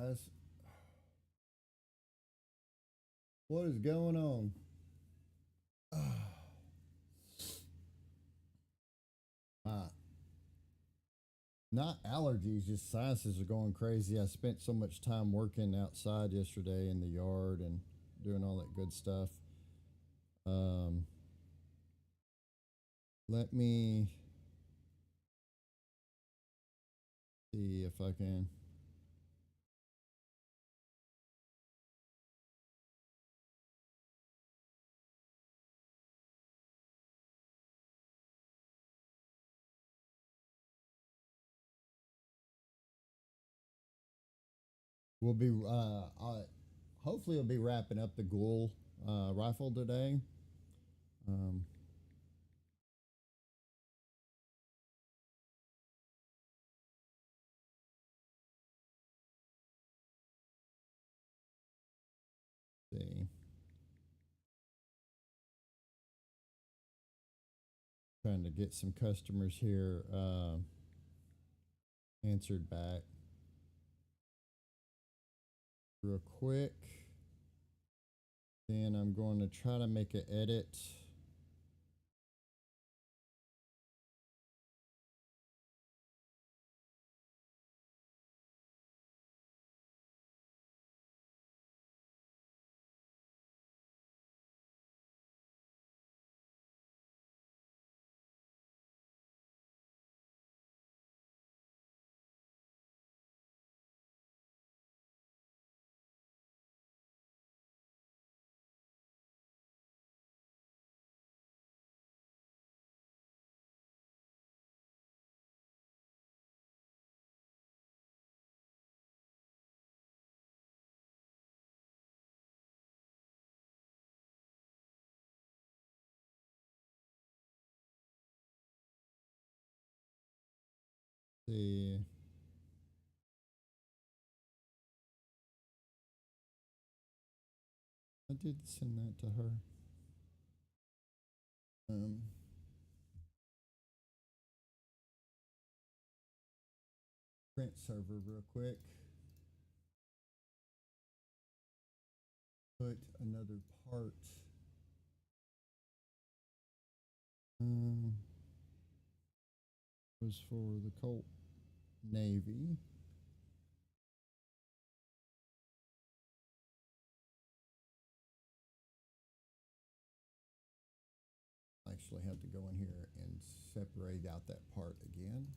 guys. What is going on? My not allergies, just sinuses are going crazy. I spent so much time working outside yesterday in the yard and doing all that good stuff. Um, Let me see if I can. We'll be hopefully we'll be wrapping up the Ghoul rifle today. Um, see, trying to get some customers here answered back real quick. Then I'm going to try to make an edit. See, I did send that to her. Um, Print server real quick. Put another part. Um, was for the Colt Navy. I actually have to go in here and separate out that part again.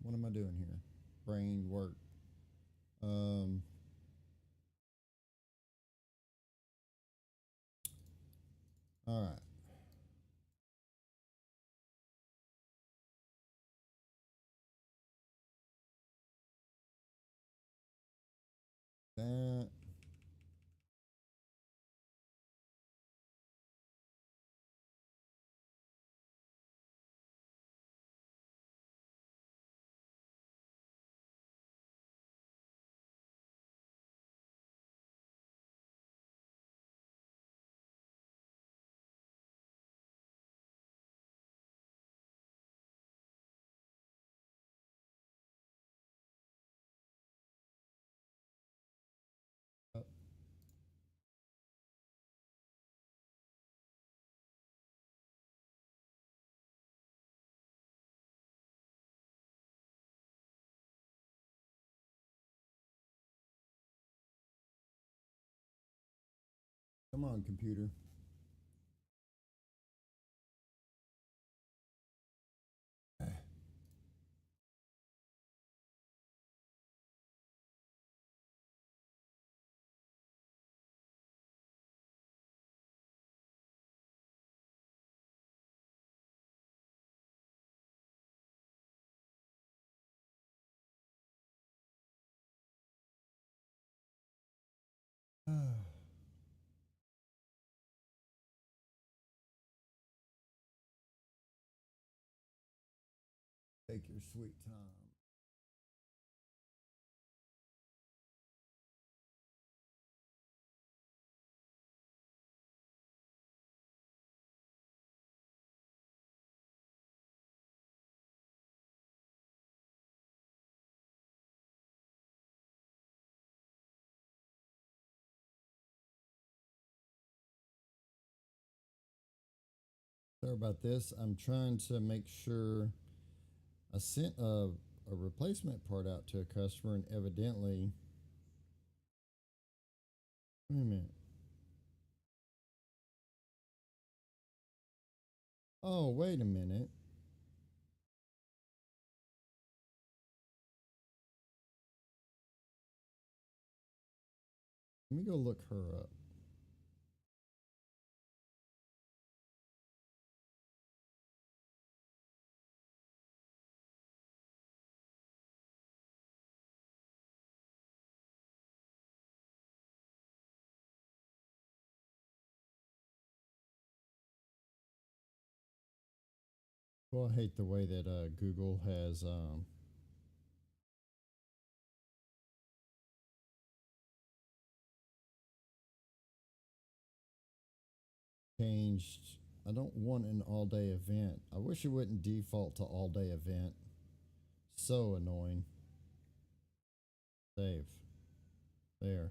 What am I doing here? Brain work. Um, all right. That. Come on, computer. Take your sweet time. Sorry about this. I'm trying to make sure I sent a replacement part out to a customer, and evidently, wait a minute. Oh, wait a minute. Let me go look her up. Well, I hate the way that Google has changed. I don't want an all day event. I wish it wouldn't default to all day event. So annoying. Save. There.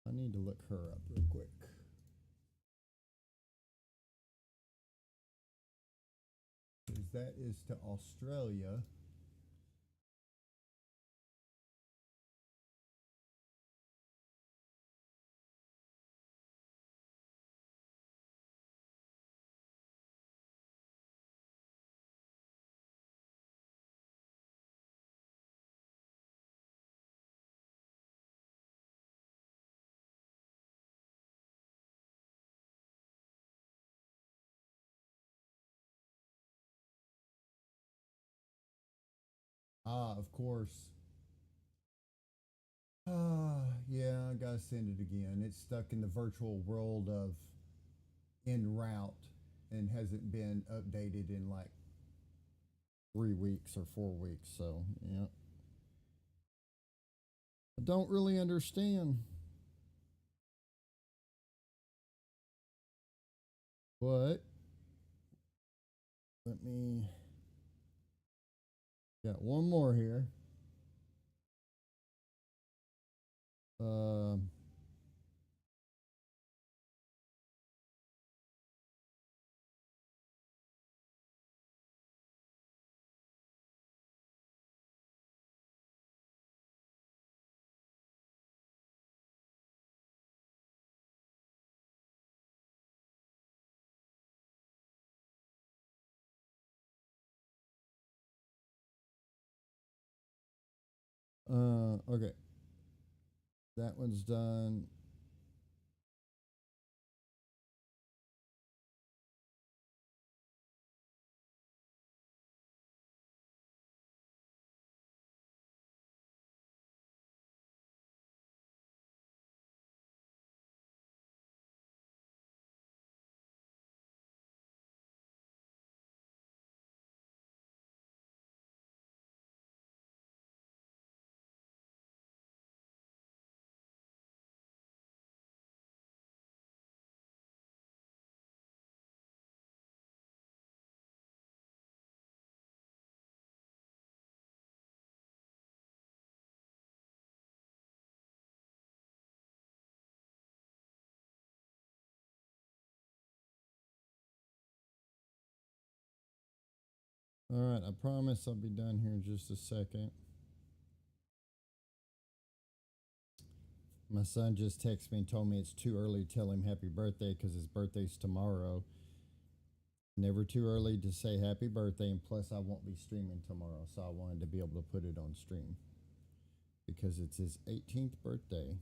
I need to look her up real quick. Because that is to Australia. Ah, of course. Ah, yeah, I gotta send it again. It's stuck in the virtual world of en route and hasn't been updated in like 3 weeks or 4 weeks. So, yeah. I don't really understand. But let me got one more here. Um okay. That one's done. All right, I promise I'll be done here in just a second. My son just texted me and told me it's too early to tell him happy birthday because his birthday's tomorrow. Never too early to say happy birthday, and plus, I won't be streaming tomorrow, so I wanted to be able to put it on stream because it's his 18th birthday.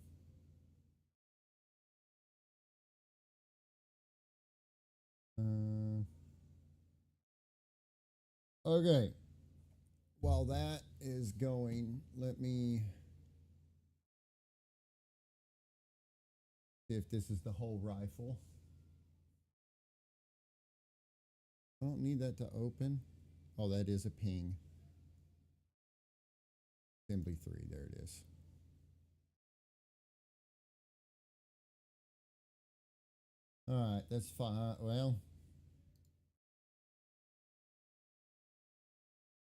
Uh, okay. While that is going, let me see if this is the whole rifle. I don't need that to open. Oh, that is a ping. Assembly 3, there it is. All right, that's fine. Well,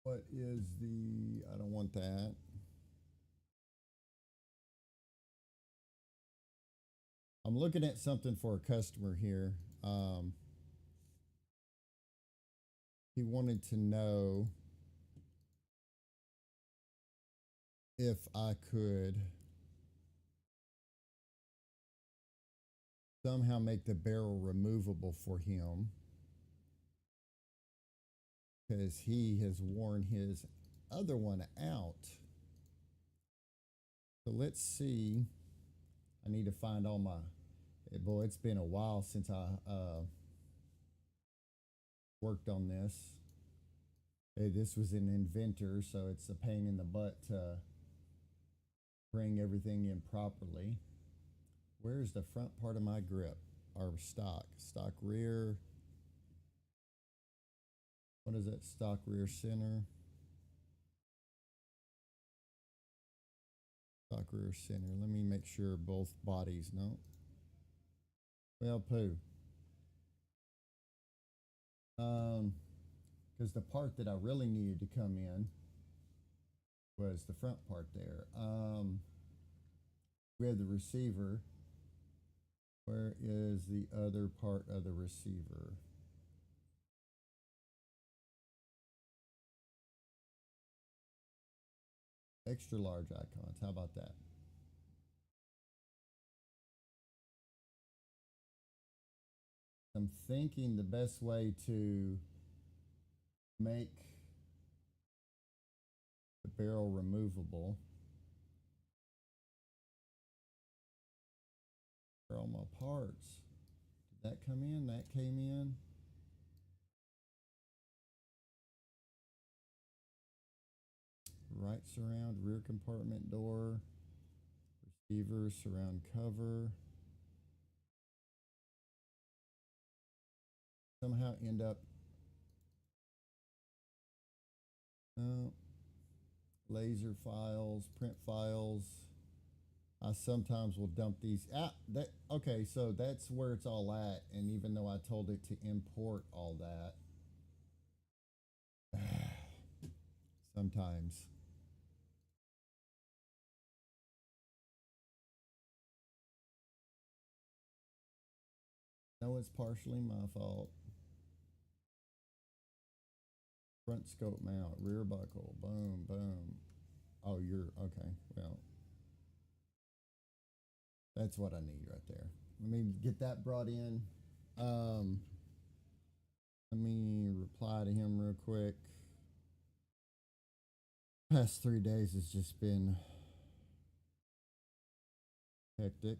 what is the, I don't want that. I'm looking at something for a customer here. He wanted to know if I could somehow make the barrel removable for him because he has worn his other one out. So let's see. I need to find all my. Boy, it's been a while since I worked on this. Hey, this was an inventor, so it's a pain in the butt to bring everything in properly. Where's the front part of my grip? Or stock? Stock rear. What is that? Stock rear center. Stock rear center. Let me make sure both bodies. No. Well, poo. Because the part that I really needed to come in was the front part there. We have the receiver. Where is the other part of the receiver? Extra large icons. How about that? I'm thinking the best way to make the barrel removable. Where are all my parts? Did that come in? That came in. Right surround, rear compartment door, receiver, surround cover. Somehow end up laser files, print files. I sometimes will dump these. Okay, so that's where it's all at. And even though I told it to import all that, sometimes. No, it's partially my fault. Front scope mount, rear buckle, boom, boom. Oh, you're okay. Well, that's what I need right there. Let me get that brought in. Um, Let me reply to him real quick. Past 3 days has just been hectic.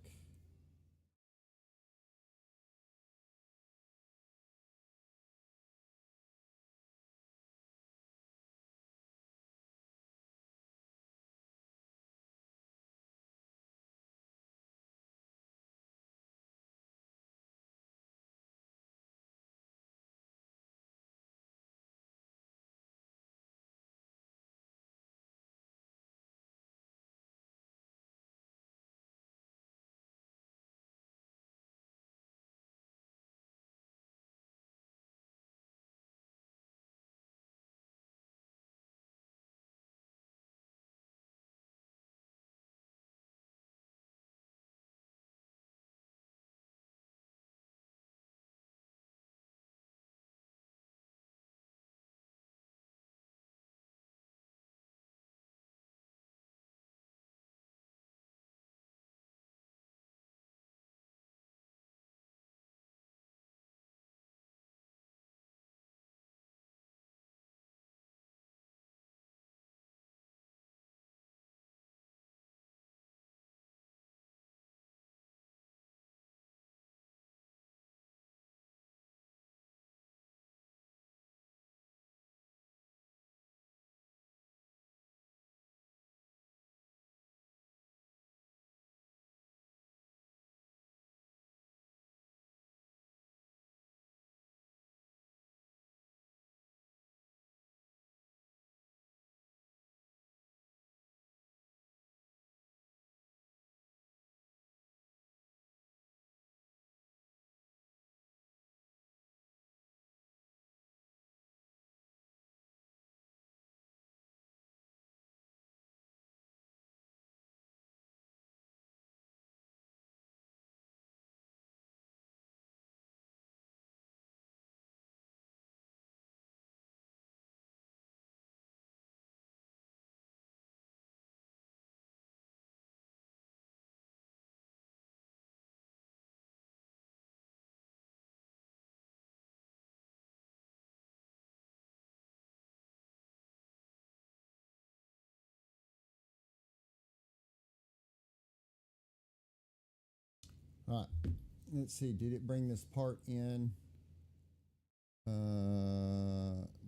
All right. Let's see. Did it bring this part in?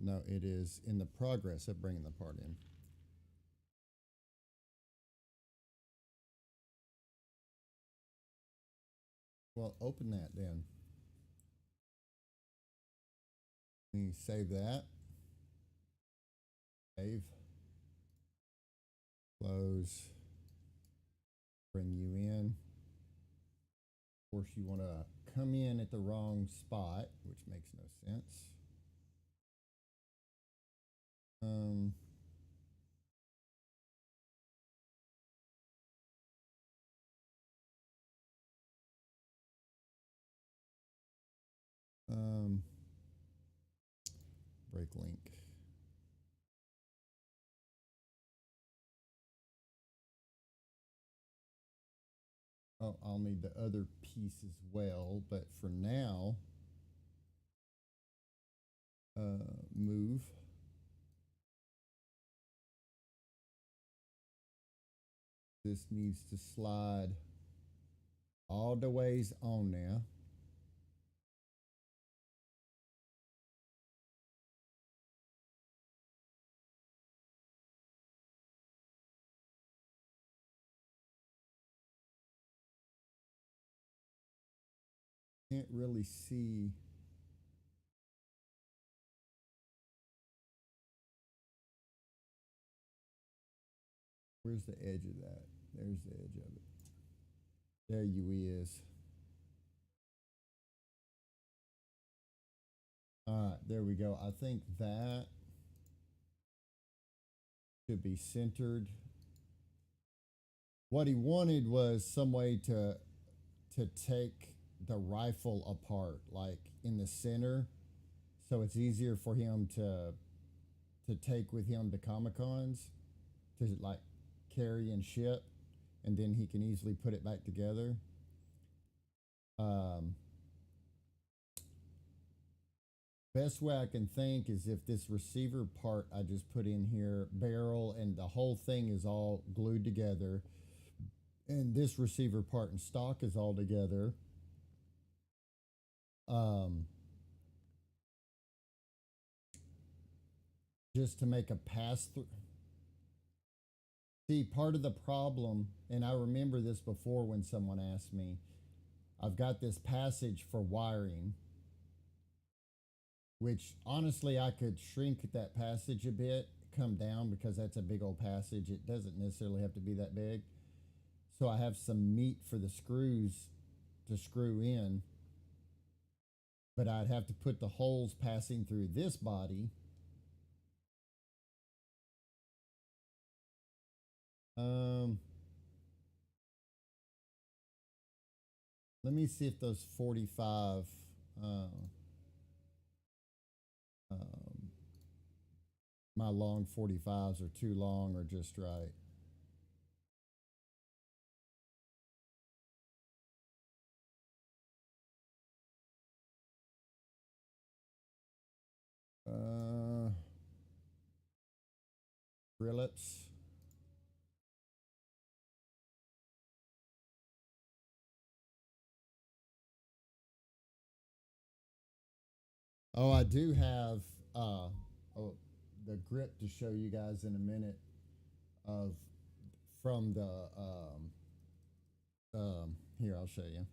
No, it is in the progress of bringing the part in. Well, open that then. You save that. Save. Close. Bring you in. Of course, you want to come in at the wrong spot, which makes no sense. Um, um, break link. Oh, I'll need the other piece as well, but for now, move. This needs to slide all the ways on now. Can't really see. Where's the edge of that? There's the edge of it. There you is. All right, there we go. I think that should be centered. What he wanted was some way to take the rifle apart, like in the center, so it's easier for him to take with him to Comic Cons, to like carry and ship, and then he can easily put it back together. Um, Best way I can think is if this receiver part I just put in here, barrel and the whole thing is all glued together, and this receiver part and stock is all together. Um, just to make a pass through. See, part of the problem, and I remember this before when someone asked me, I've got this passage for wiring, which honestly I could shrink that passage a bit, come down because that's a big old passage. It doesn't necessarily have to be that big. So I have some meat for the screws to screw in, but I'd have to put the holes passing through this body. Um, Let me see if those 45 um, my long 45s are too long or just right. Uh, Phillips. Oh, I do have oh, the grip to show you guys in a minute of from the here I'll show you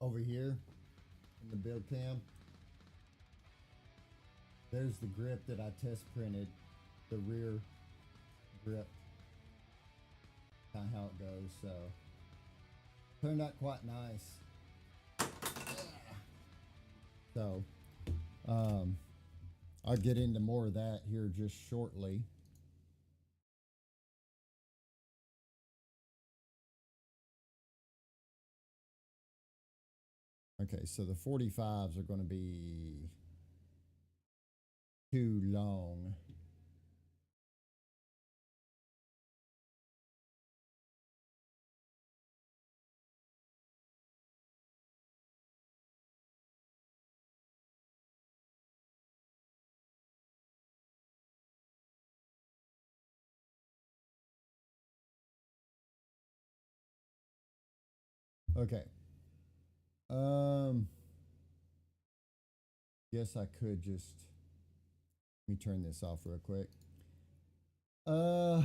over here in the build cam. There's the grip that I test printed, the rear grip, kind of how it goes. So turned out quite nice. So I'll get into more of that here just shortly. Okay, so the 45s are going to be too long. Okay. Guess I could just let me turn this off real quick. Uh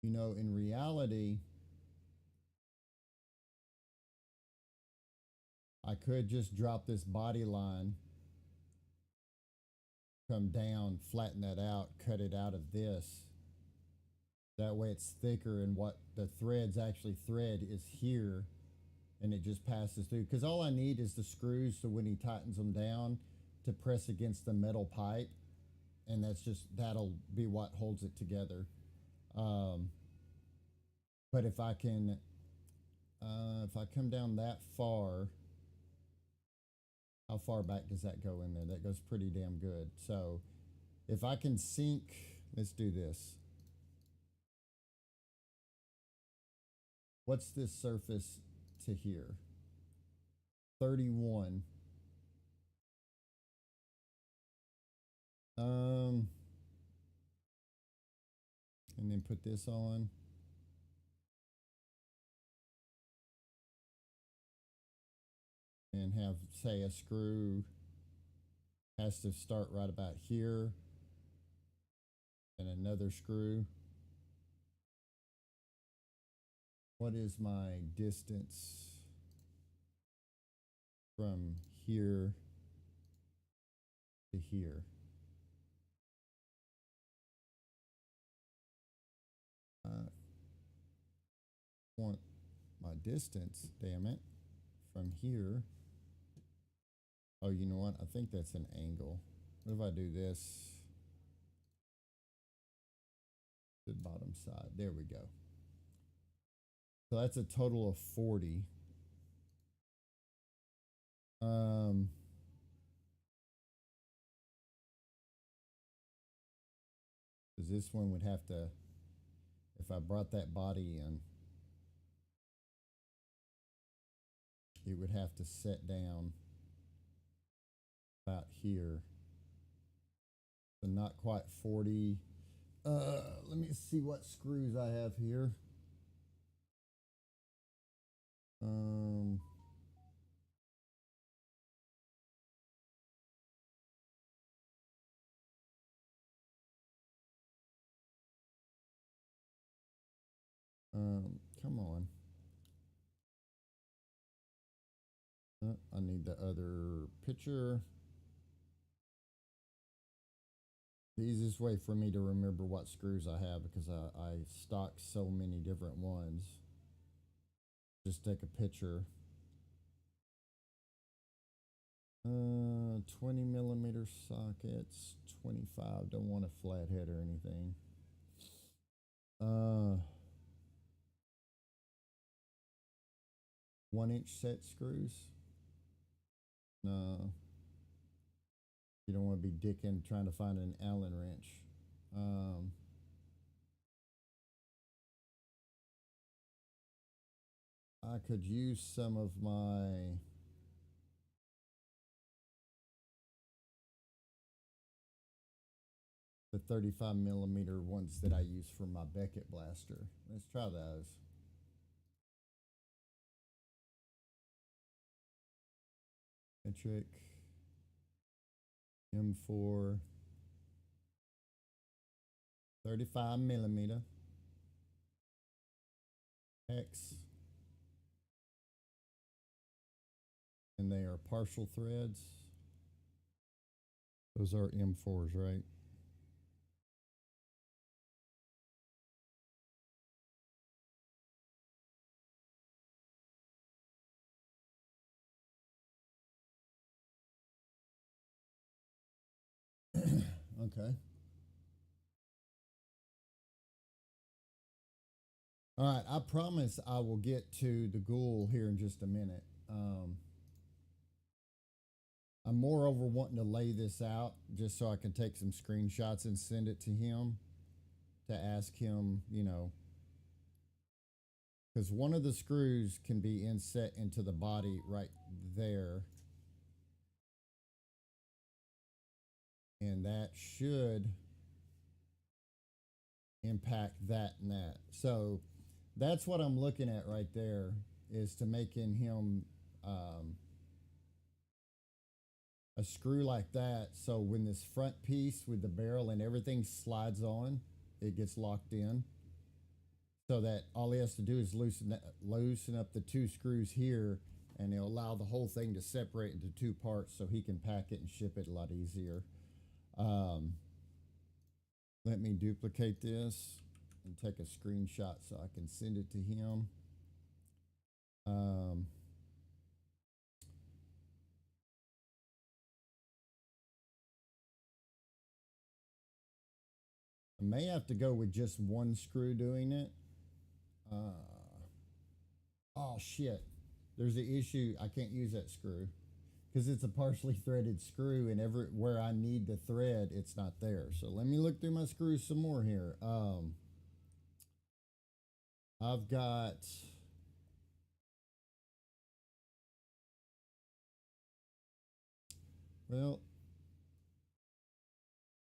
in reality, I could just drop this body line, come down, flatten that out, cut it out of this. That way it's thicker, and what the threads actually thread is here, and it just passes through. Because all I need is the screws, so when he tightens them down, to press against the metal pipe, and that'll be what holds it together. But if I come down that far, how far back does that go in there? That goes pretty damn good. So if I can sink, let's do this. What's this surface to here? 31. And then put this on. And have, say, a screw has to start right about here, and another screw. What is my distance from here to here? I want my distance, damn it, from here. Oh, you know what? I think that's an angle. What if I do this? The bottom side. There we go. So that's a total of 40. Because this one would have to, if I brought that body in, it would have to set down about here. So not quite 40. Let me see what screws I have here. Come on. I need the other picture. The easiest way for me to remember what screws I have, because I stock so many different ones. Just take a picture. 20 millimeter sockets, 25. Don't want a flathead or anything. 1-inch set screws. No. You don't want to be dicking trying to find an Allen wrench. I could use some of my the 35 millimeter ones that I use for my Beckett blaster. Let's try those. Metric M4 35 millimeter X, and they are partial threads. Those are M4s, right? Okay. All right. I promise I will get to the Ghoul here in just a minute. I'm moreover wanting to lay this out just so I can take some screenshots and send it to him to ask him, because one of the screws can be inset into the body right there. and that should impact that and that. So that's what I'm looking at right there, is to making him a screw like that, so when this front piece with the barrel and everything slides on, it gets locked in, so that all he has to do is loosen up the two screws here, and it'll allow the whole thing to separate into two parts, so he can pack it and ship it a lot easier. Let me duplicate this and take a screenshot so I can send it to him. I may have to go with just one screw doing it. Oh shit, there's an issue. I can't use that screw because it's a partially threaded screw, and where I need the thread, it's not there. So let me look through my screws some more here. I've got, well,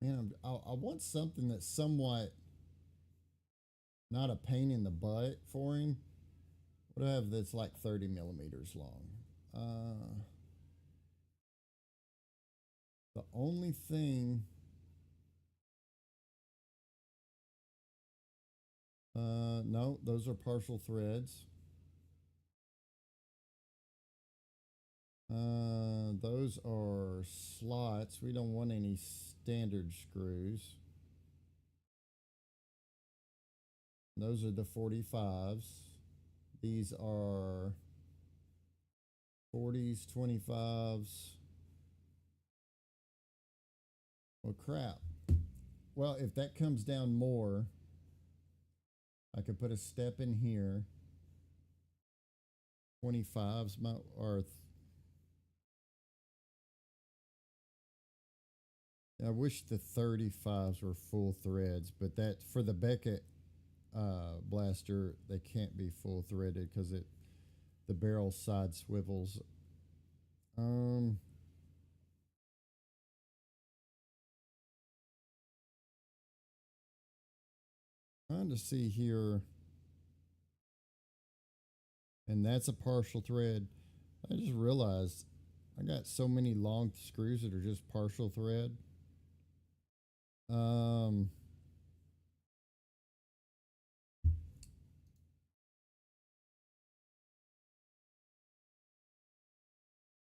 man, I want something that's somewhat not a pain in the butt for him. What do I have that's like 30 millimeters long? The only thing, no, those are partial threads. Those are slots. We don't want any standard screws. Those are the 45s. These are 40s, 25s. Well, crap. Well, if that comes down more, I could put a step in here. 25s are. I wish the 35s were full threads, but that for the Beckett blaster, they can't be full threaded because the barrel side swivels. Trying to see here, and that's a partial thread. I just realized I got so many long screws that are just partial thread.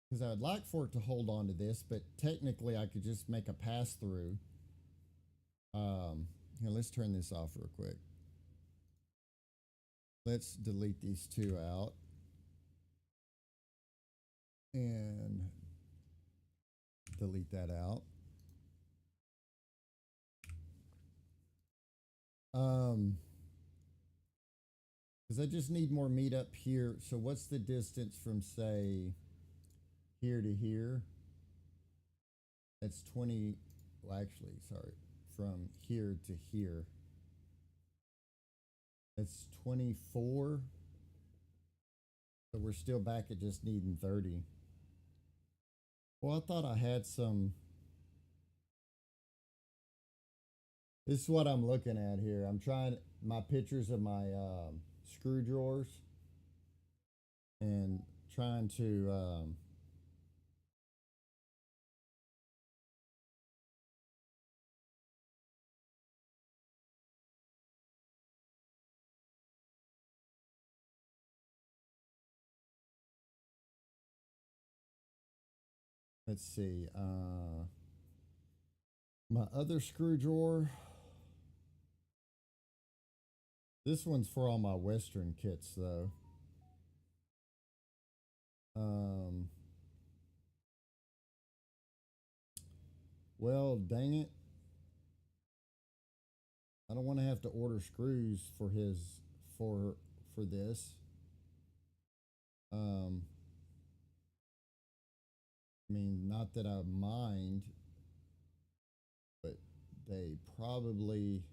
Because I would like for it to hold on to this, but technically I could just make a pass through. Here, let's turn this off real quick. Let's delete these two out. And delete that out. Because I just need more meat up here. So what's the distance from, say, here to here? That's 20, well, actually, sorry, from here to here. That's 24. So we're still back at just needing 30. Well, I thought I had some. This is what I'm looking at here. I'm trying my pictures of my screw drawers and trying to let's see. My other screw drawer. This one's for all my Western kits, though. Well, dang it. I don't want to have to order screws for for this. I mean, not that I mind, but they probably.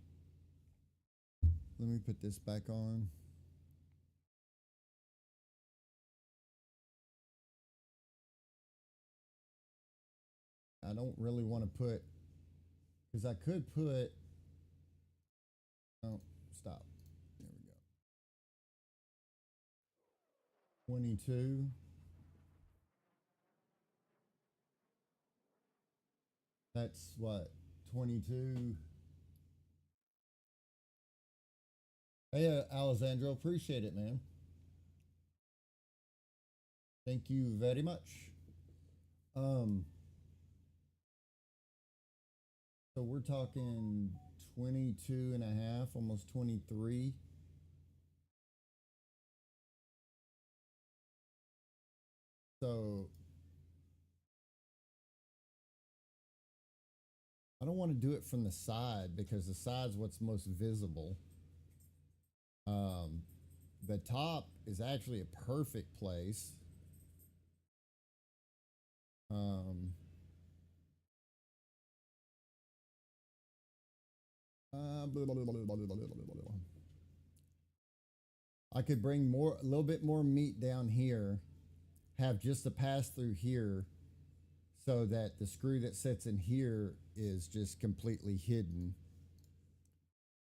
Let me put this back on. I don't really want to put Because I could put. Oh, stop. There we go. 22. That's what? 22. Hey, Alessandro, appreciate it, man. Thank you very much. Um, so we're talking 22 and a half, almost 23. So I don't want to do it from the side because the side's what's most visible. Um, the top is actually a perfect place. Um, I could bring a little bit more meat down here, have just a pass through here, so that the screw that sits in here is just completely hidden.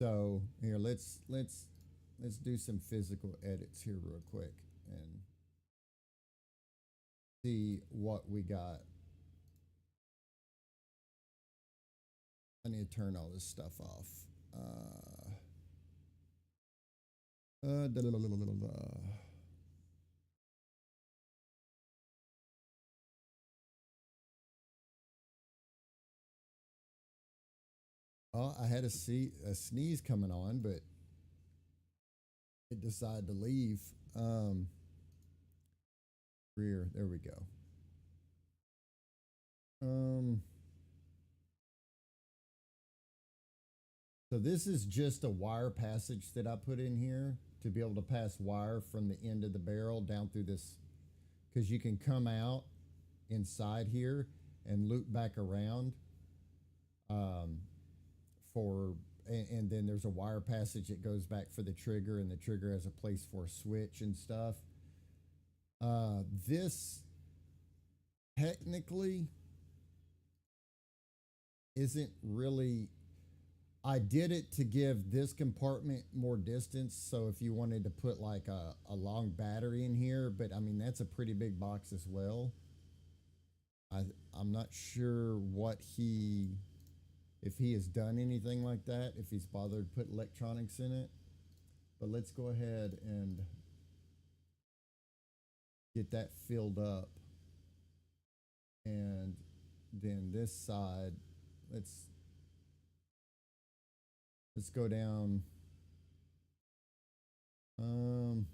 So here, let's do some physical edits here real quick and see what we got. I need to turn all this stuff off. Da, da, da, da, da, da. Oh, I had a sneeze coming on, but it decided to leave. Rear, there we go. Um, so this is just a wire passage that I put in here to be able to pass wire from the end of the barrel down through this, because you can come out inside here and loop back around. Um, for and then there's a wire passage that goes back for the trigger, and the trigger has a place for a switch and stuff. This technically isn't really. I did it to give this compartment more distance, so if you wanted to put like a long battery in here, but I mean that's a pretty big box as well. I I'm not sure what he if he has done anything like that, if he's bothered to put electronics in it. But let's go ahead and get that filled up. And then this side, let's let's go down. Um,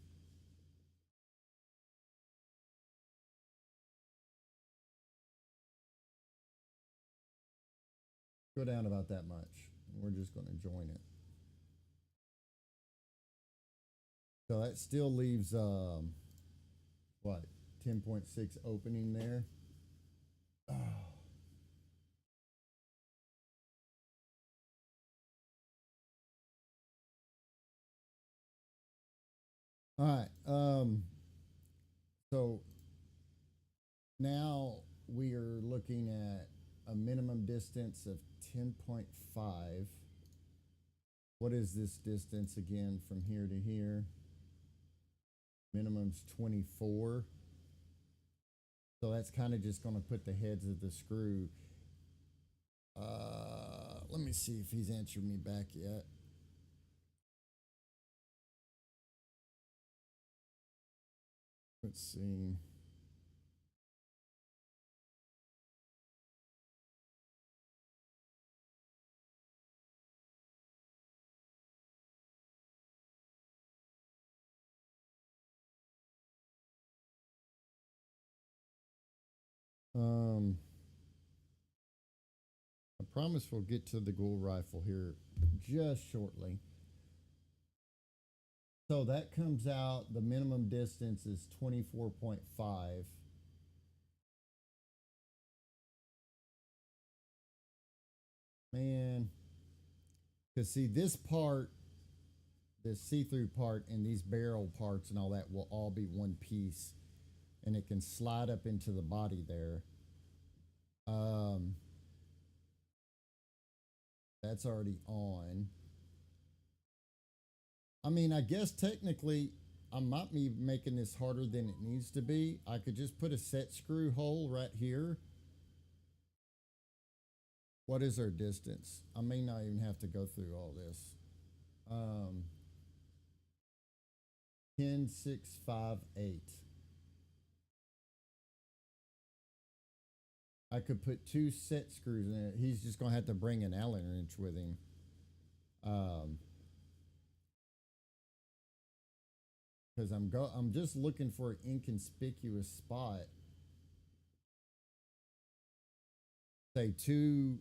go down about that much. We're just going to join it. So that still leaves what 10.6 opening there. Oh. All right. So now we are looking at a minimum distance of 10.5. What is this distance again from here to here? Minimum's 24. So that's kind of just going to put the heads of the screw. Let me see if he's answered me back yet. Let's see. Um, I promise we'll get to the Ghoul rifle here just shortly. So that comes out, the minimum distance is 24.5. Man, because see, this part, this see-through part and these barrel parts and all that will all be one piece, and it can slide up into the body there. Um, That's already on. I mean, I guess technically I might be making this harder than it needs to be. I could just put a set screw hole right here. What is our distance? I may not even have to go through all this. 10, 6, 5, 8. I could put 2 set screws in it. He's just going to have to bring an Allen wrench with him. Because I'm just looking for an inconspicuous spot. Say two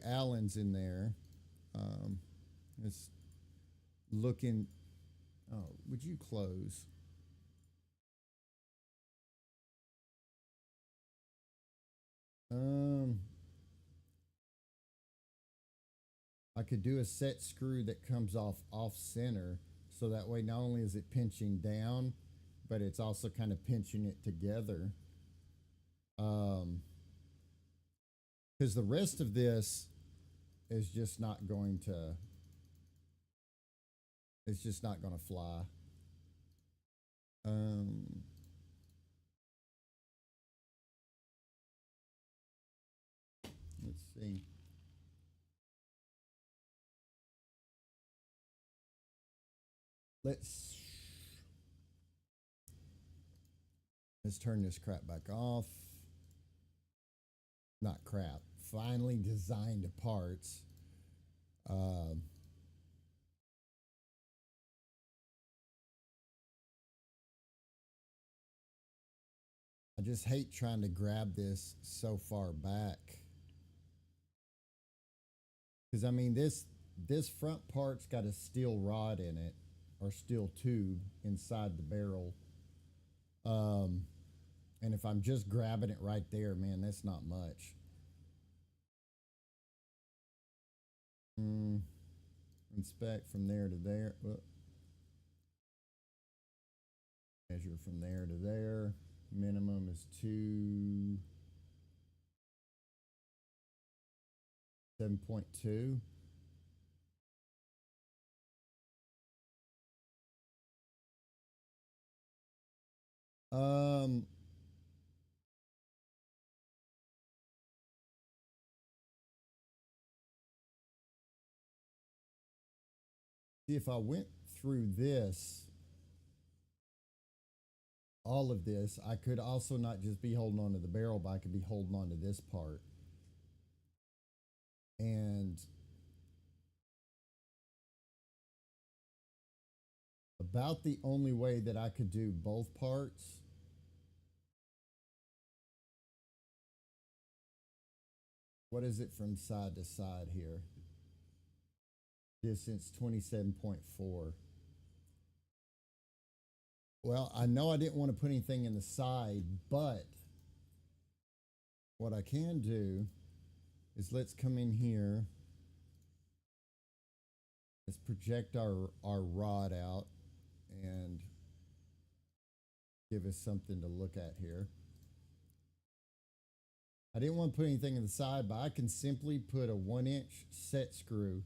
Allens in there. It's looking. Oh, would you close? I could do a set screw that comes off center, so that way not only is it pinching down, but it's also kind of pinching it together. Because the rest of this is just not going to. It's just not going to fly. Let's see. Let's turn this crap back off. Not crap. Finally designed parts. I just hate trying to grab this so far back. Because I mean this front part's got a steel rod in it, or steel tube inside the barrel. And if I'm just grabbing it right there, man, that's not much. Inspect from there to there. Measure from there to there. Minimum is 7.2. See, if I went through this, all of this, I could also not just be holding on to the barrel, but I could be holding on to this part. And about the only way that I could do both parts. What is it from side to side here? Distance 27.4. Well, I know I didn't want to put anything in the side, but what I can do is let's come in here. Let's project our rod out and give us something to look at here. I didn't want to put anything in the side, but I can simply put a 1-inch set screw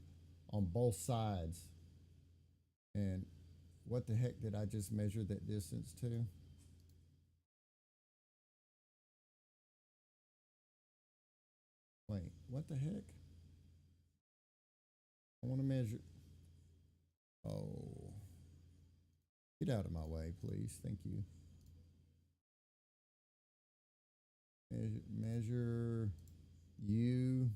on both sides. And what the heck did I just measure that distance to? Wait, what the heck? I want to measure. Oh. Get out of my way, please. Thank you. Measure U.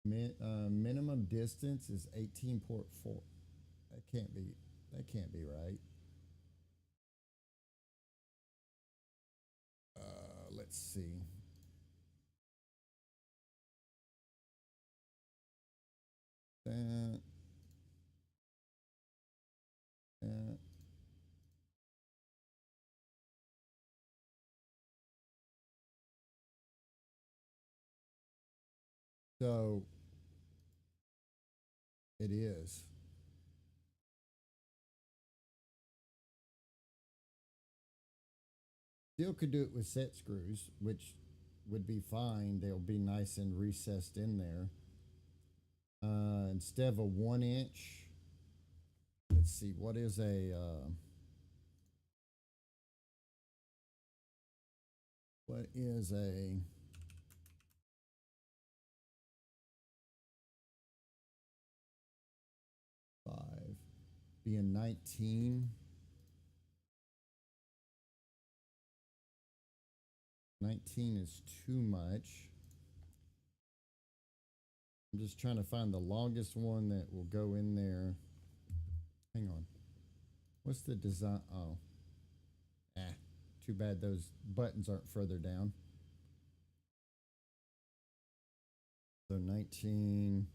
Minimum distance is 18.4. That can't be. That can't be right. Let's see. That. That. So it is. Still could do it with set screws, which would be fine. They'll be nice and recessed in there. Instead of a 1 inch, let's see, what is a 5? Being 19. 19 is too much. I'm just trying to find the longest one that will go in there. Hang on. What's the design? Oh. Too bad those buttons aren't further down. So 19.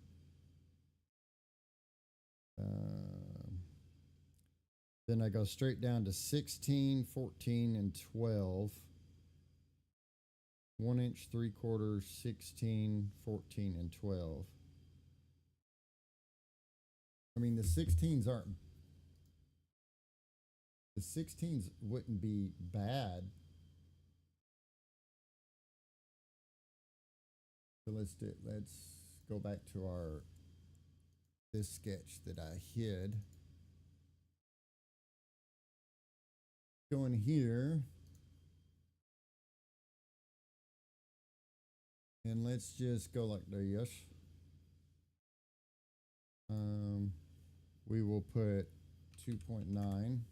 Then I go straight down to 16, 14, and 12. 1 inch, 3/4, 16, 14, and 12. I mean, the 16s aren't. The 16s wouldn't be bad. So let's go back to this sketch that I hid. Go in here. And let's just go like this. We will put 2.9.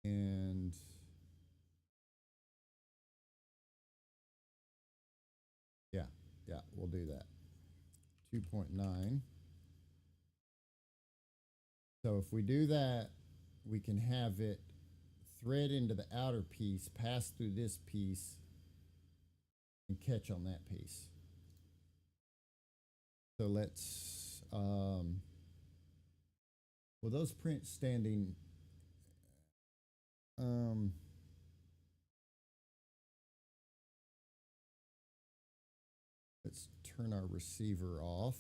And yeah, we'll do that. 2.9. So if we do that, we can have it thread into the outer piece, pass through this piece, and catch on that piece. So let's, well, those prints standing, let's turn our receiver off,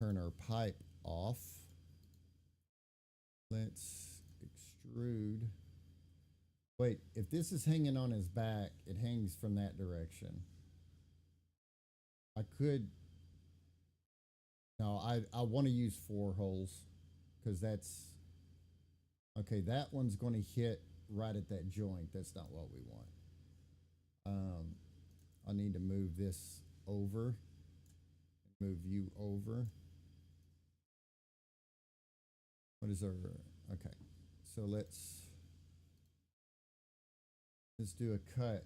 turn our pipe off. Let's extrude. Wait, if this is hanging on his back, it hangs from that direction. I could, no, I want to use 4 holes because that's, okay, that one's going to hit right at that joint. That's not what we want. I need to move this over, move you over. What is our, okay, so let's do a cut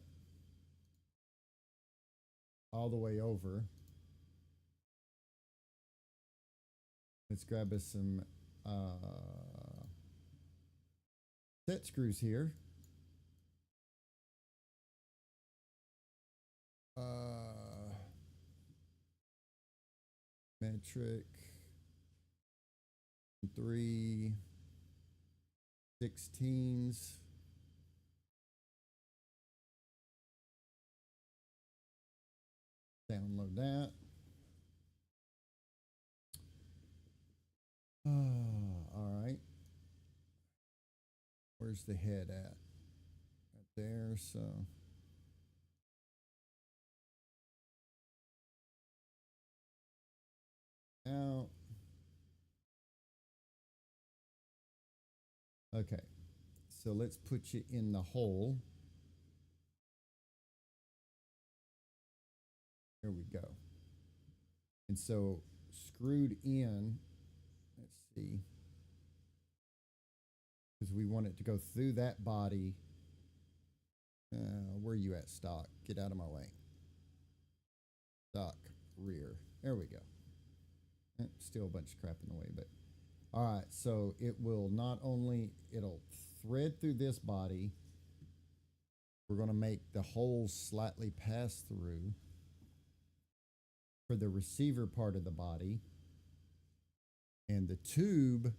all the way over. Let's grab us some set screws here. Metric 3/16. Download that. All right. Where's the head at? Right there. So out. Okay. So let's put you in the hole. There we go. And so screwed in, let's see, because we want it to go through that body. Where are you at, stock? Get out of my way. Stock, rear. There we go. Still a bunch of crap in the way, but all right. So it will not only, it'll thread through this body. We're going to make the holes slightly pass through for the receiver part of the body. And the tube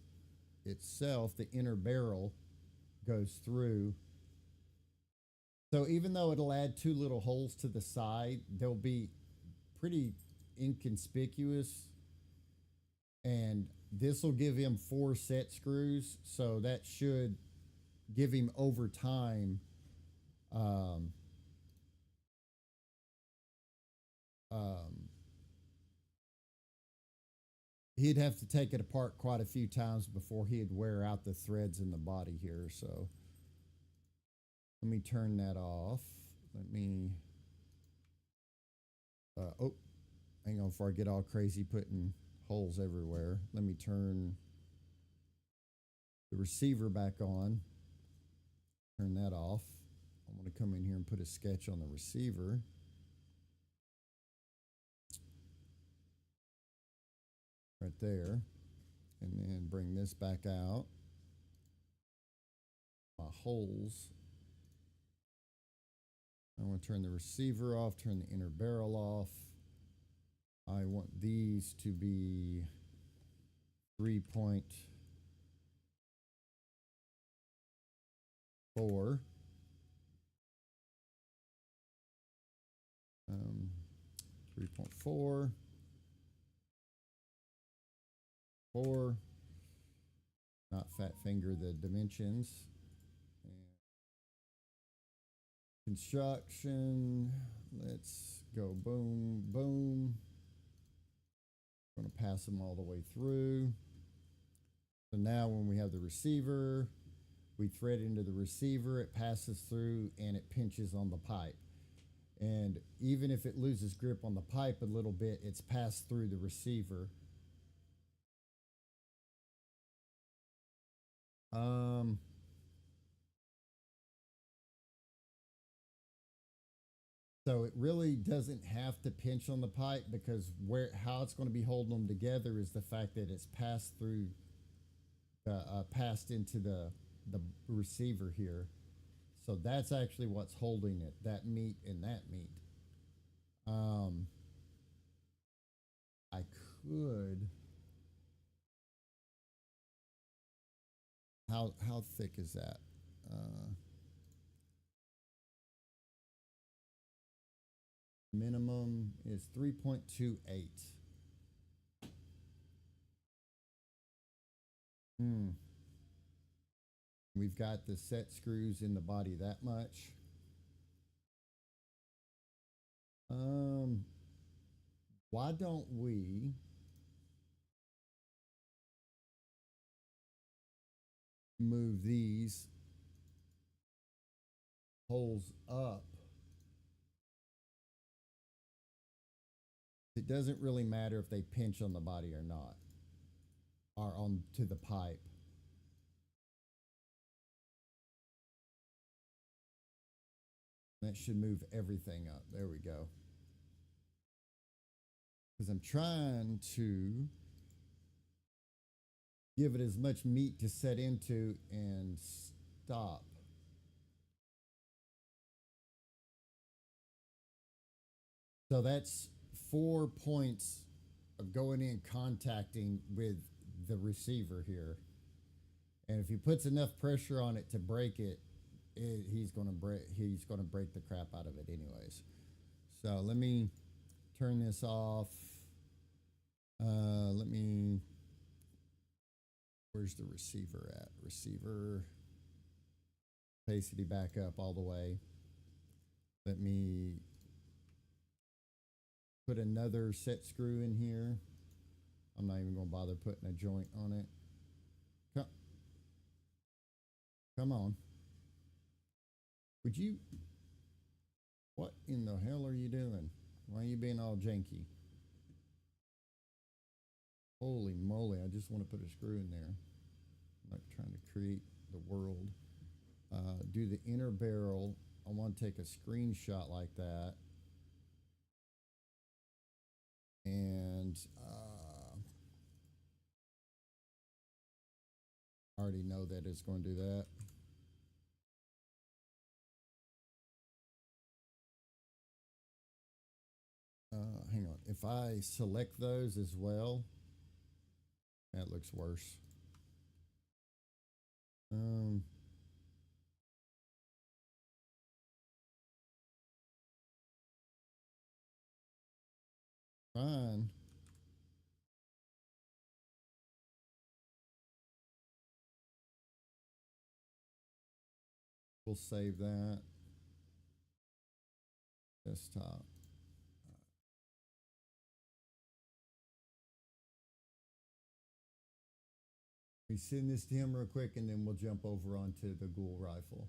itself, the inner barrel, goes through. So even though it'll add 2 little holes to the side, they'll be pretty inconspicuous. And this will give him 4 set screws. So that should give him over time Um, um, he'd have to take it apart quite a few times before he'd wear out the threads in the body here. So let me turn that off. Let me. Oh, hang on before I get all crazy putting holes everywhere. Let me turn the receiver back on. Turn that off. I'm going to come in here and put a sketch on the receiver. Right there. And then bring this back out. My holes. I want to turn the receiver off, turn the inner barrel off. I want these to be 3.4. 3.4, 4, not fat finger the dimensions. And construction, let's go boom, boom. I'm going to pass them all the way through. So now when we have the receiver, we thread into the receiver, it passes through and it pinches on the pipe. And even if it loses grip on the pipe a little bit, it's passed through the receiver. So it really doesn't have to pinch on the pipe because how it's going to be holding them together is the fact that it's passed through, passed into the receiver here. So that's actually what's holding it, that meat and that meat. I could. How thick is that? Minimum is 3.28. Hmm. We've got the set screws in the body that much. Um, why don't we move these holes up? It doesn't really matter if they pinch on the body or not, or on to the pipe. That should move everything up. There we go. Because I'm trying to give it as much meat to set into and stop. So that's 4 points of going in contacting with the receiver here. And if he puts enough pressure on it to break it, he's going to break the crap out of it anyways. So let me turn this off. Let me. Where's the receiver at? Receiver. Opacity back up all the way. Let me put another set screw in here. I'm not even going to bother putting a joint on it. Come on. Would you? What in the hell are you doing? Why are you being all janky? Holy moly, I just want to put a screw in there. I'm not trying to create the world. Do the inner barrel. I want to take a screenshot like that. And I already know that it's going to do that. Hang on. If I select those as well, that looks worse. Fine. We'll save that. desktop. We send this to him real quick, and then we'll jump over onto the Ghoul rifle.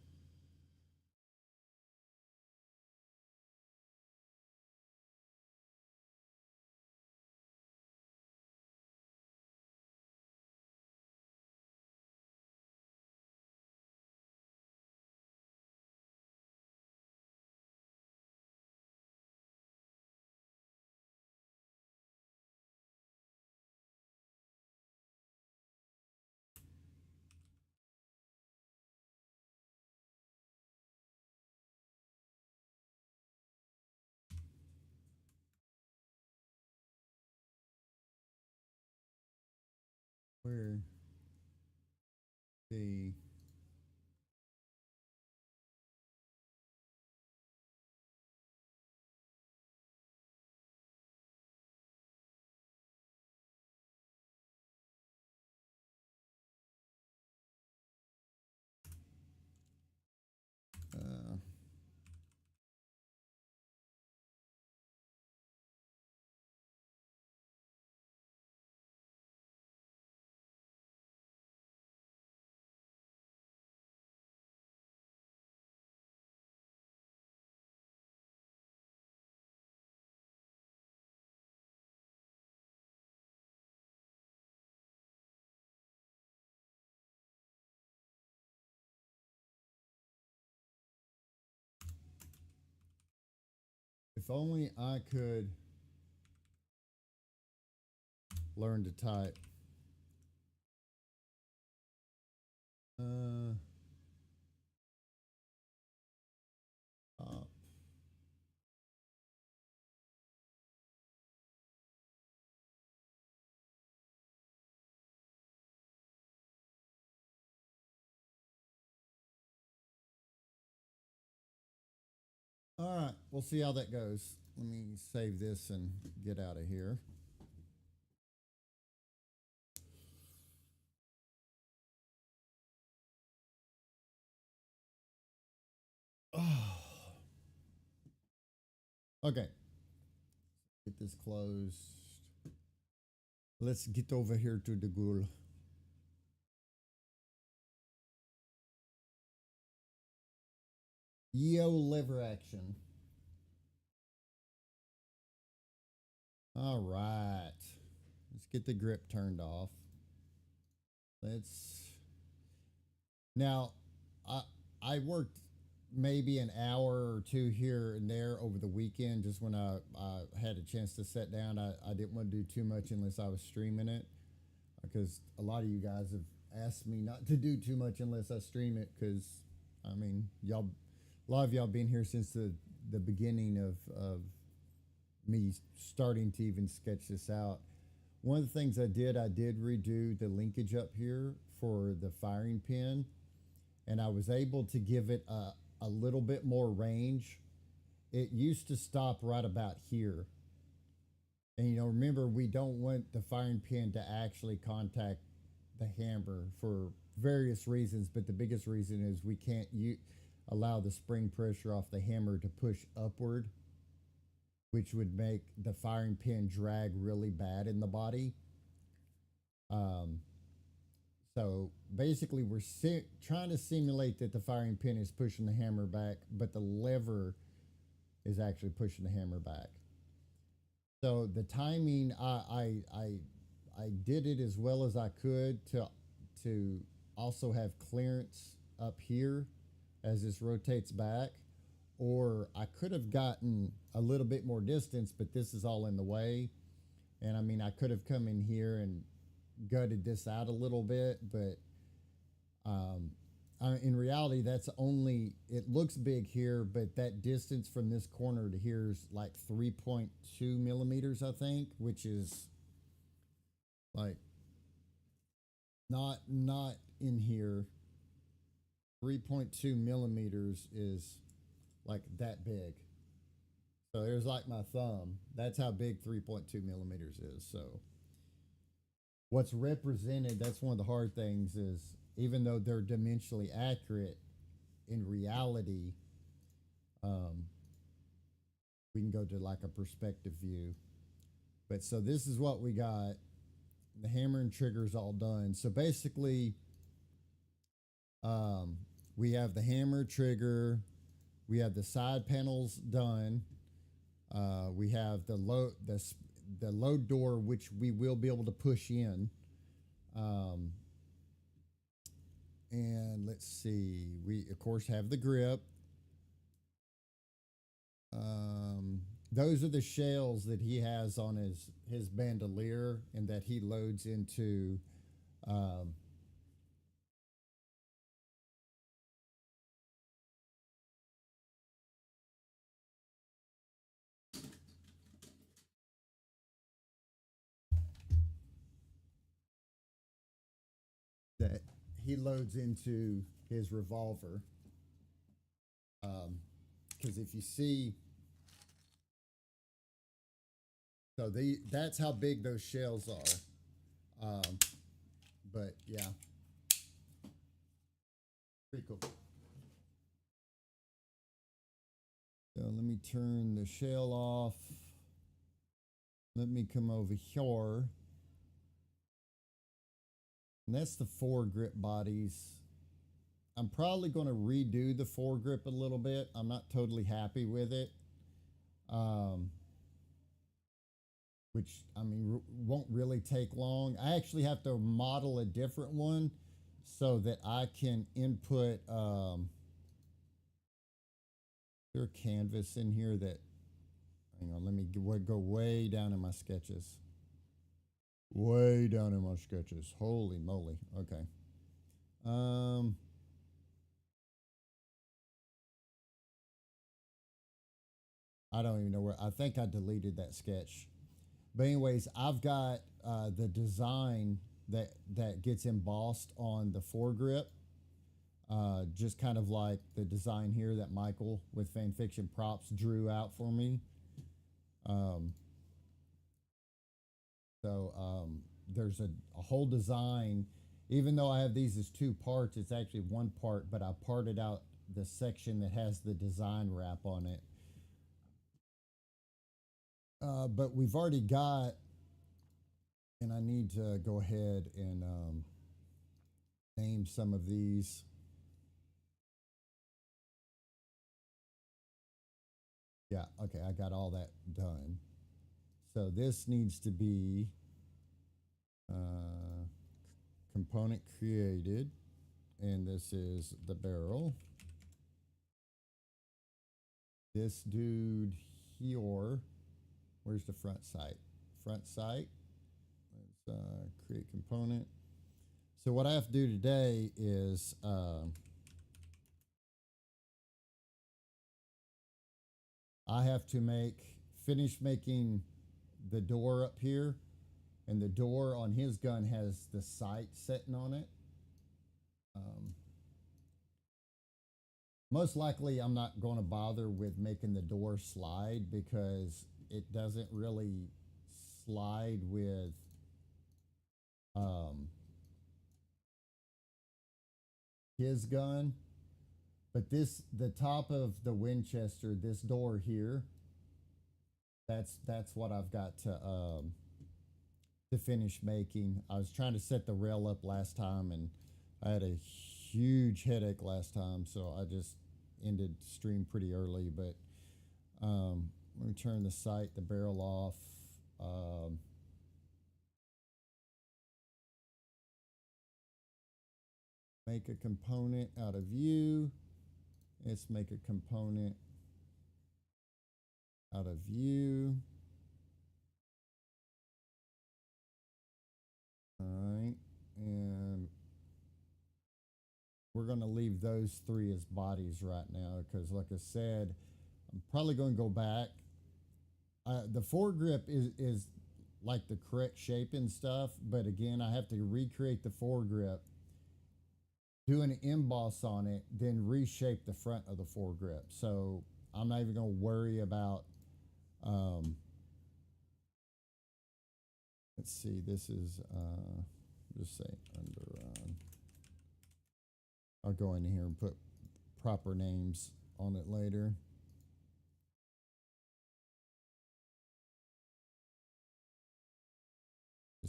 Where the uh, if only I could learn to type. Uh, uh, all right, we'll see how that goes. Let me save this and get out of here. Oh. Okay, get this closed. Let's get over here to the Ghoul. Yo, lever action. All right. Let's get the grip turned off. Let's. Now, I I worked maybe an hour or two here and there over the weekend just when I had a chance to sit down. I didn't want to do too much unless I was streaming it because a lot of you guys have asked me not to do too much unless I stream it because, I mean, y'all, a lot of y'all been here since the beginning of me starting to even sketch this out. One of the things I did redo the linkage up here for the firing pin, and I was able to give it a little bit more range. It used to stop right about here. And remember, we don't want the firing pin to actually contact the hammer for various reasons, but the biggest reason is we can't allow the spring pressure off the hammer to push upward, which would make the firing pin drag really bad in the body. Um, so basically, we're trying to simulate that the firing pin is pushing the hammer back, but the lever is actually pushing the hammer back. So the timing, I did it as well as I could to also have clearance up here as this rotates back, or I could have gotten a little bit more distance, but this is all in the way. And I mean, I could have come in here and gutted this out a little bit, but in reality, that's only, it looks big here, but that distance from this corner to here is like 3.2 millimeters, I think, which is like not in here. 3.2 millimeters is like that big. So there's like my thumb. That's how big 3.2 millimeters is. So what's represented, that's one of the hard things, is even though they're dimensionally accurate, in reality, um, we can go to like a perspective view. But so this is what we got. The hammer and trigger is all done. So basically, we have the hammer, trigger, we have the side panels done. We have the load door, which we will be able to push in. And let's see, we of course have the grip. Those are the shells that he has on his bandolier and that he loads into that he loads into his revolver. Because if you see, so that's how big those shells are. But yeah, pretty cool. So let me turn the shell off. Let me come over here. And that's the foregrip bodies. I'm probably going to redo the foregrip a little bit. I'm not totally happy with it. Which, I mean, won't really take long. I actually have to model a different one so that I can input there a canvas in here that, hang on, let me go way down in my sketches. Way down in my sketches. Holy moly. Okay. I don't even know where. I think I deleted that sketch. But anyways, I've got the design that gets embossed on the foregrip. Just kind of like the design here that Michael with Fan Fiction Props drew out for me. There's a whole design. Even though I have these as two parts, it's actually one part, but I parted out the section that has the design wrap on it. But we've already got, and I need to go ahead and name some of these. Yeah, okay, I got all that done. So this needs to be component created, and this is the barrel. This dude here, where's the front sight? Front sight. Let's create component. So what I have to do today is I have to finish making the door up here, and the door on his gun has the sight sitting on it. Most likely I'm not going to bother with making the door slide because it doesn't really slide with his gun. But the top of the Winchester, this door here, that's what I've got to finish making. I was trying to set the rail up last time, and I had a huge headache last time, so I just ended stream pretty early. But let me turn the sight, the barrel off. Make a component out of view. Let's make a component out of view. All right, and we're going to leave those three as bodies right now because, like I said, I'm probably going to go back. The foregrip is like the correct shape and stuff, but again, I have to recreate the foregrip, do an emboss on it, then reshape the front of the foregrip. So I'm not even going to worry about. Let's see. This is just say under. I'll go in here and put proper names on it later.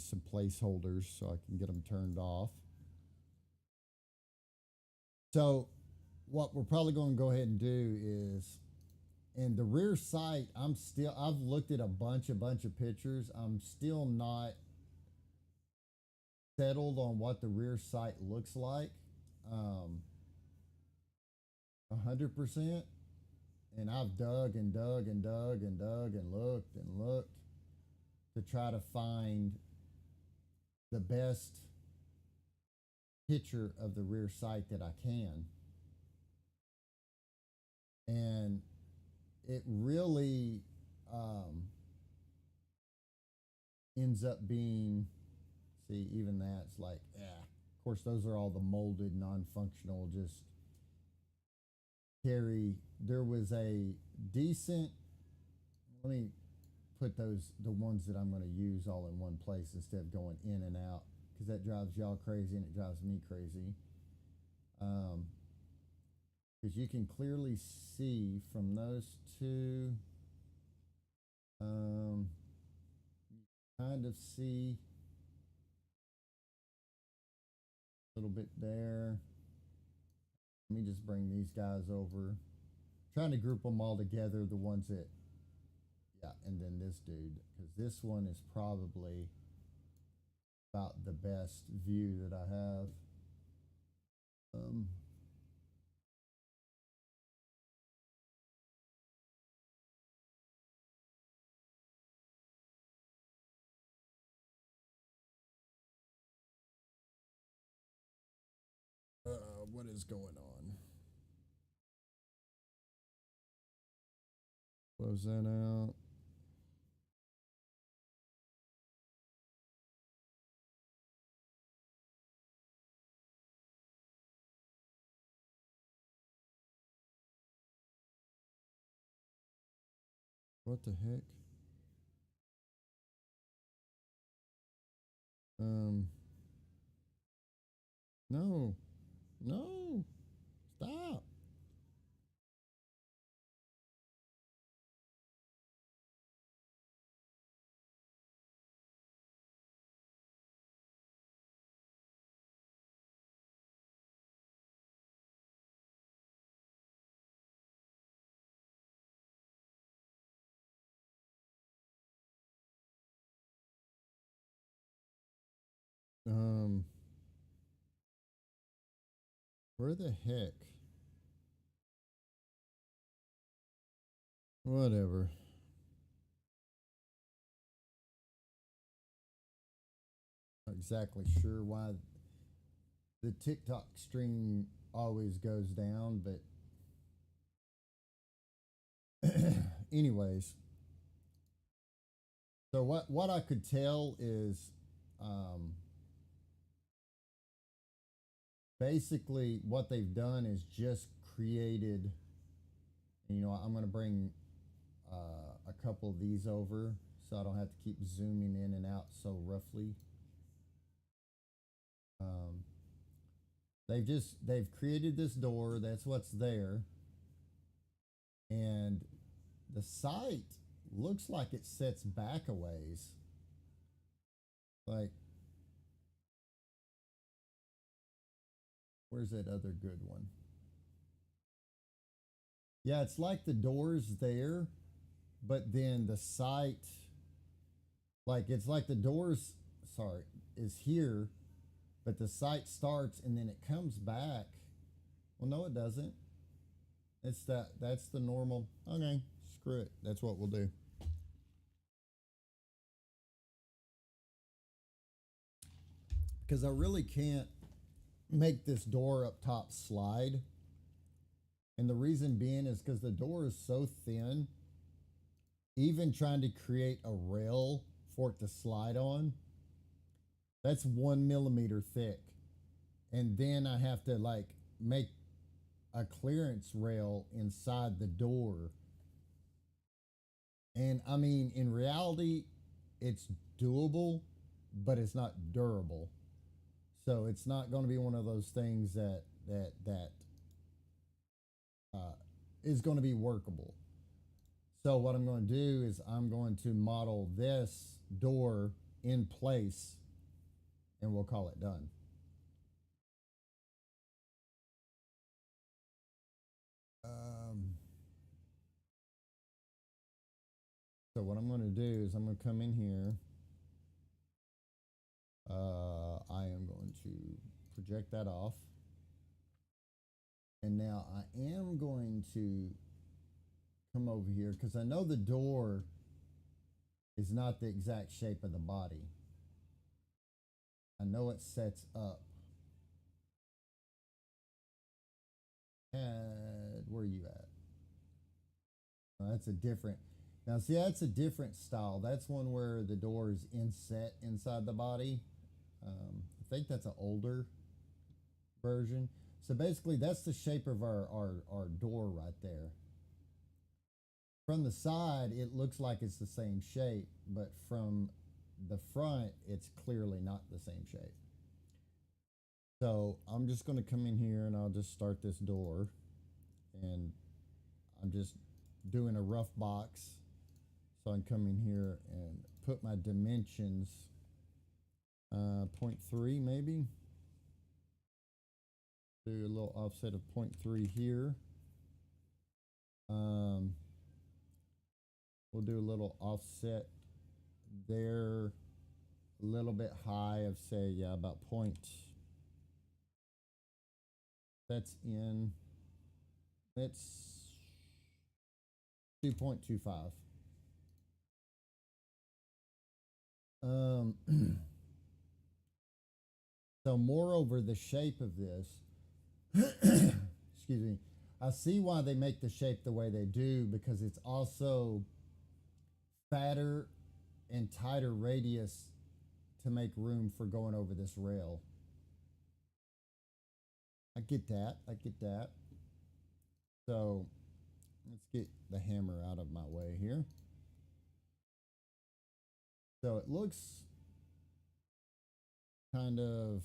some placeholders so I can get them turned off. So what we're probably going to go ahead and do is, in the rear sight, I've looked at a bunch of pictures. I'm still not settled on what the rear sight looks like 100%. And I've dug and dug and dug and dug and looked to try to find the best picture of the rear sight that I can. And it really ends up being, see, even that's like, yeah. Of course, those are all the molded, non-functional, just carry. There was a decent, let me put the ones that I'm going to use all in one place instead of going in and out, because that drives y'all crazy and it drives me crazy. Because you can clearly see from those two, kind of see a little bit there. Let me just bring these guys over. Trying to group them all together, the ones that, yeah, and then this dude, because this one is probably about the best view that I have. What is going on? Close that out. What the heck? No, no, stop. Um, where the heck? Whatever. Not exactly sure why the TikTok stream always goes down, but anyways. So what I could tell is, um, basically what they've done is just created. You know, I'm going to bring a couple of these over so I don't have to keep zooming in and out so roughly. Um, they've created this door. That's what's there, and the site looks like it sets back a ways. Like, where's that other good one? Yeah, it's like the door's there, but then the site, like it's like the door's, sorry, is here, but the site starts and then it comes back. Well, no, it doesn't. That's the normal. Okay, screw it. That's what we'll do. Because I really can't make this door up top slide. And the reason being is because the door is so thin, even trying to create a rail for it to slide on, that's 1 millimeter thick. And then I have to like make a clearance rail inside the door. And I mean, in reality, it's doable, but it's not durable. So it's not going to be one of those things that is going to be workable. So what I'm going to do is I'm going to model this door in place, and we'll call it done. So what I'm going to do is I'm going to come in here. I am going to project that off. And now I am going to come over here because I know the door is not the exact shape of the body. I know it sets up. And where are you at? Oh, that's a different. Now, see, that's a different style. That's one where the door is inset inside the body. I think that's an older version. So basically, that's the shape of our door right there. From the side, it looks like it's the same shape, but from the front, it's clearly not the same shape. So I'm just going to come in here and I'll just start this door. And I'm just doing a rough box. So I can come in here and put my dimensions, 0.3 maybe. Do a little offset of 0.3 here. We'll do a little offset there, a little bit high of say, yeah, about point. That's in. Let's 2.25. So moreover, the shape of this, excuse me, I see why they make the shape the way they do, because it's also fatter and tighter radius to make room for going over this rail. I get that. I get that. So let's get the hammer out of my way here. So it looks kind of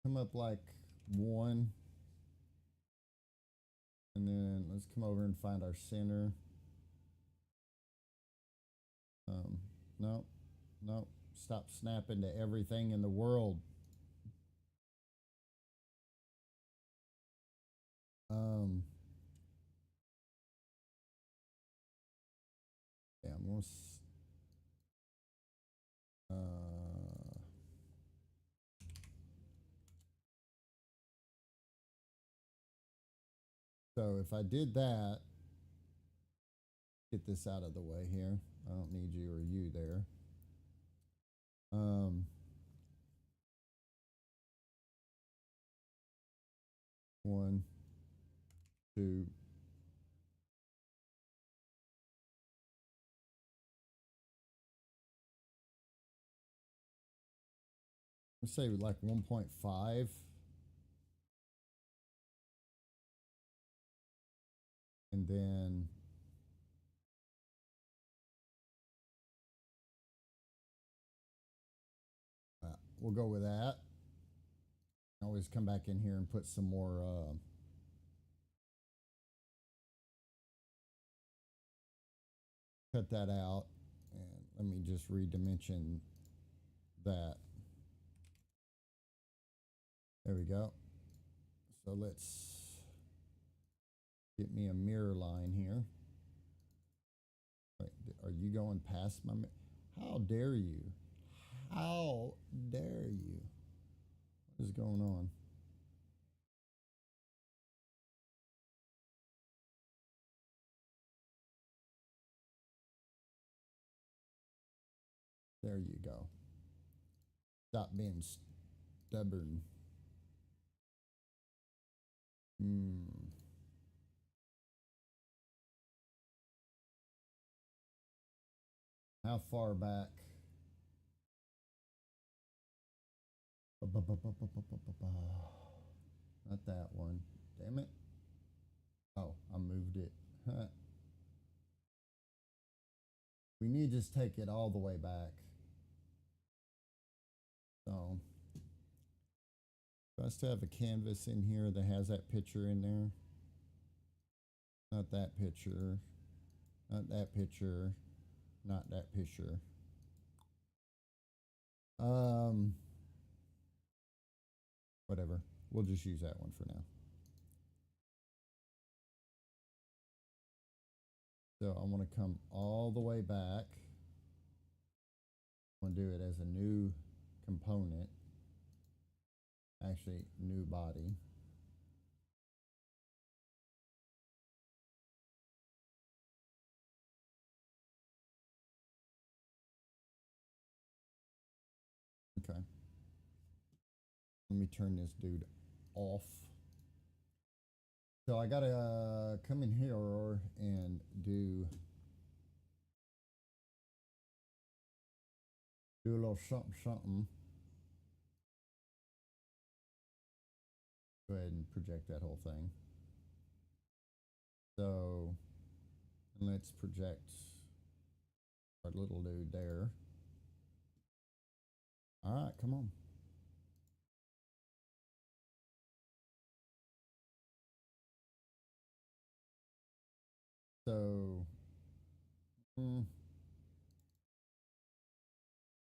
come up like one. And then let's come over and find our center. No, no, stop snapping to everything in the world. Yeah, I'm gonna. So if I did that, get this out of the way here. I don't need you or you there. One, two. Let's say like 1.5. And then we'll go with that. Always come back in here and put some more cut that out, and let me just redimension that. There we go. So let's get me a mirror line here. Wait, are you going past my how dare you? How dare you? What is going on? There you go. Stop being stubborn. How far back? Not that one. Damn it. Oh, I moved it. We need to just take it all the way back. So I still have a canvas in here that has that picture in there. Not that picture. Not that picture. Not that picture. we'll just use that one for now. So I want to come all the way back. I want to do it as a new component. Actually, new body. Okay. Let me turn this dude off. So I gotta come in here and do a little something. Go ahead and project that whole thing. So let's project our little dude there. All right, come on. So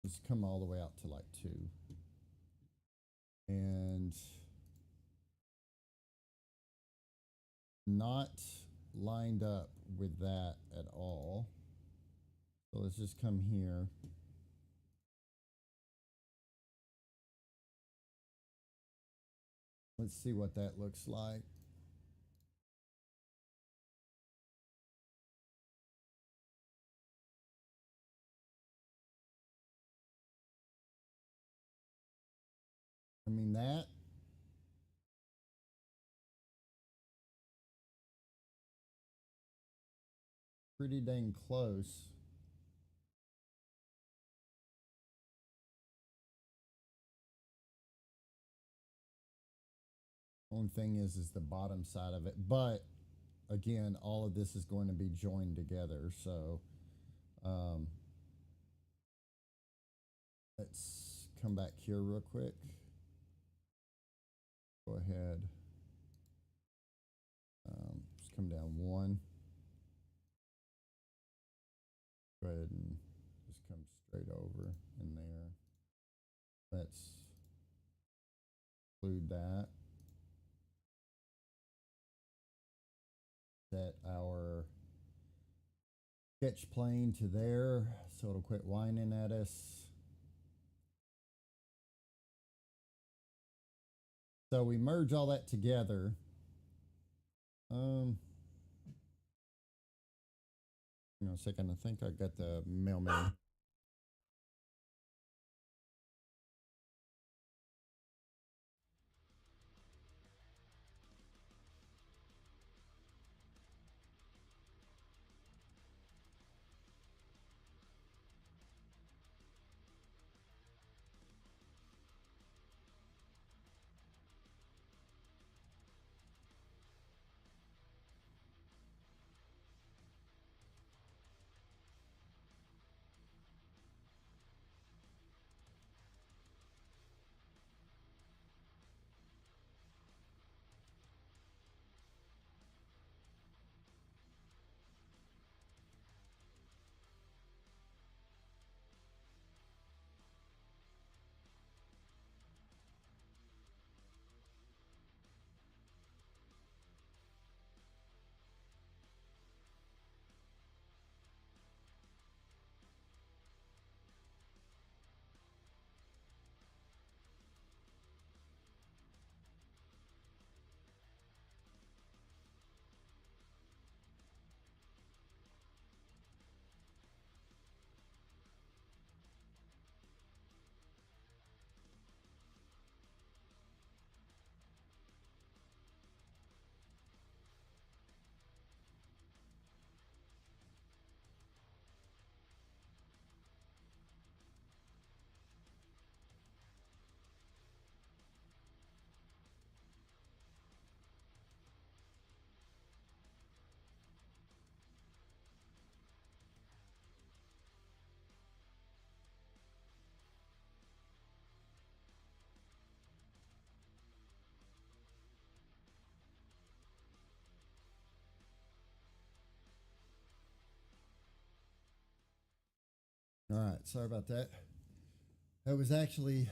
let's come all the way out to like 2. And not lined up with that at all. So let's just come here. Let's see what that looks like. I mean, that pretty dang close. Only thing is the bottom side of it. But again, all of this is going to be joined together. So let's come back here real quick. Go ahead. Just come down 1. Go ahead and just come straight over in there. Let's include that. Set our sketch plane to there so it'll quit whining at us. So we merge all that together. Hang on a second. I think I got the mailman. All right, sorry about that. That was actually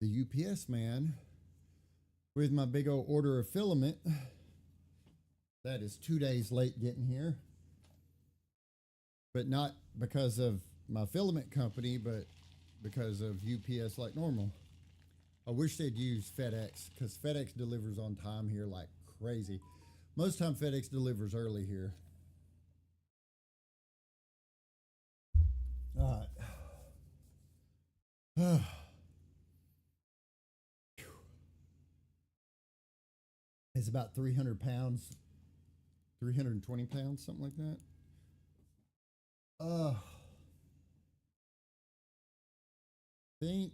the UPS man with my big old order of filament. That is 2 days late getting here, but not because of my filament company, but because of UPS like normal. I wish they'd use FedEx because FedEx delivers on time here like crazy. Most time FedEx delivers early here. All right. It's about 300 pounds, 320 pounds, something like that. Uh, think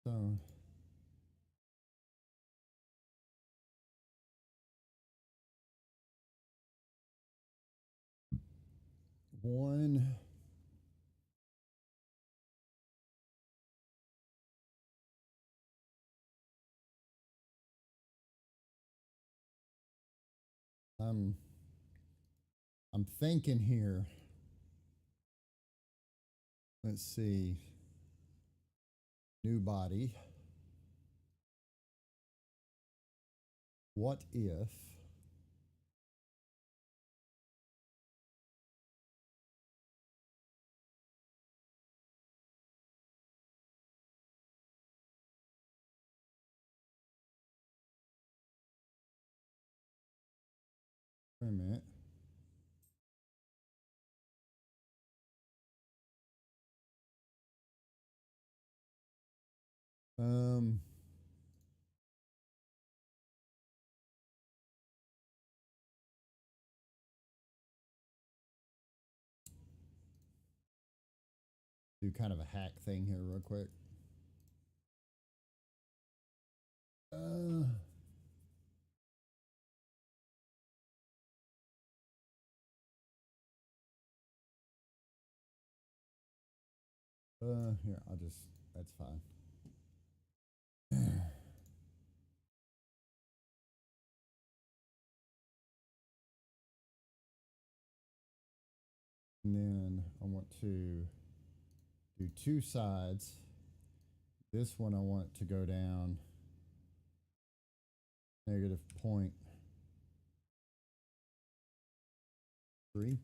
so. One. I'm I'm thinking here. Let's see. New body. What if wait a minute. Um do kind of a hack thing here real quick. Uh here, I'll just that's fine. And then I want to do two sides. This one I want to go down -0.3.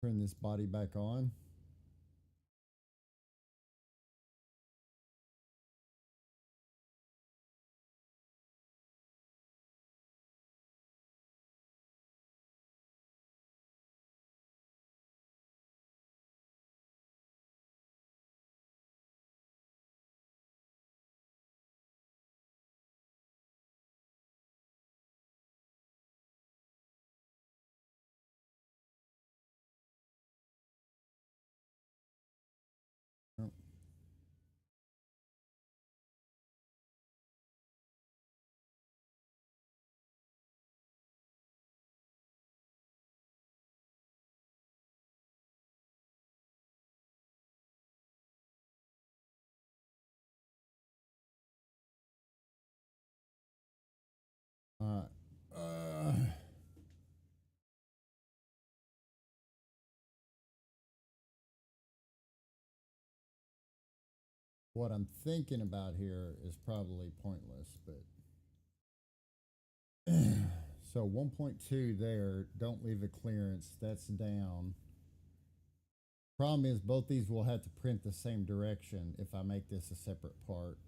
Turn this body back on. Oh, all right. What I'm thinking about here is probably pointless, but so 1.2 there, don't leave a clearance, that's down. Problem is both these will have to print the same direction if I make this a separate part.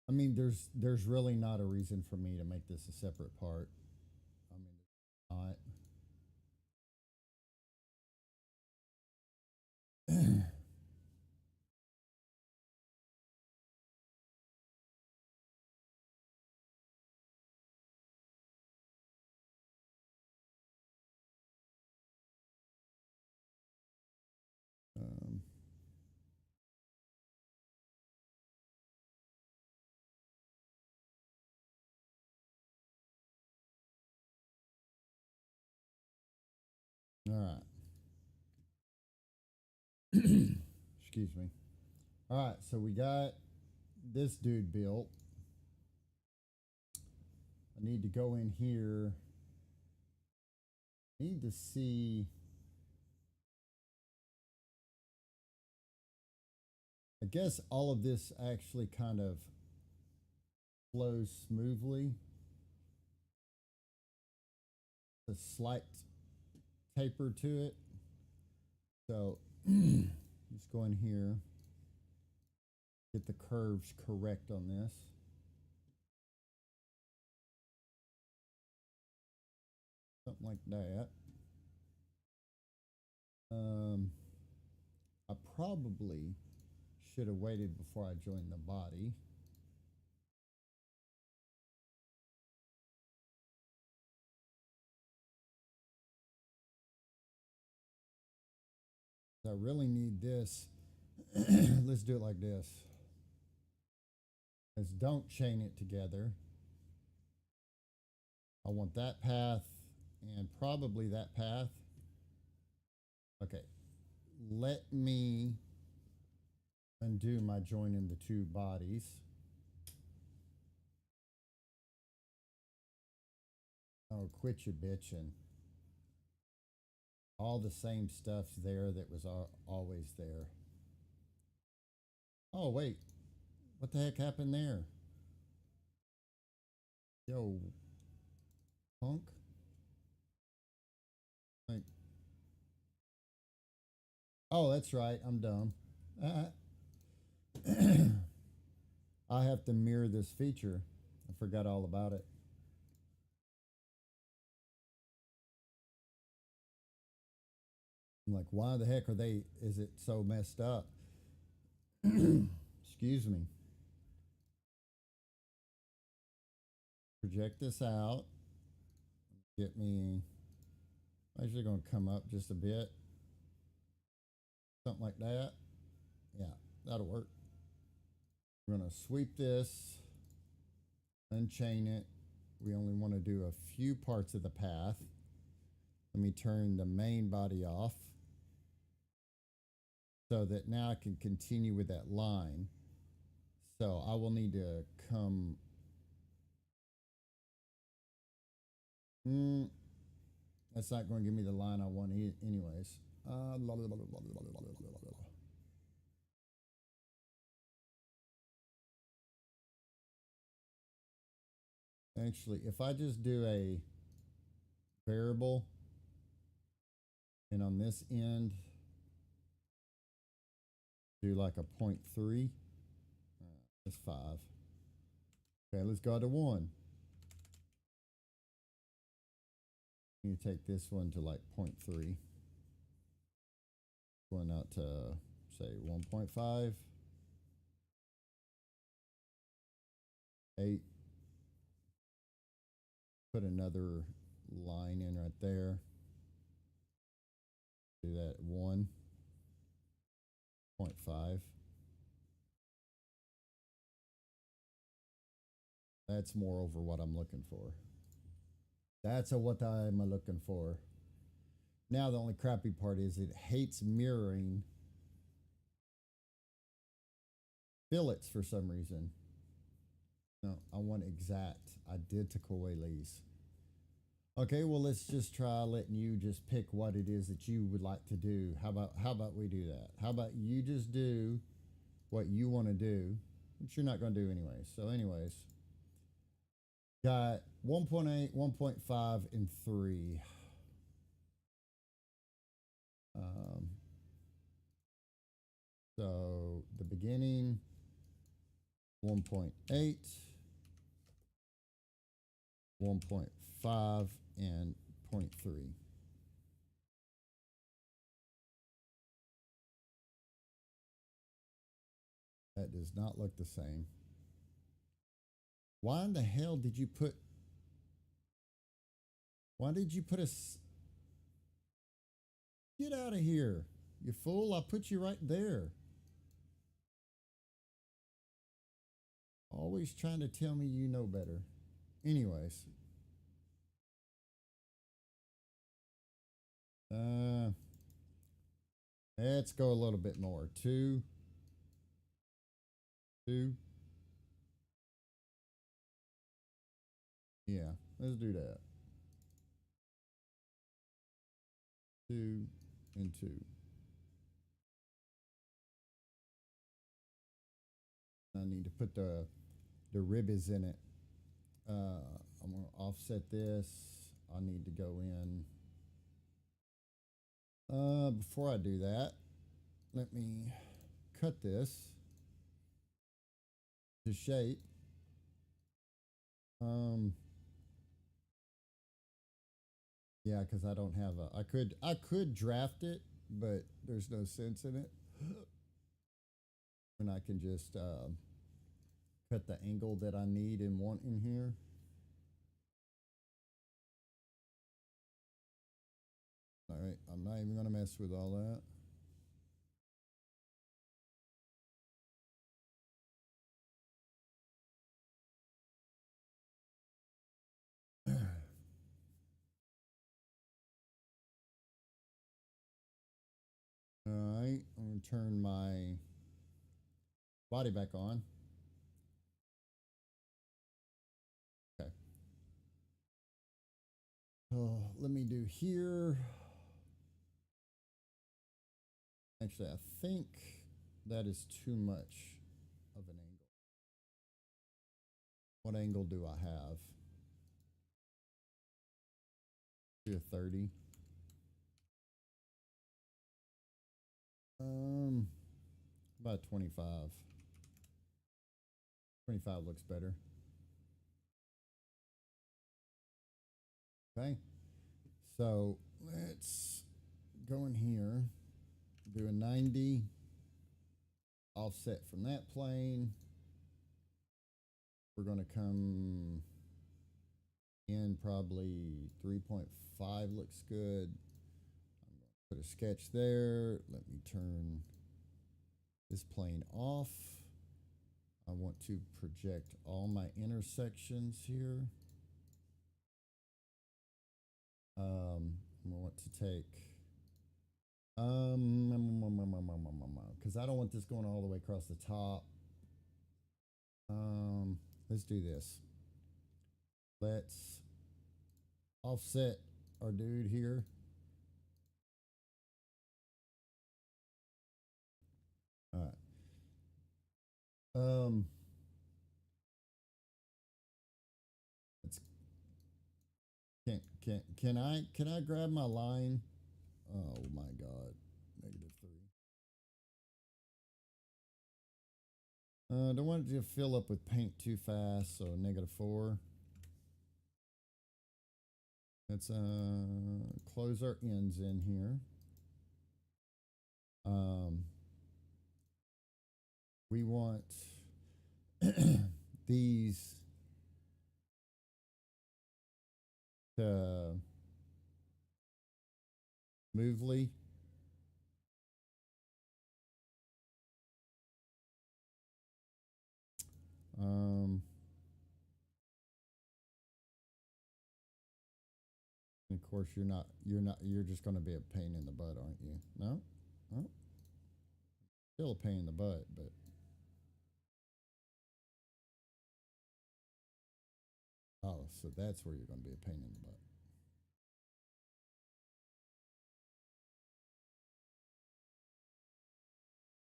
I mean, there's really not a reason for me to make this a separate part. I mean, not. um, all right. Excuse me. All right, so we got this dude built. I need to go in here. I need to see. I guess all of this actually kind of flows smoothly. A slight taper to it. So just go in here, get the curves correct on this. Something like that. I probably should have waited before I joined the body. I really need this. Let's do it like this. Let's don't chain it together. I want that path and probably that path. Okay. Let me undo my joining the two bodies. Oh, quit your bitching. All the same stuff's there that was always there. Oh, wait. What the heck happened there? Yo, punk. Like, oh, that's right. I'm dumb. I have to mirror this feature. I forgot all about it. I'm like, why the heck is it so messed up? Excuse me. Project this out. Get me, actually going to come up just a bit. Something like that. Yeah, that'll work. We're going to sweep this, unchain it. We only want to do a few parts of the path. Let me turn the main body off so that now I can continue with that line. So I will need to come. That's not going to give me the line I want anyways. Actually, if I just do a variable and on this end do like a 0.3, that's 5. Okay, let's go to 1. You take this one to like 0.3. Going out to say 1.5. 8. Put another line in right there. Do that at 1.5. That's more over what I'm looking for. That's what I'm looking for. Now the only crappy part is it hates mirroring fillets for some reason. No, I want exact, identical ways. Okay, well let's just try letting you just pick what it is that you would like to do. How about we do that? How about you just do what you want to do, which you're not going to do anyway. So anyways, got 1.8, 1.5, and 3. So the beginning 1.8, 1.5, and 0.3. That does not look the same. Why in the hell did you put... Why did you put a... Get out of here, you fool. I put you right there. Always trying to tell me you know better. Anyways. Let's go a little bit more. 2, 2, Yeah, let's do that. 2 and 2. I need to put the ribbies in it. I'm gonna offset this. I need to go in. Before I do that, let me cut this to shape. Um, yeah, because I don't have a. I could draft it, but there's no sense in it. And I can just cut the angle that I need and want in here. All right, I'm not even gonna mess with all that. All right, I'm gonna turn my body back on. Okay. Oh, let me do here. Actually, I think that is too much of an angle. What angle do I have? Do a 30. Um, about 25. 25 looks better. Okay. So let's go in here, do a 90, offset from that plane. We're going to come in probably 3.5 looks good. I'm going to put a sketch there. Let me turn this plane off. I want to project all my intersections here. I want to take because I don't want this going all the way across the top. Let's do this. Let's offset our dude here. All right. Let's can I grab my line? Oh my god. -3. Don't want it to fill up with paint too fast, so -4. Let's close our ends in here. We want these to smoothly. Um, and of course, you're just going to be a pain in the butt, aren't you? No, oh, still a pain in the butt, but oh, so that's where you're going to be a pain in the butt.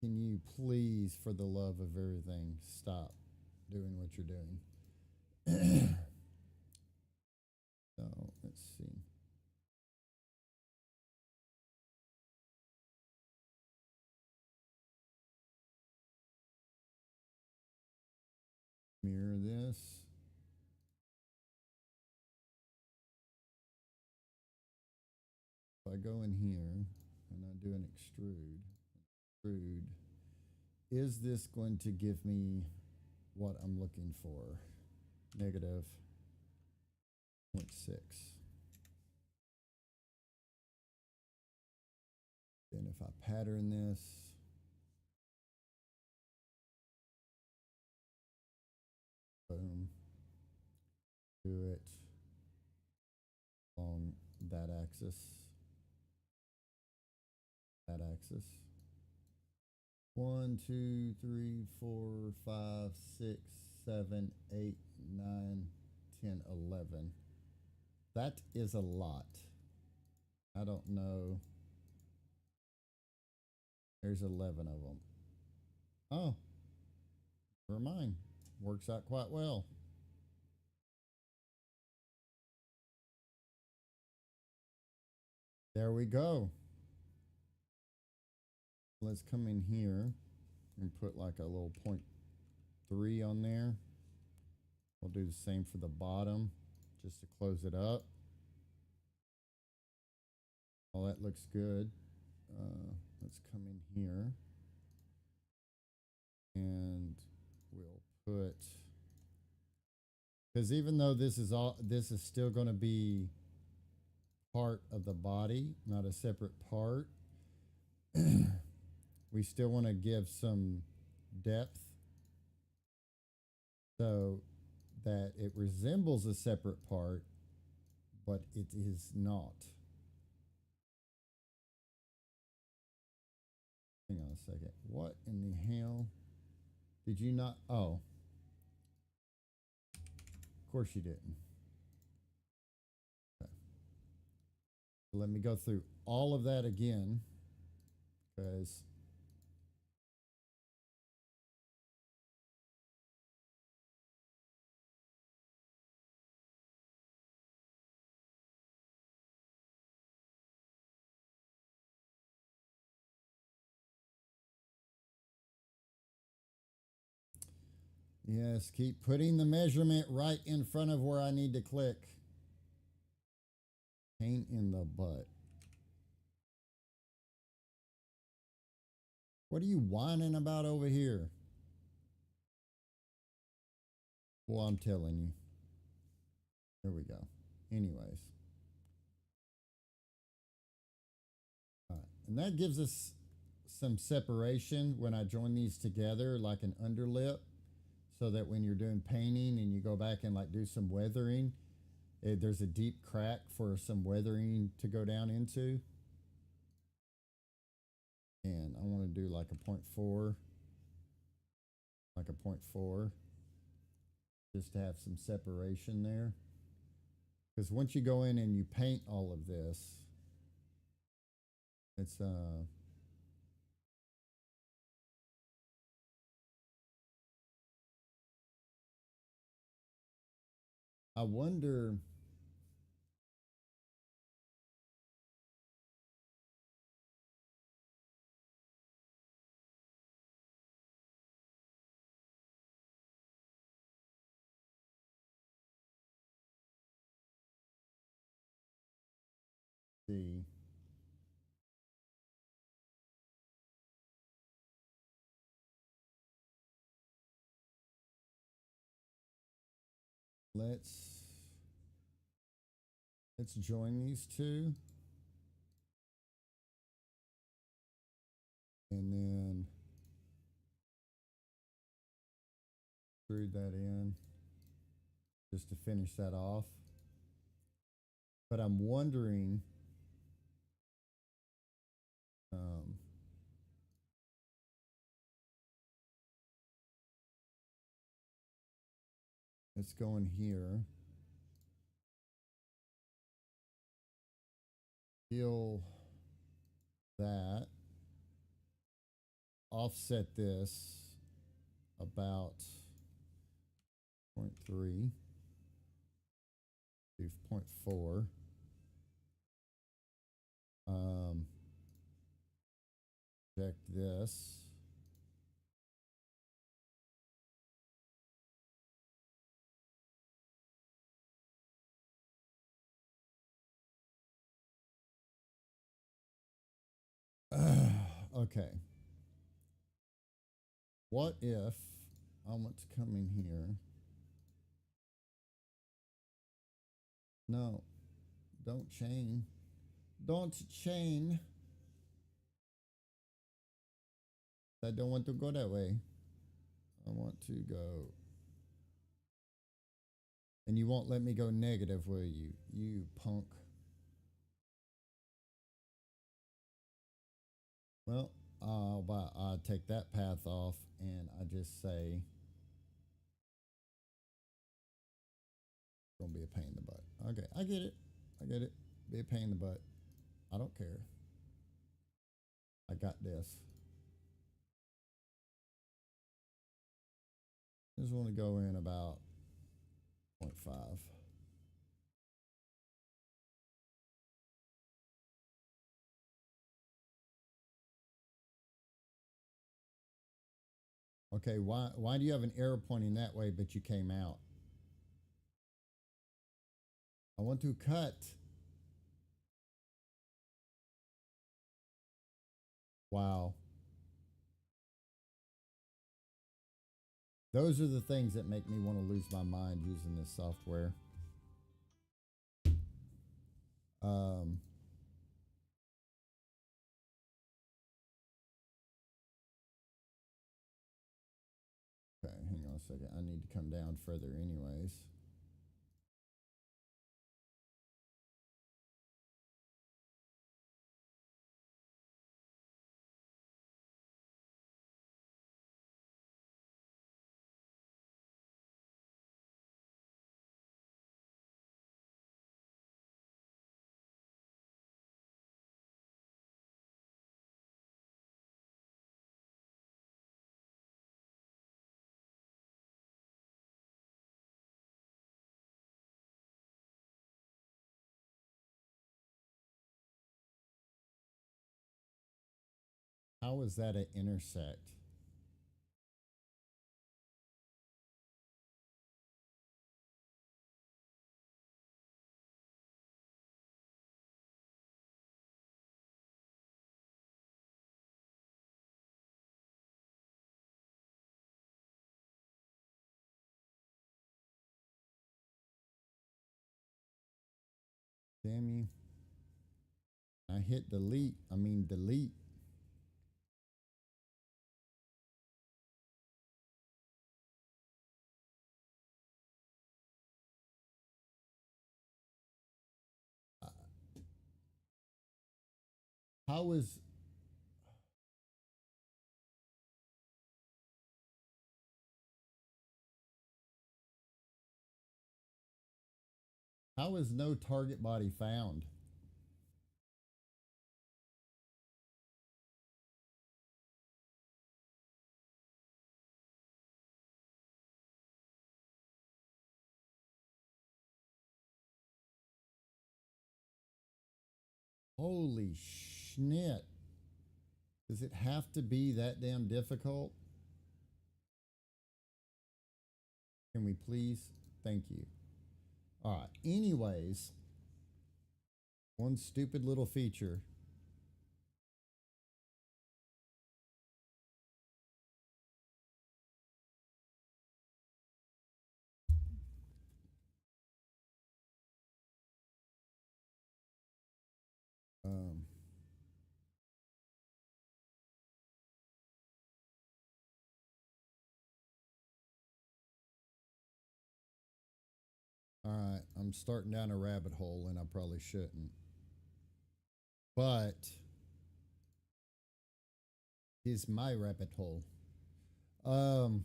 Can you please, for the love of everything, stop doing what you're doing? So let's see. Mirror this. If I go in here and I do an extrude, is this going to give me what I'm looking for? -0.6. Then if I pattern this, boom, do it along that axis, that axis. 1, 2, 3, 4, 5, 6, 7, 8, 9, 10, 11. That is a lot. I don't know. There's 11 of them. Oh, never mind. Works out quite well. There we go. Let's come in here and put like a little 0.3 on there. We'll do the same for the bottom just to close it up. All that looks good. Let's come in here and we'll put, because even though this is still going to be part of the body, not a separate part, we still want to give some depth so that it resembles a separate part, but it is not. Hang on a second. What in the hell? Did you not? Oh. Of course you didn't. Okay. So let me go through all of that again, because yes, keep putting the measurement right in front of where I need to click. Pain in the butt. What are you whining about over here? Well, I'm telling you. There we go. Anyways. All right. And that gives us some separation when I join these together, like an underlip, so that when you're doing painting and you go back and like do some weathering, there's a deep crack for some weathering to go down into. And I want to do like a 0.4, like a 0.4, just to have some separation there. Because once you go in and you paint all of this, it's I wonder. See. Let's join these two. And then screw that in just to finish that off. But I'm wondering, let's go in here. Heal that. Offset this about 0.3 to 0.4. Check this. Okay. What if I want to come in here? No, don't chain. Don't chain. I don't want to go that way. I want to go. And you won't let me go negative, will you? You punk. Well, I'll take that path off and I just say Gonna be a pain in the butt. Okay, I get it. I get it. Be a pain in the butt. I don't care. I got this. Just want to go in about 0.5. Okay, why do you have an arrow pointing that way but you came out? I want to cut. Wow. Those are the things that make me want to lose my mind using this software. Um, okay, hang on a second. I need to come down further anyways. How is that an intersect? Damn you. I hit delete. I mean delete. Uh, How is how is no target body found? Holy shit. Does it have to be that damn difficult? Can we please? Thank you. All right. Anyways, one stupid little feature. Um, all right. I'm starting down a rabbit hole and I probably shouldn't. But is my rabbit hole. Um,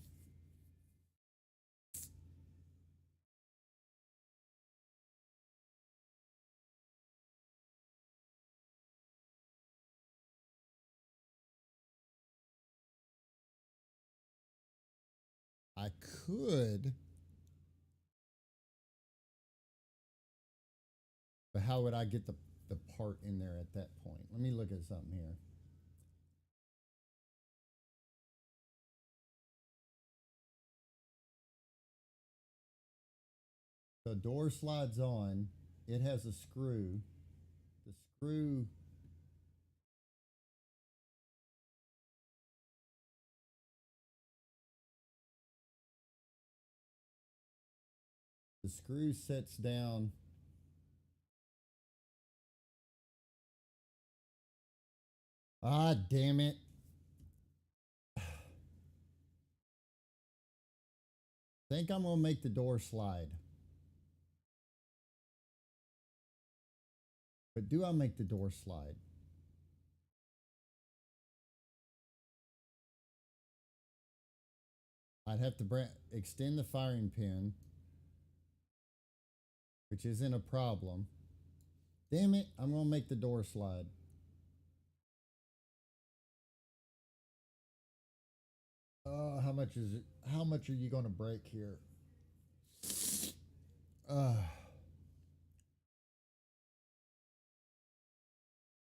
I could, but how would I get the part in there at that point? Let me look at something here. The door slides on. It has a screw. The screw the screw sets down. Ah, damn it. Think I'm gonna make the door slide. But do I make the door slide? I'd have to extend the firing pin. which isn't a problem. Damn it, I'm going to make the door slide. How much is it? How much are you going to break here? Uh,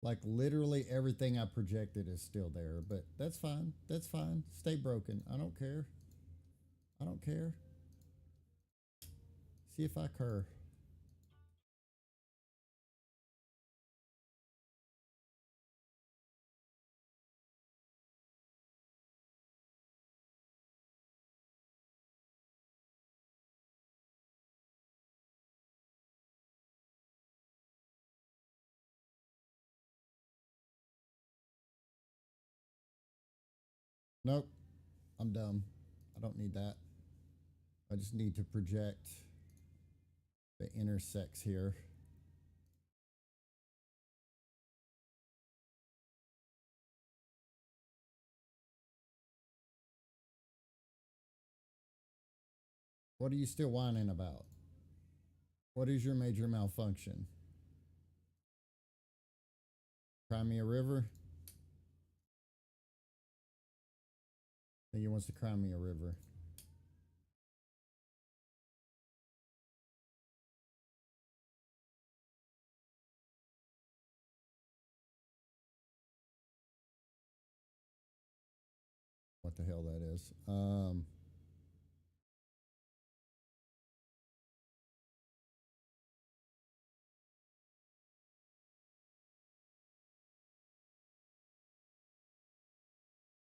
like literally everything I projected is still there, but that's fine. That's fine. Stay broken. I don't care. I don't care. See if I cur. Nope. I'm dumb. I don't need that. I just need to project the intersects here. What are you still whining about? What is your major malfunction? Cry me a river? I think he wants to cry me a river. What the hell that is?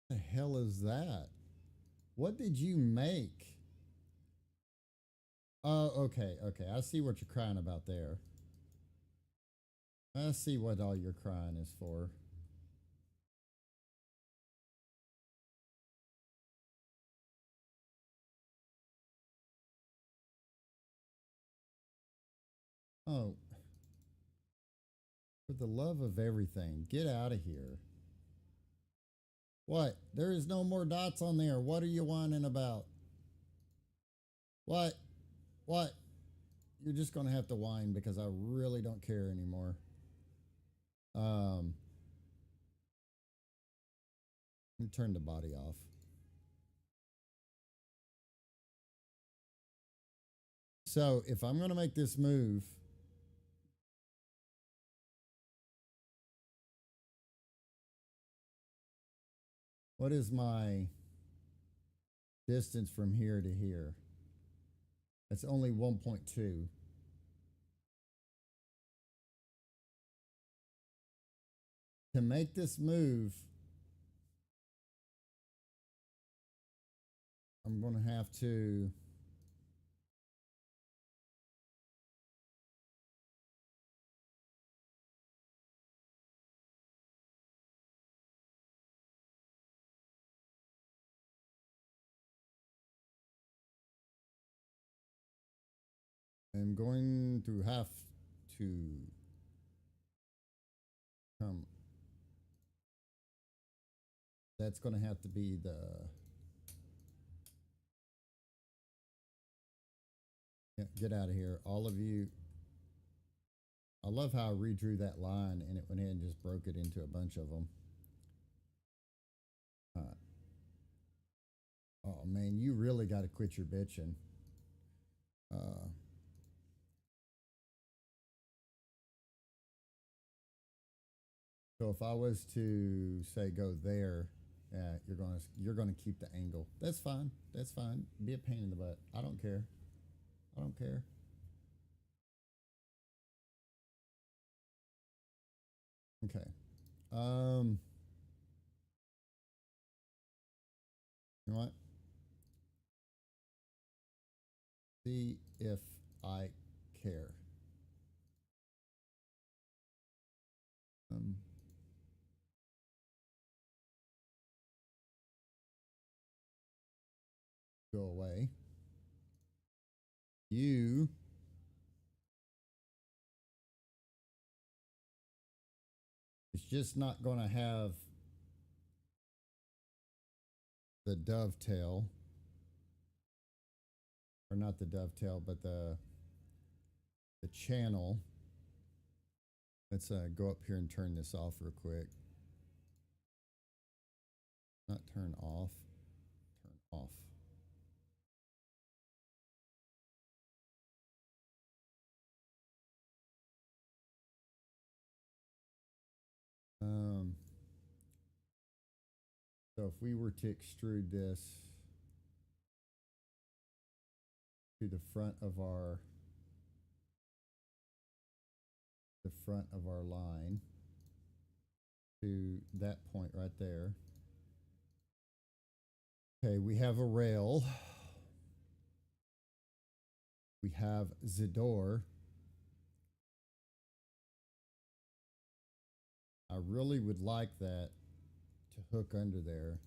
The hell is that? What did you make? Oh, okay, okay. I see what you're crying about there. I see what all your crying is for. Oh, for the love of everything, get out of here. What? There is no more dots on there. What are you whining about? What? What? You're just going to have to whine because I really don't care anymore. Um, turn the body off. So if I'm going to make this move, what is my distance from here to here? That's only 1.2. To make this move, I'm going to have to I'm going to have to come. That's going to have to be the. Yeah, get out of here. All of you. I love how I redrew that line and it went ahead and just broke it into a bunch of them. Oh man, you really got to quit your bitching. Uh, so if I was to say go there, you're gonna keep the angle. That's fine. That's fine. Be a pain in the butt. I don't care. I don't care. Okay. You know what? See if I care. Um, go away. You it's just not going to have the dovetail, or not the dovetail, but the channel. Let's go up here and turn this off real quick. Not turn off, turn off. So if we were to extrude this to the front of our line to that point right there. Okay, we have a rail. We have the door. I really would like that to hook under there.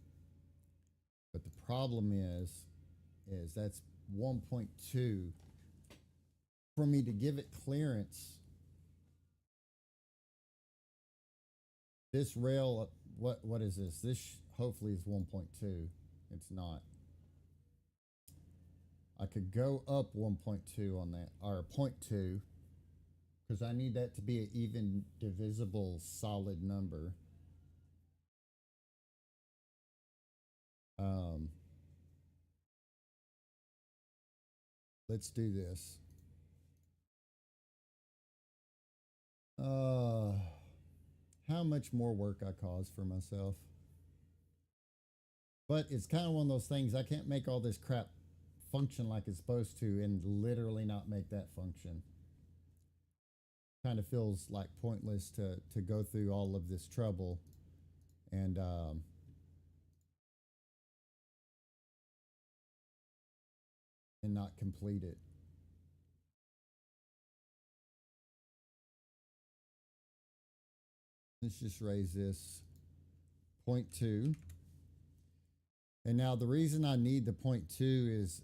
But the problem is that's 1.2. For me to give it clearance, this rail, what is this? This hopefully is 1.2. It's not. I could go up 1.2 on that, or 0.2, because I need that to be an even divisible solid number. Let's do this. How much more work I cause for myself. But it's kind of one of those things, I can't make all this crap function like it's supposed to and literally not make that function. Kind of feels like pointless to go through all of this trouble and not complete it. Let's just raise this 0.2. And now the reason I need the 0.2 is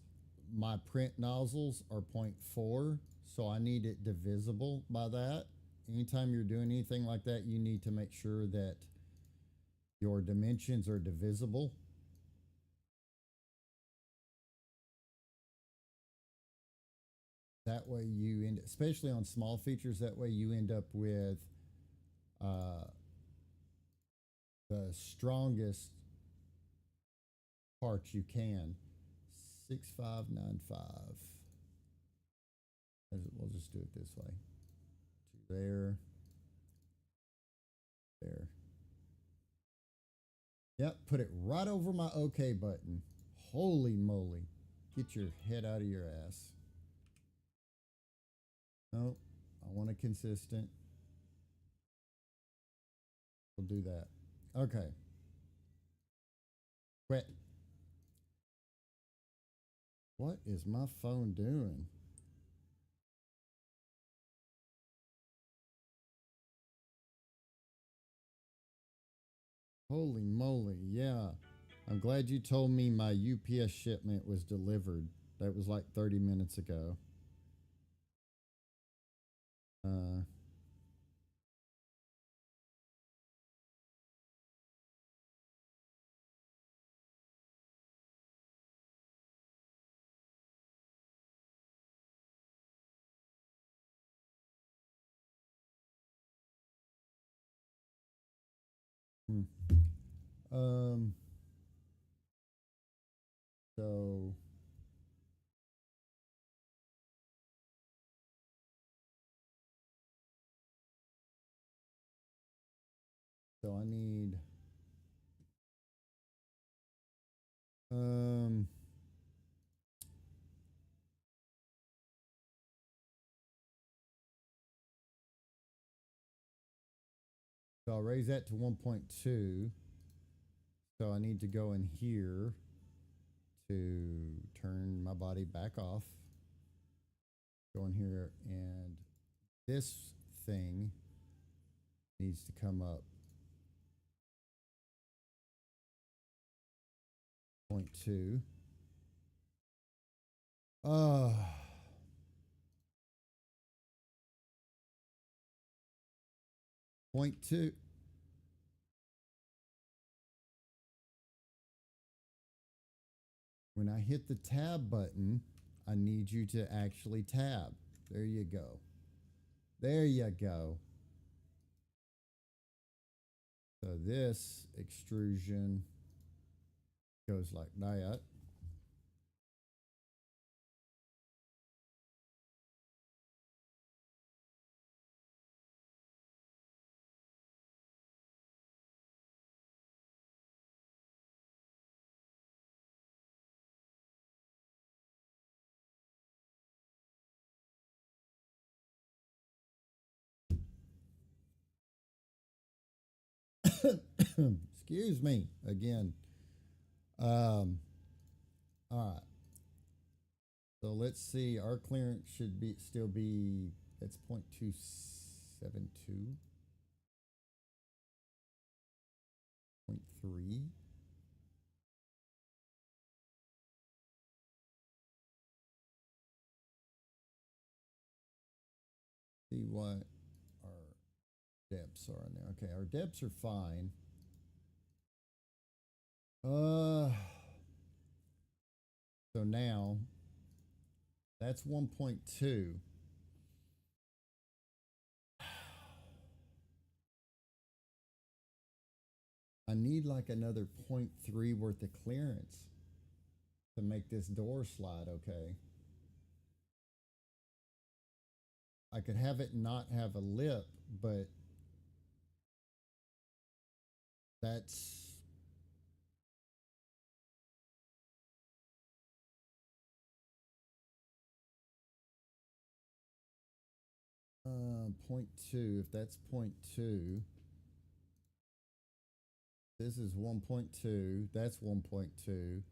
my print nozzles are 0.4. So I need it divisible by that. Anytime you're doing anything like that, you need to make sure that your dimensions are divisible. That way you end, especially on small features, that way you end up with the strongest parts you can. 6595. We'll just do it this way. To there. There. Yep, put it right over my OK button. Holy moly. Get your head out of your ass. Nope, I want it consistent. We'll do that. Okay. Quit. What is my phone doing? Holy moly, yeah. I'm glad you told me my UPS shipment was delivered. That was like 30 minutes ago. Hmm. Um, so I need so I'll raise that to 1.2. So I need to go in here to turn my body back off. Go in here, and this thing needs to come up 0.2. 0.2. When I hit the tab button, I need you to actually tab. There you go. There you go. So this extrusion goes like that. Excuse me again. All right. So let's see. Our clearance should be still be that's 0.272, 0.3. See what our depths are in there. Okay, our depths are fine. So now that's 1.2. I need like another 0.3 worth of clearance to make this door slide okay. I could have it not have a lip, but that's 0.2. If that's 0.2, this is 1.2. That's 1.2.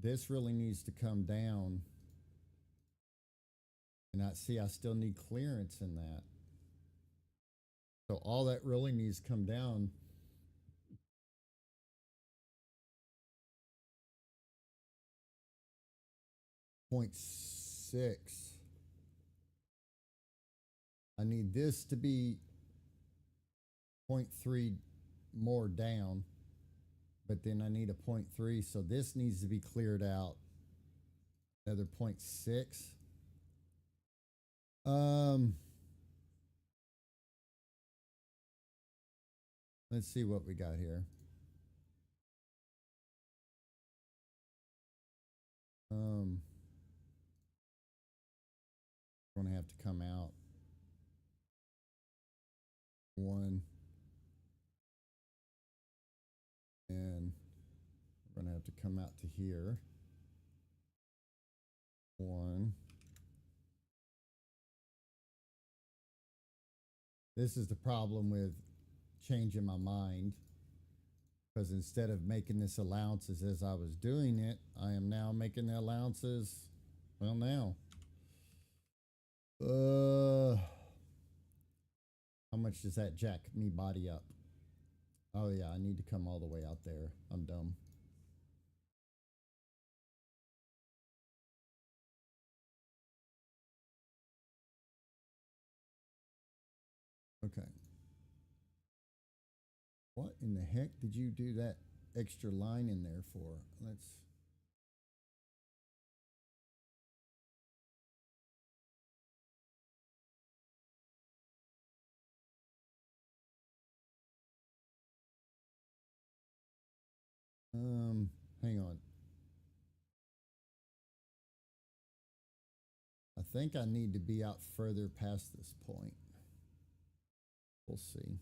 This really needs to come down. And I see I still need clearance in that. So all that really needs to come down 0.6. I need this to be 0.3 more down, but then I need a 0.3. So this needs to be cleared out another 0.6. Let's see what we got here. Going to have to come out one, and we're going to have to come out to here one. This is the problem with changing my mind, because instead of making this allowances as I was doing it, I am now making the allowances. Well, now, how much does that jack me body up? Oh yeah, I need to come all the way out there. I'm dumb. Okay. What in the heck did you do that extra line in there for? Let's. Hang on. I think I need to be out further past this point. We'll see.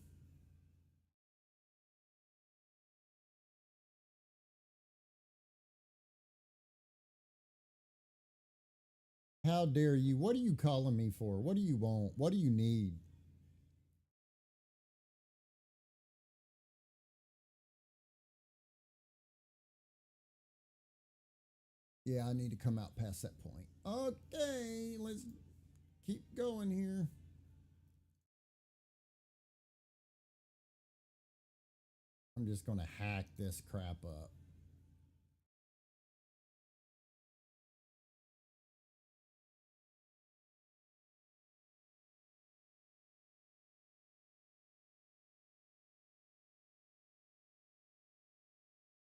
How dare you? What are you calling me for? What do you want? What do you need? Yeah, I need to come out past that point. Okay, let's keep going here. I'm just going to hack this crap up.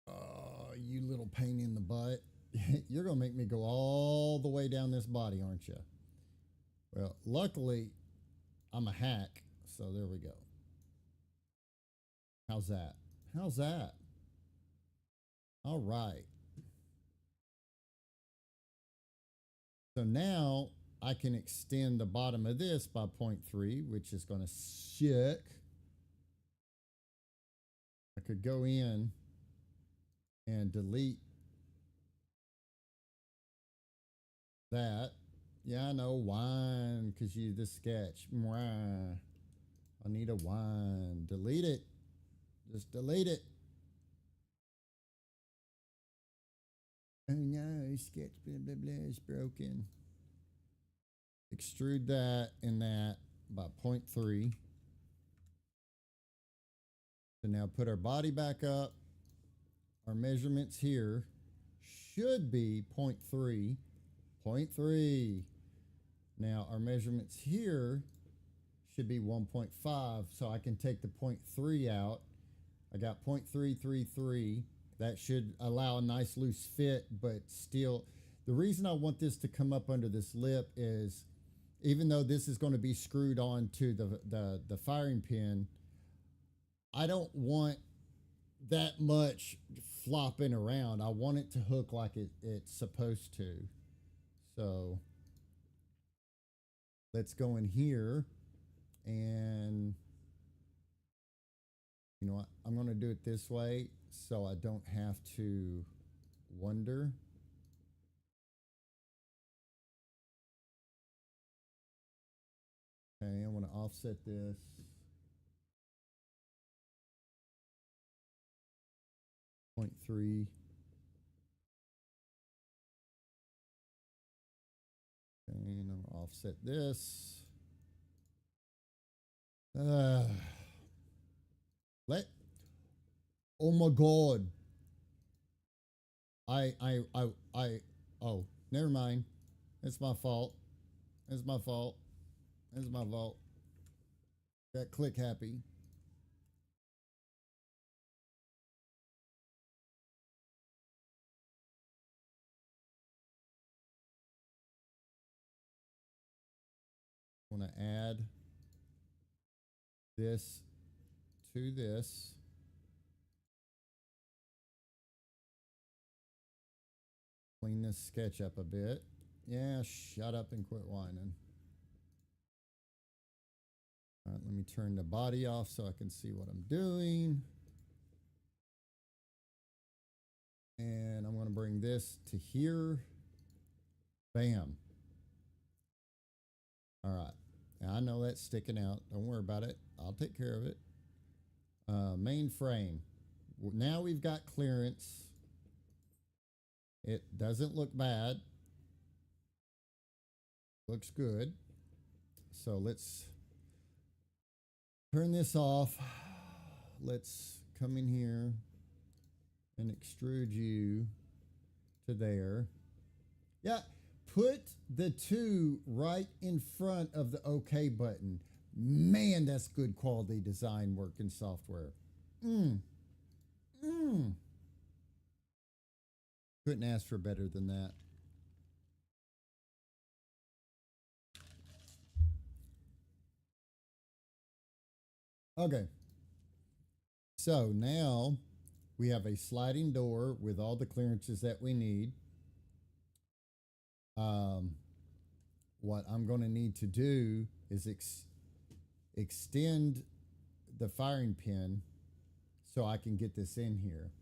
Oh, you little pain in the butt. You're going to make me go all the way down this body, aren't you? Well, luckily, I'm a hack. So there we go. How's that? How's that? All right. So now I can extend the bottom of this by 0.3, which is going to suck. I could go in and delete that. Yeah, I know, wine, because you the sketch. Mwah. I need a wine. Delete it. Just delete it. Oh no, sketch blah blah blah is broken. Extrude that and that by 0.3. So now put our body back up. Our measurements here should be 0.3. 0.3. Now our measurements here should be 1.5. So I can take the 0.3 out. I got 0.333. That should allow a nice loose fit, but still, the reason I want this to come up under this lip is, even though this is going to be screwed on to the firing pin, I don't want that much flopping around. I want it to hook like it's supposed to. So let's go in here, and you know what? I'm going to do it this way so I don't have to wonder. Okay, I want to offset this. Point 0.3. Okay, and I'll offset this. Let. Oh my God. Oh, never mind. It's my fault. It's my fault. It's my fault. Got click happy. Want to add this to this. Clean this sketch up a bit. Yeah, shut up and quit whining. All right, let me turn the body off so I can see what I'm doing. And I'm going to bring this to here. Bam. All right. Now I know that's sticking out. Don't worry about it. I'll take care of it. Main frame. Now we've got clearance. It doesn't look bad. Looks good. So let's turn this off. Let's come in here and extrude you to there. Yeah, put the 2 right in front of the OK button. Man, that's good quality design work in software. Couldn't ask for better than that. Okay. So now we have a sliding door with all the clearances that we need. What I'm going to need to do is extend the firing pin so I can get this in here.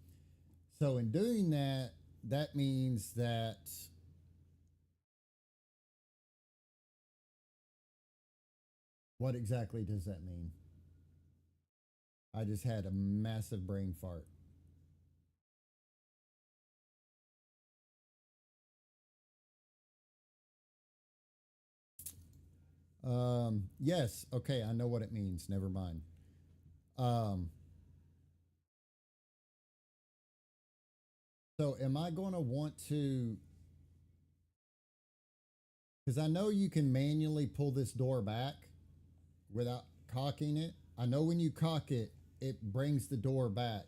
So in doing that, that means that what exactly does that mean? I just had a massive brain fart. Yes. Okay. I know what it means. Never mind. So am I going to want to, because I know you can manually pull this door back without cocking it. I know when you cock it, it brings the door back.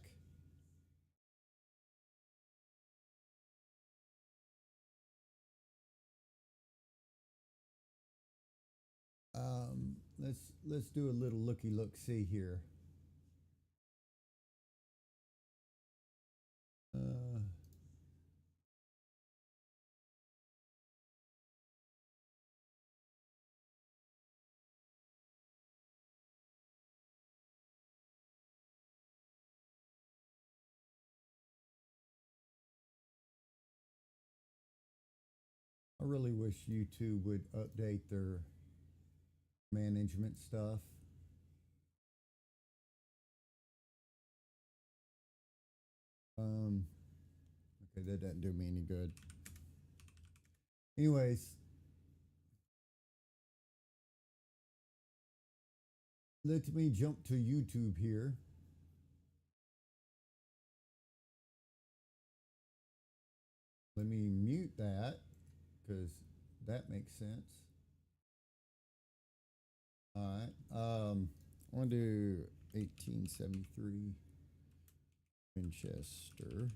let's do a little look see here. Uh, I really wish YouTube would update their management stuff. Um, okay, that doesn't do me any good. Anyways, let me jump to YouTube here. Let me mute that because that makes sense. All right. I want to do 1873 Winchester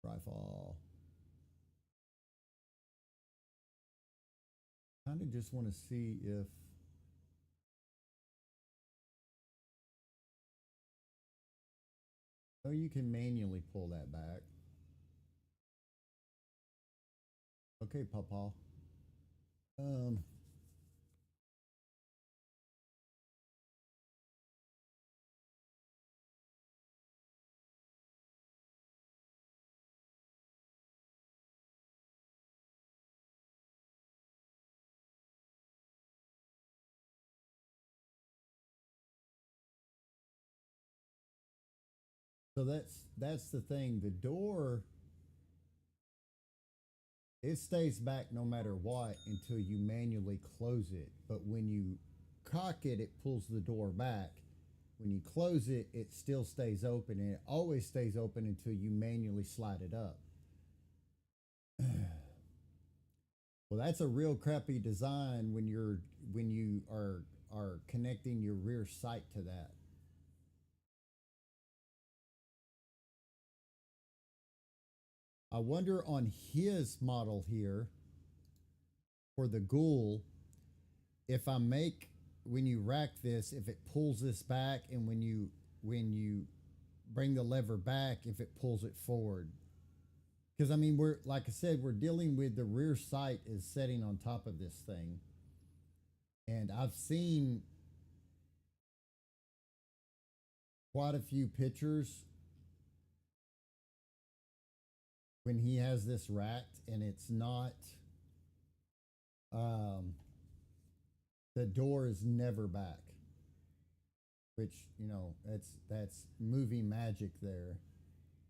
rifle. Kind of just want to see if oh, you can manually pull that back. Okay, Papa. Um, so that's the thing. The door it stays back no matter what until you manually close it. But when you cock it, it pulls the door back. When you close it, it still stays open, and it always stays open until you manually slide it up. Well, that's a real crappy design when you are connecting your rear sight to that. I wonder on his model here for the Ghoul, if I make when you rack this, if it pulls this back, and when you bring the lever back, if it pulls it forward. Because I mean, we're like I said, we're dealing with the rear sight is setting on top of this thing, and I've seen quite a few pictures when he has this racked, and it's not. Um, the door is never back, which that's movie magic there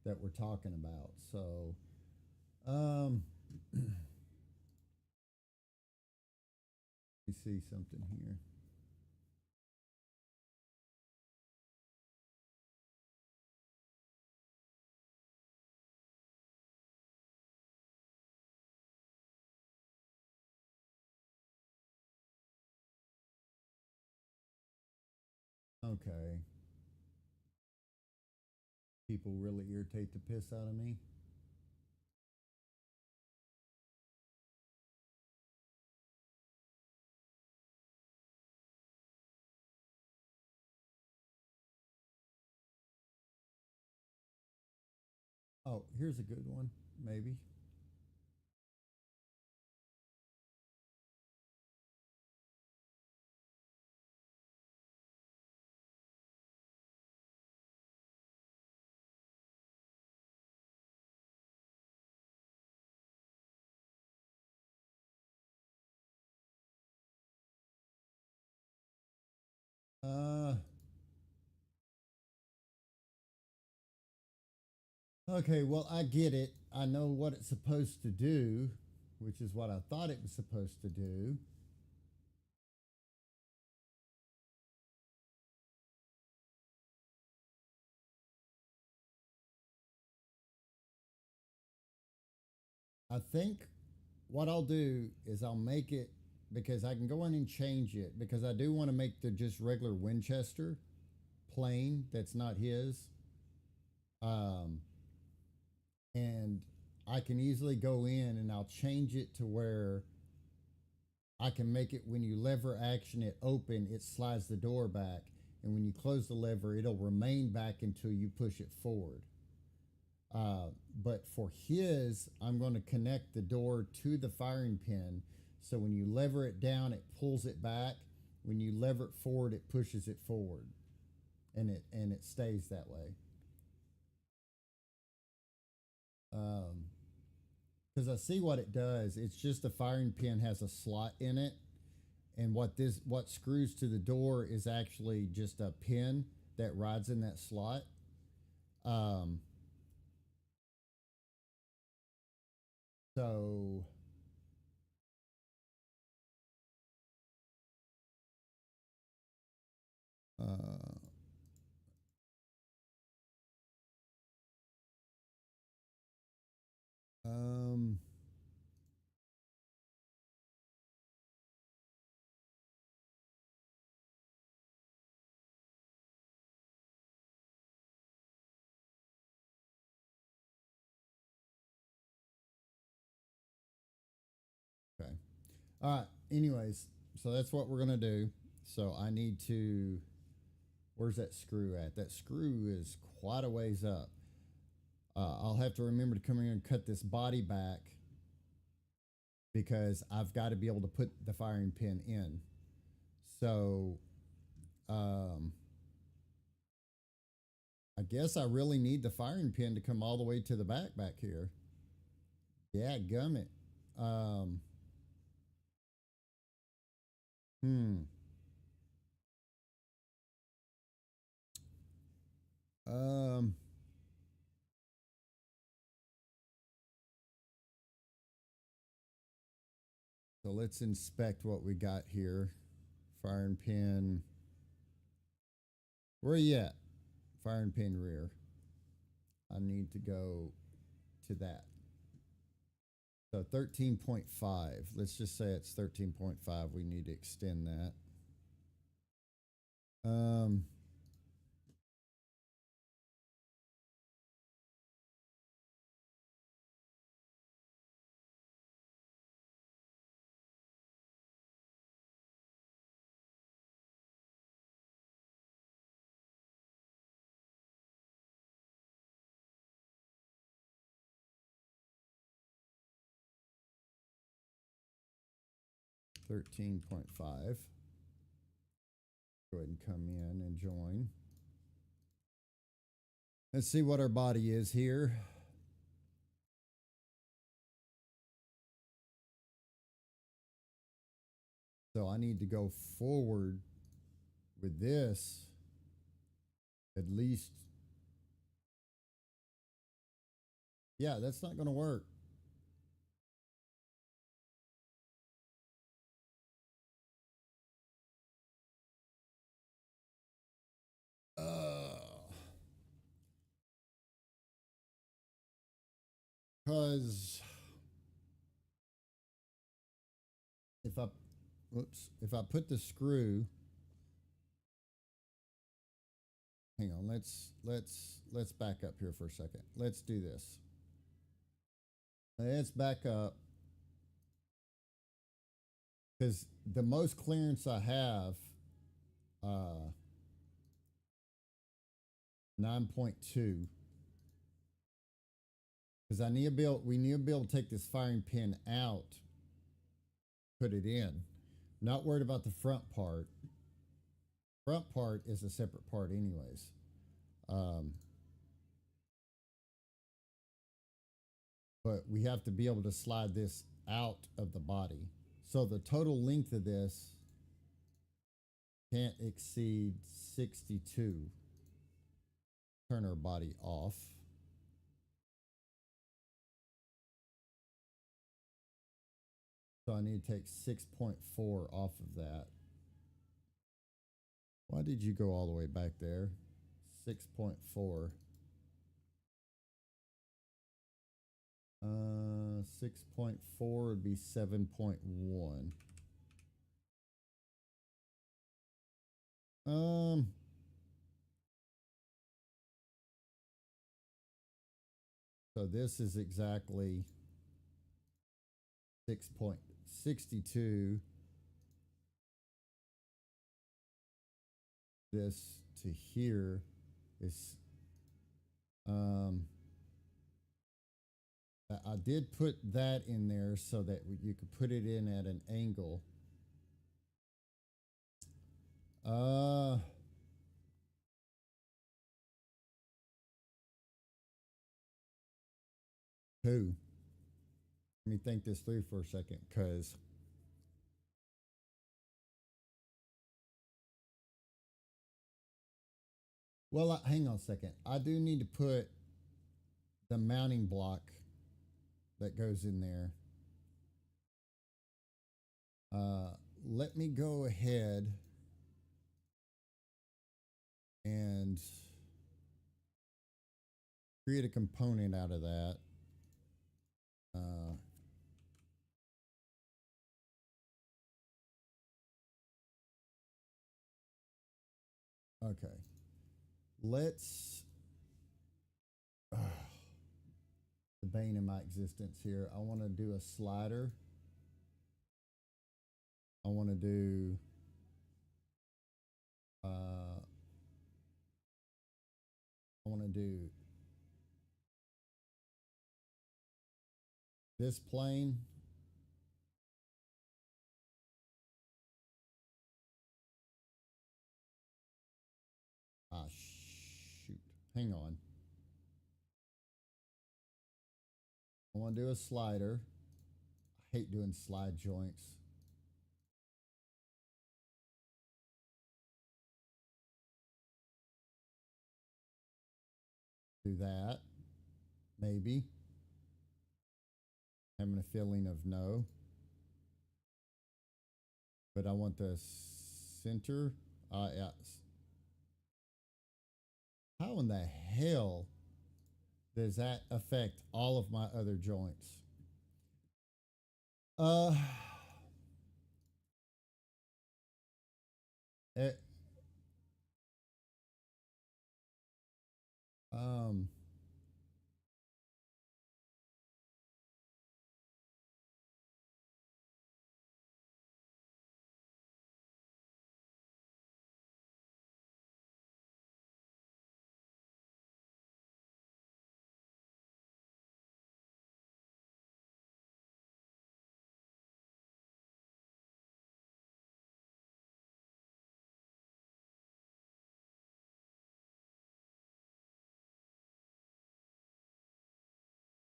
that we're talking about. So, um, let me see something here. Okay, people really irritate the piss out of me. Oh, here's a good one, maybe. Uh, okay, well, I get it. I know what it's supposed to do, which is what I thought it was supposed to do. I think what I'll do is I'll make it because I can go in and change it because I do want to make the just regular Winchester plain that's not his. Um, and I can easily go in and I'll change it to where I can make it when you lever action it open, it slides the door back. And when you close the lever, it'll remain back until you push it forward. But for his, I'm going to connect the door to the firing pin. So when you lever it down, it pulls it back. When you lever it forward, it pushes it forward. And it stays that way. Because I see what it does. It's just the firing pin has a slot in it. And what screws to the door is actually just a pin that rides in that slot. So um okay. All right. Anyways, so that's what we're gonna do. So I need to. Where's that screw at? That screw is quite a ways up. I'll have to remember to come here and cut this body back because I've got to be able to put the firing pin in. So, I guess I really need the firing pin to come all the way to the back here. Yeah, gummit. Um, hmm. Um, so let's inspect what we got here. Firing pin. Where are you at? Firing pin rear. I need to go to that. So 13.5. Let's just say it's 13.5. We need to extend that. Um, $13.5. Go ahead and come in and join. Let's see what our body is here. So I need to go forward with this at least. Yeah, that's not going to work. Because if I put the screw, hang on, let's back up here for a second. Let's do this. Let's back up because the most clearance I have, 9.2. Because we need to be able to take this firing pin out, put it in. Not worried about the front part. Front part is a separate part, anyways. But we have to be able to slide this out of the body. So the total length of this can't exceed 62. Turn our body off. So I need to take 6.4 off of that. Why did you go all the way back there? 6.4. 6.4 would be 7.1. So this is exactly 6.62. This to here is I did put that in there so that you could put it in at an angle. Who? Let me think this through for a second, because well, hang on a second. I do need to put the mounting block that goes in there. Let me go ahead and create a component out of that. Okay. Let's the bane of my existence here. I want to do a slider. I want to do I want to do this plane. Ah, shoot. Hang on. I want to do a slider. I hate doing slide joints. Do that. Maybe. Having a feeling of no. But I want the center. Yeah. How in the hell does that affect all of my other joints? It, um,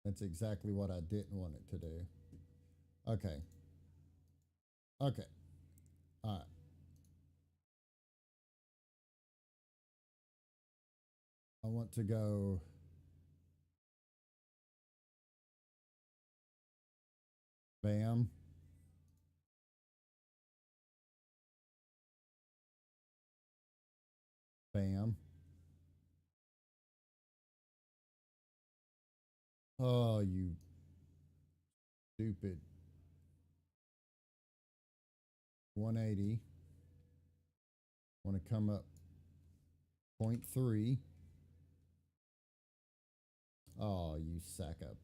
that's exactly what I didn't want it to do. Okay. Okay. All right. I want to go bam. Bam. Oh, you stupid. 180. Want to come up 0.3. Oh, you sack up.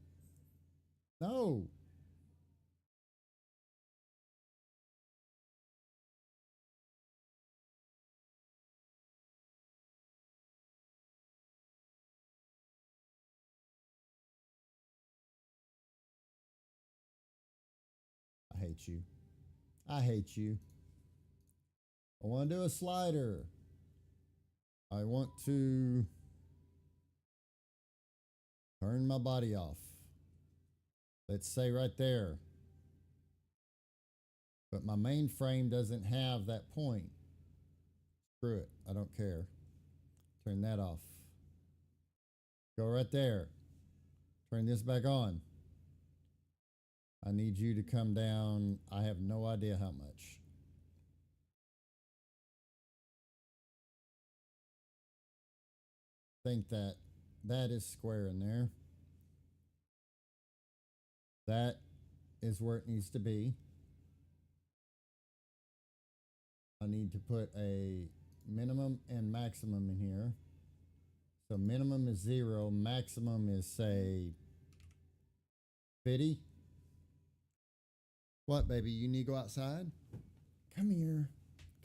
No. I hate you. I hate you. I want to do a slider. I want to turn my body off. Let's say right there. But my mainframe doesn't have that point. Screw it. I don't care. Turn that off. Go right there. Turn this back on. I need you to come down. I have no idea how much. Think that that is square in there. That is where it needs to be. I need to put a minimum and maximum in here. So minimum is 0, maximum is say Biddy, what, baby? You need to go outside? Come here.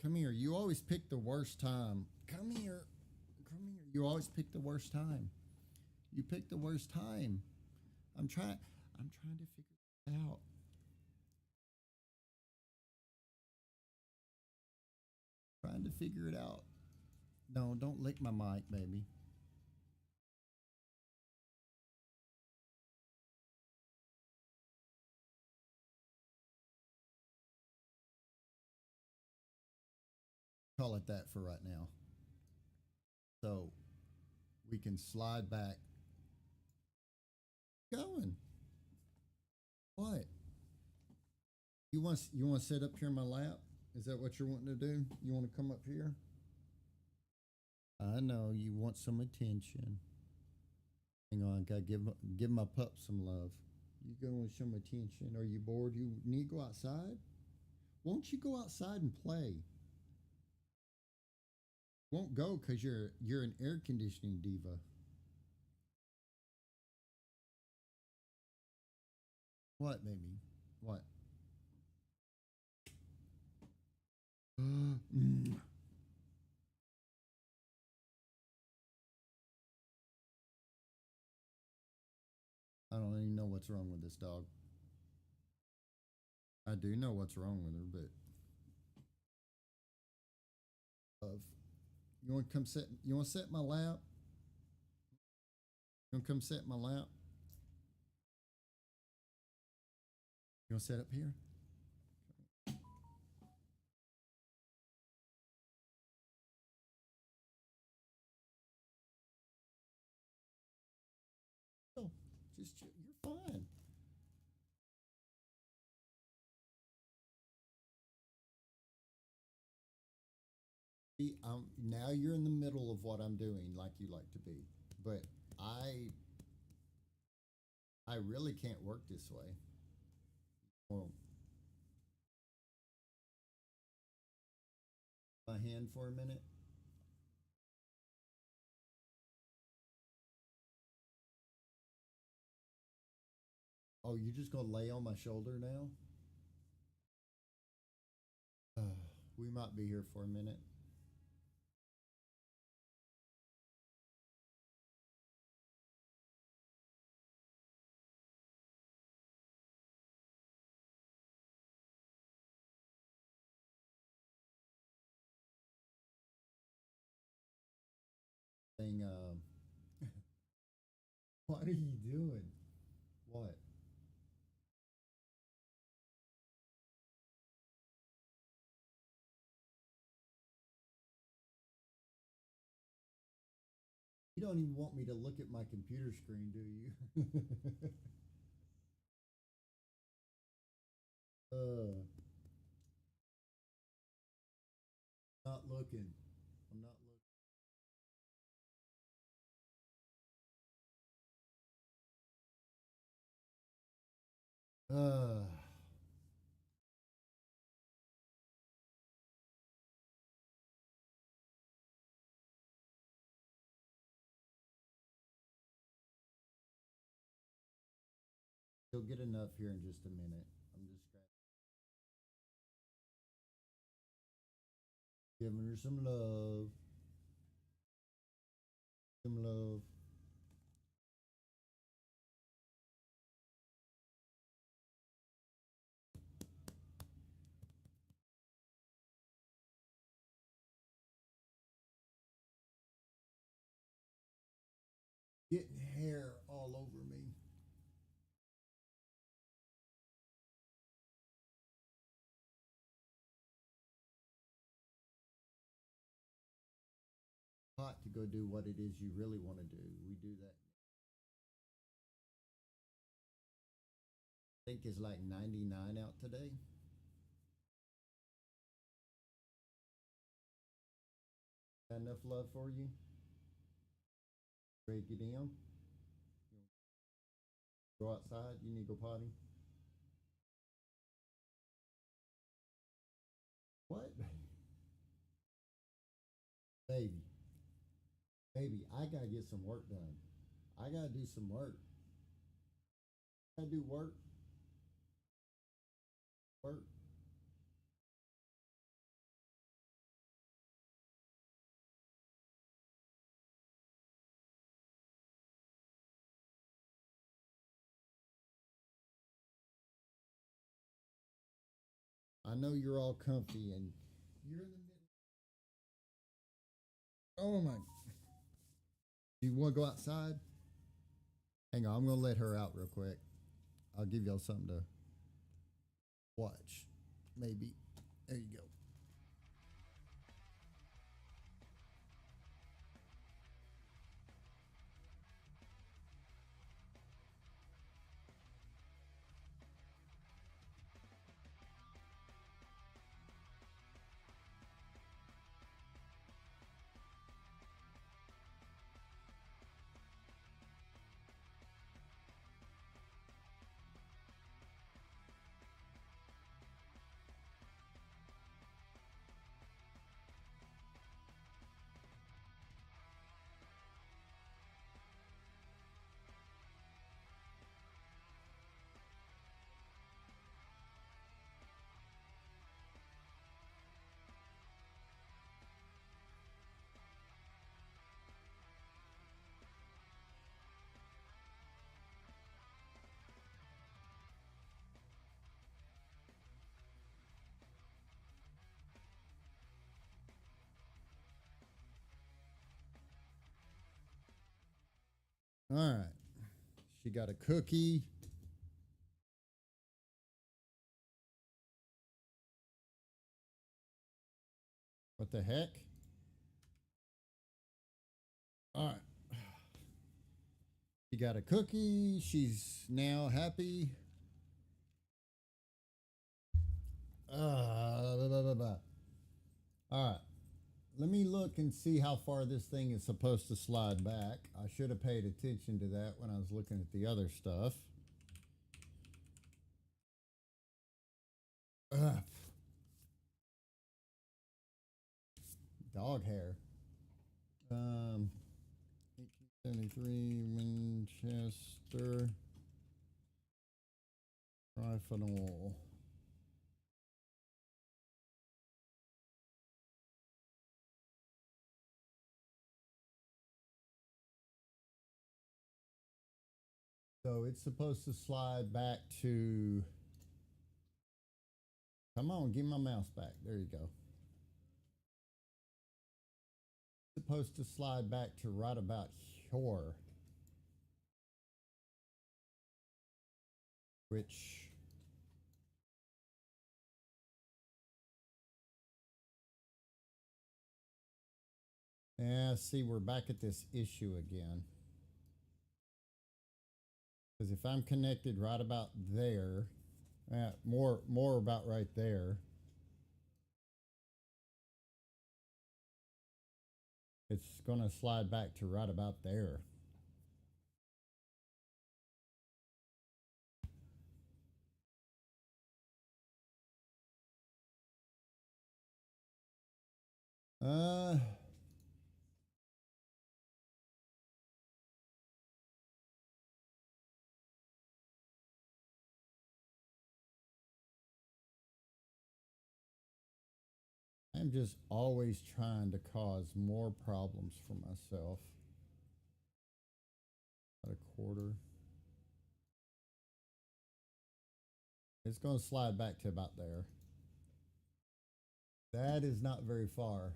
Come here. You always pick the worst time. Come here. Come here. You always pick the worst time. You pick the worst time. I'm trying. I'm trying to figure it out. Trying to figure it out. No, don't lick my mic, baby. Call it that for right now. So we can slide back. Going. What? You want to sit up here in my lap? Is that what you're wanting to do? You want to come up here? I know you want some attention. Hang on, gotta give my pup some love. You go with some attention. Are you bored? You need to go outside? Won't you go outside and play? Won't go because you're an air conditioning diva. What, baby? What? Mm. I don't even know what's wrong with this dog. I do know what's wrong with her, but you want to come sit? You want to sit in my lap? You want to come sit in my lap? You want to sit up here? Oh, just you're fine. See, now you're in the middle of what I'm doing, like you like to be, but I I really can't work this way. Well, my hand for a minute. Oh, you just gonna lay on my shoulder now? We might be here for a minute. Thing. What are you doing? What? You don't even want me to look at my computer screen, do you? uh, not looking. I'm not looking. You'll get enough here in just a minute. I'm just giving her some love. Some love. Getting hair all over me. Hot to go do what it is you really want to do. We do that. I think it's like 99 out today. Got enough love for you? Break it down. Go outside. You need to go potty. What? Baby. Baby, I gotta get some work done. I gotta do some work. I do work. Work. I know you're all comfy and you're in the middle. Oh my. Do you want to go outside? Hang on, I'm gonna let her out real quick. I'll give y'all something to watch. Maybe. There you go. All right. She got a cookie. What the heck? All right. She got a cookie. She's now happy. Blah, blah, blah. All right. Let me look and see how far this thing is supposed to slide back. I should have paid attention to that when I was looking at the other stuff. Ugh. Dog hair. 1873 Winchester Rifle. So it's supposed to slide back to. Come on, give my mouse back. There you go. It's supposed to slide back to right about here, which. Yeah, see, we're back at this issue again. Because if I'm connected right about there, more about right there, it's going to slide back to right about there. Uh, I'm just always trying to cause more problems for myself. About a quarter. It's going to slide back to about there. That is not very far.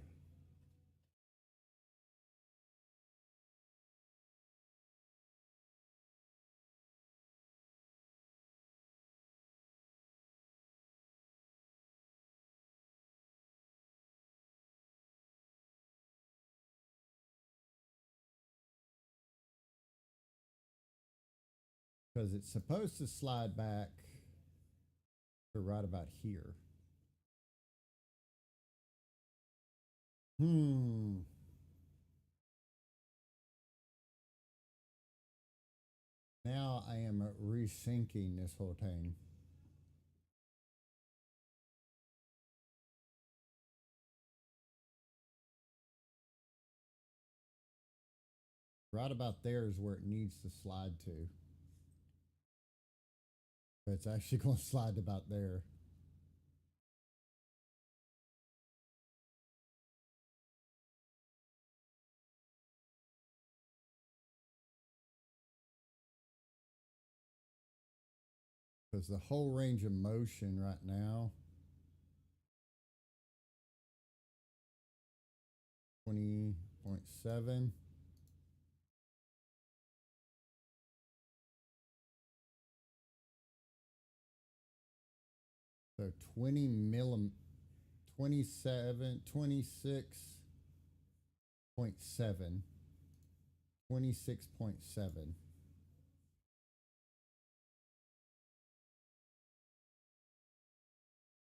Because it's supposed to slide back to right about here. Hmm. Now I am resyncing this whole thing. Right about there is where it needs to slide to. But it's actually going to slide about there. Because the whole range of motion right now, 20.7. So 20 millim, 27, 26.7, 26.7,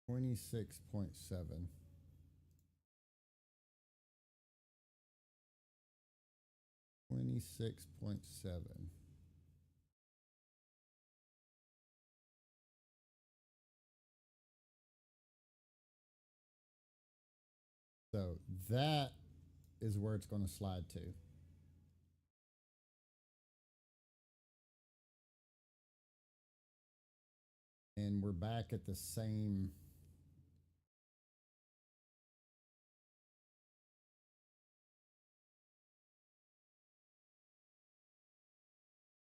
26.7, 26.7. 26.7. So that is where it's going to slide to. And we're back at the same.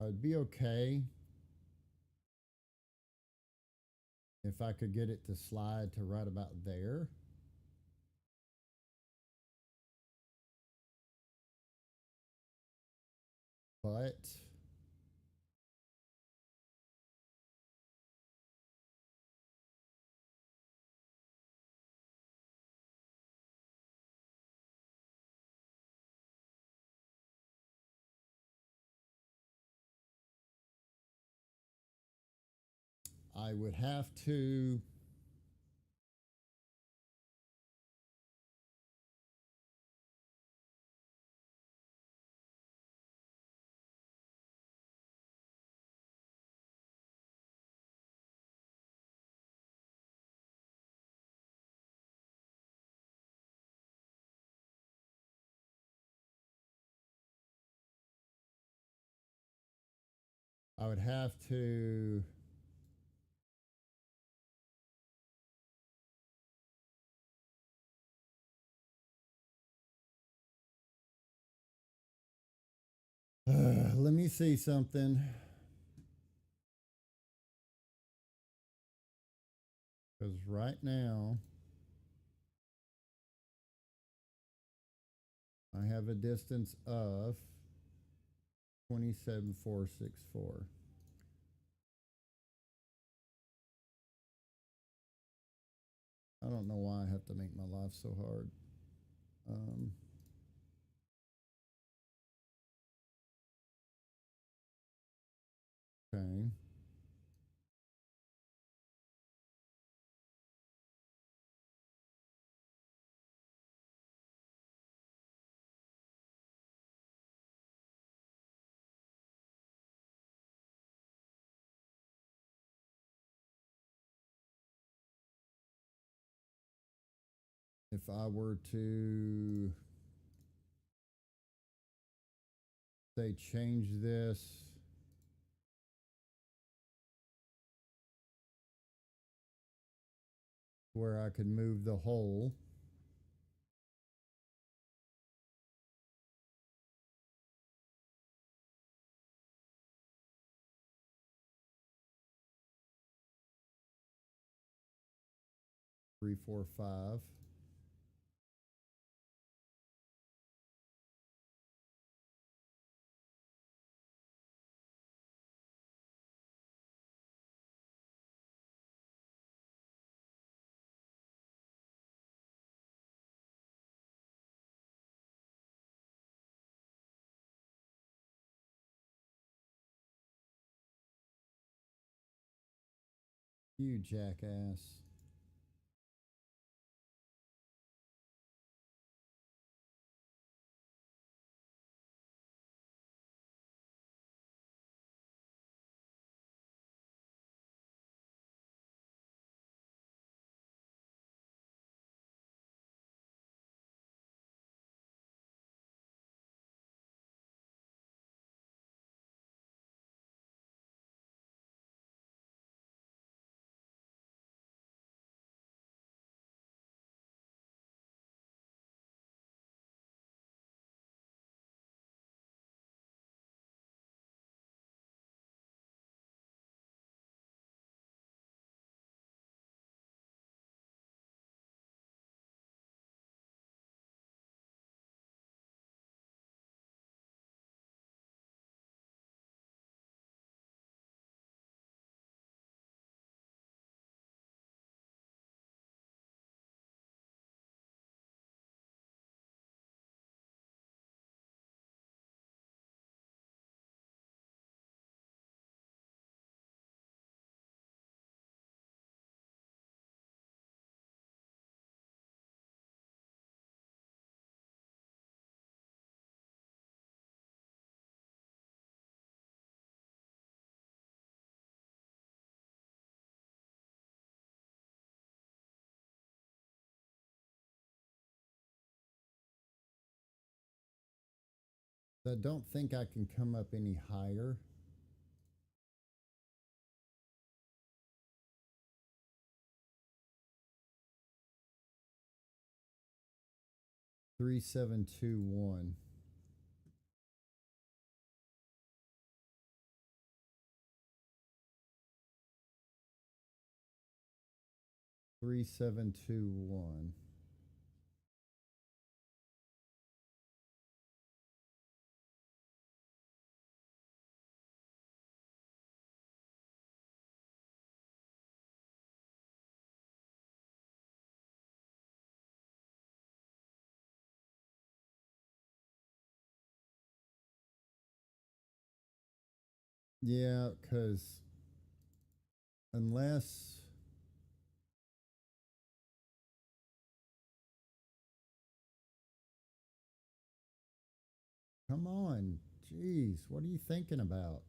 I'd be okay if I could get it to slide to right about there. But I would have to I would have to let me see something. Because right now I have a distance of 27,464. I don't know why I have to make my life so hard. Okay. If I were to say change this where I could move the hole, three, four, five. You jackass. I don't think I can come up any higher. Three, 7, 2, 1. 3, 7, 2, 1. Yeah, because unless come on, jeez, what are you thinking about?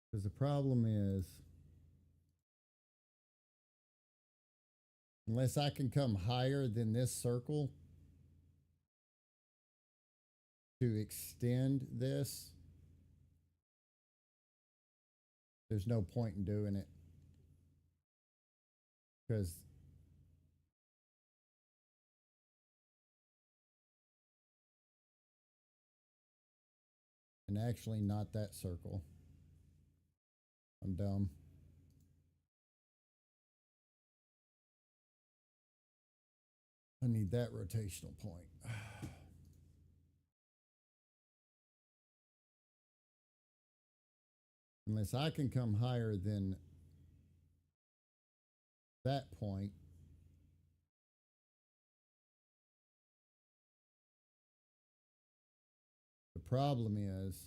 Because the problem is, unless I can come higher than this circle to extend this, there's no point in doing it. Because and actually not that circle. I'm dumb. I need that rotational point. Unless I can come higher than that point, the problem is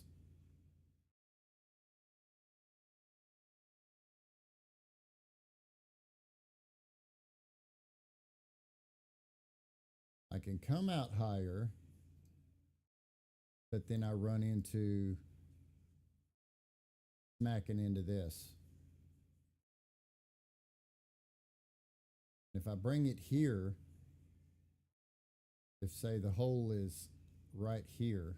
I can come out higher, but then I run into smacking into this. If I bring it here, if say the hole is right here,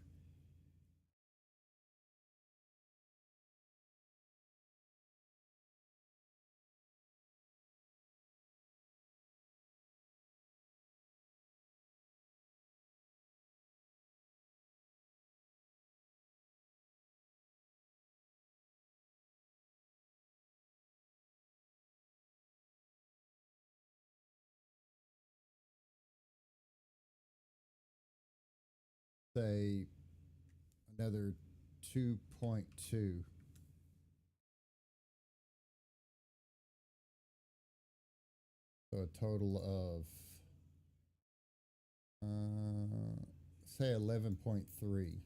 say another 2.2. So a total of say 11.3.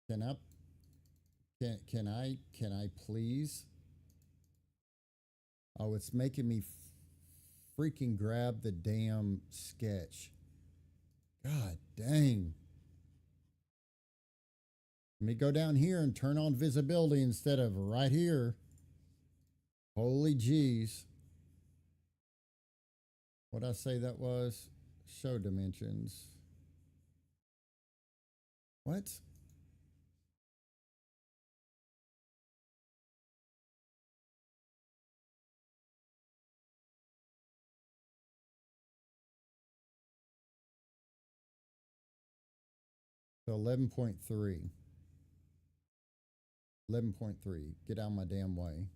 Can I can I please? Oh, it's making me freaking grab the damn sketch. God dang. Let me go down here and turn on visibility instead of right here. Holy jeez. What'd I say that was? Show dimensions. What? So 11.3. 11.3. Get out of my damn way.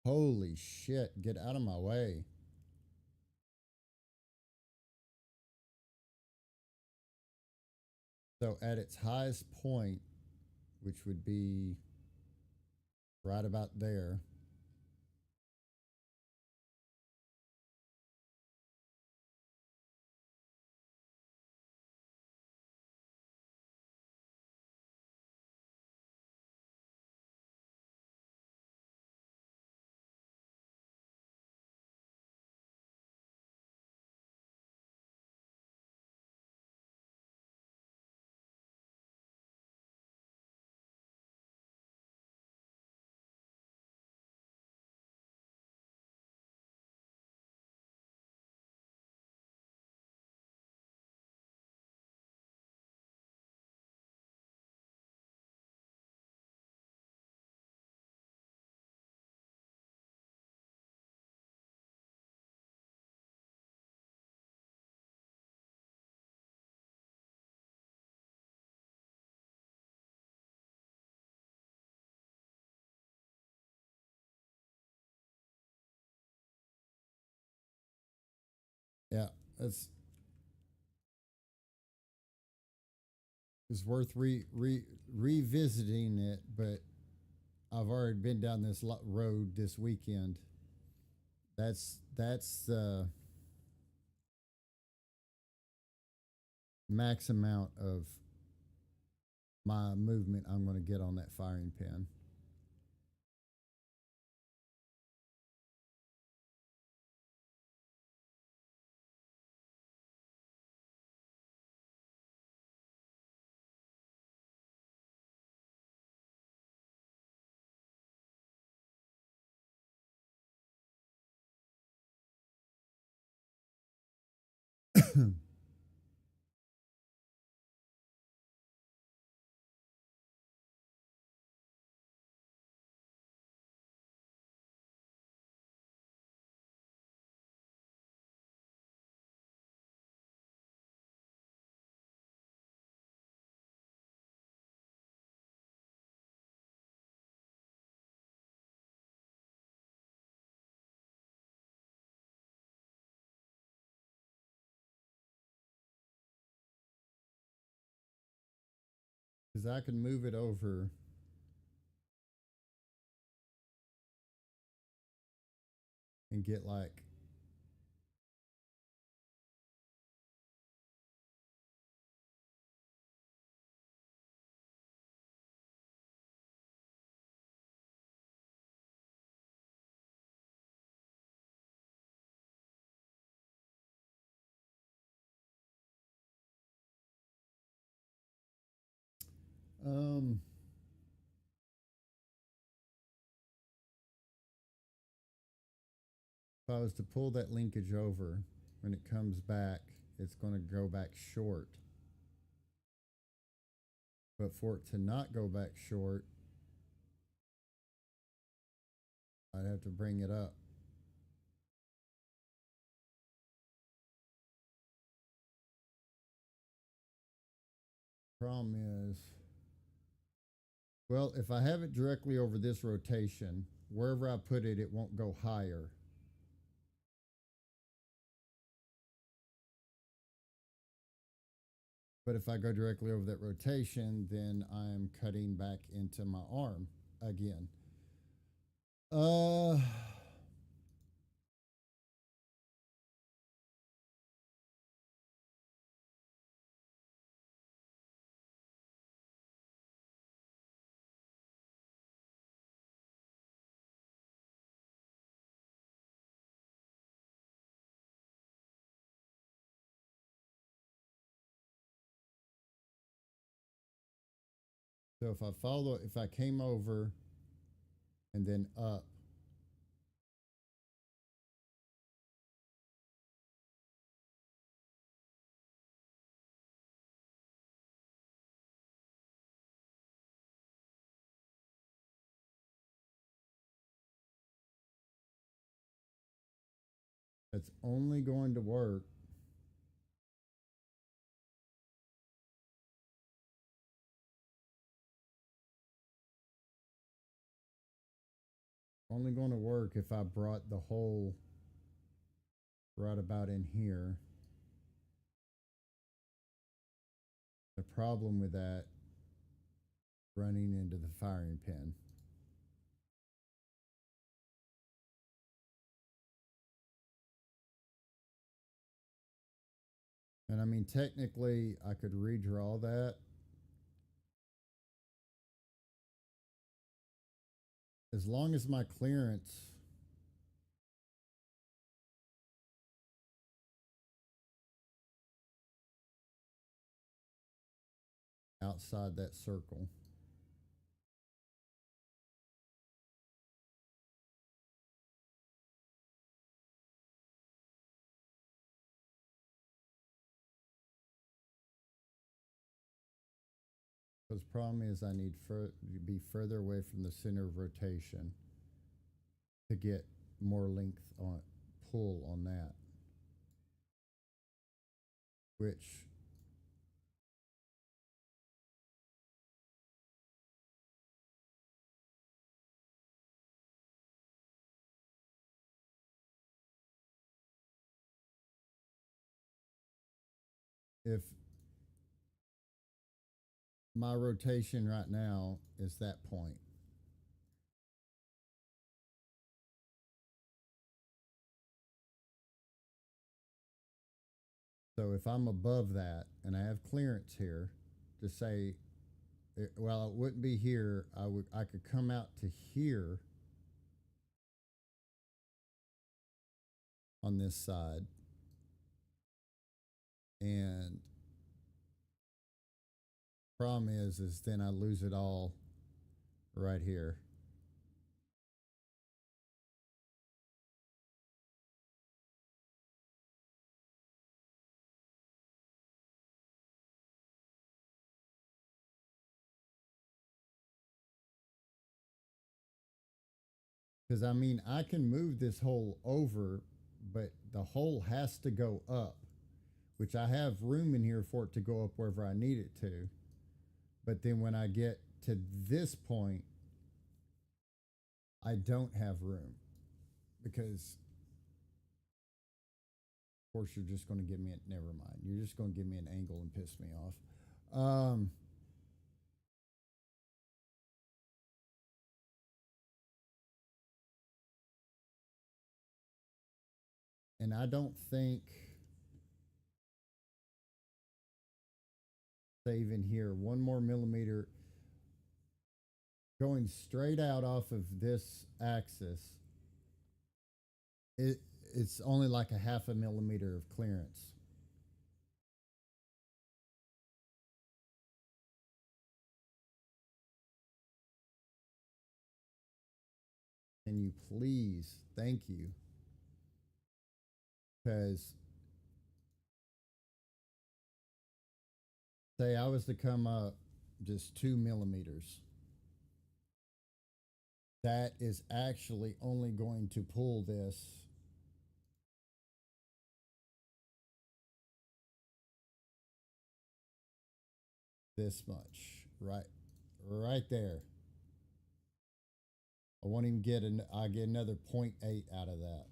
Holy shit. Get out of my way. So at its highest point, which would be right about there, Yeah, it's worth revisiting it, but I've already been down this road this weekend. That's the max amount of my movement I'm going to get on that firing pin. Because I can move it over and get like um if I was to pull that linkage over when it comes back, it's going to go back short. But for it to not go back short, I'd have to bring it up. Problem is, well, if I have it directly over this rotation, wherever I put it, it won't go higher. But if I go directly over that rotation, then I'm cutting back into my arm again. Uh, so if I came over and then up, it's only going to work if I brought the hole right about in here. The problem with that, running into the firing pin. And I mean, technically, I could redraw that as long as my clearance outside that circle. Because the problem is I need to be further away from the center of rotation to get more length on pull on that, which if my rotation right now is that point. So if I'm above that and I have clearance here to say, well, it wouldn't be here. I could come out to here on this side, and problem is then I lose it all right here. Because I mean, I can move this hole over, but the hole has to go up, which I have room in here for it to go up wherever I need it to. But then when I get to this point, I don't have room because, of course, you're just going to give me a never mind. You're just going to give me an angle and piss me off. And I don't think saving here 1 more millimeter going straight out off of this axis, it's only like a 0.5 millimeter of clearance. Can you please? Thank you. Because say I was to come up just 2 millimeters, that is actually only going to pull this this much, right there. I won't even get I get another 0.8 out of that.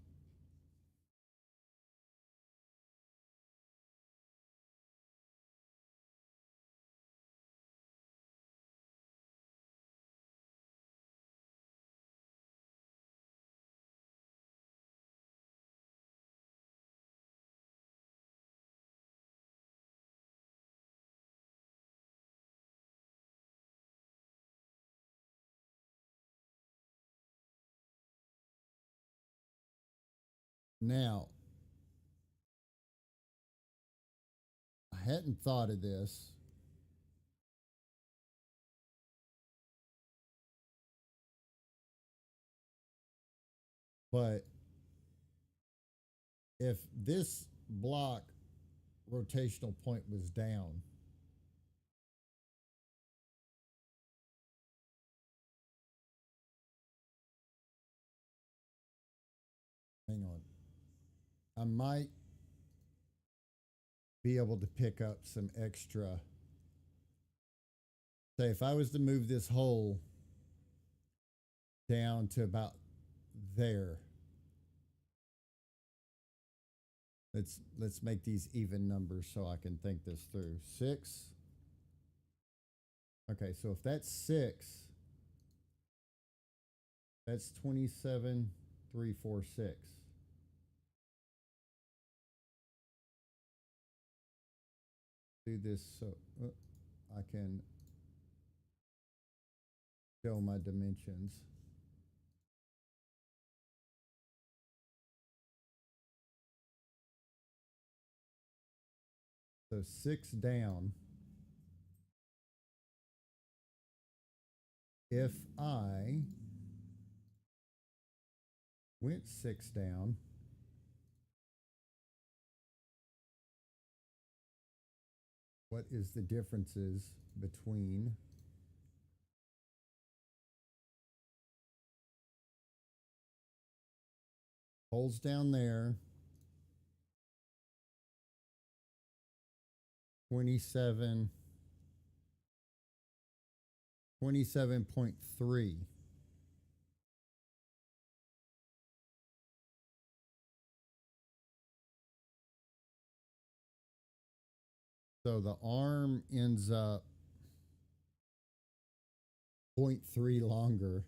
Now, I hadn't thought of this, but if this block rotational point was down, hang on, I might be able to pick up some extra. Say if I was to move this hole down to about there. Let's make these even numbers so I can think this through. 6. Okay, so if that's 6, that's 27, 3, 4, 6. Do this so I can show my dimensions. So 6 down. If I went 6 down, what is the differences between holes down there, 27, 27.3. So the arm ends up zero point 0.3 longer.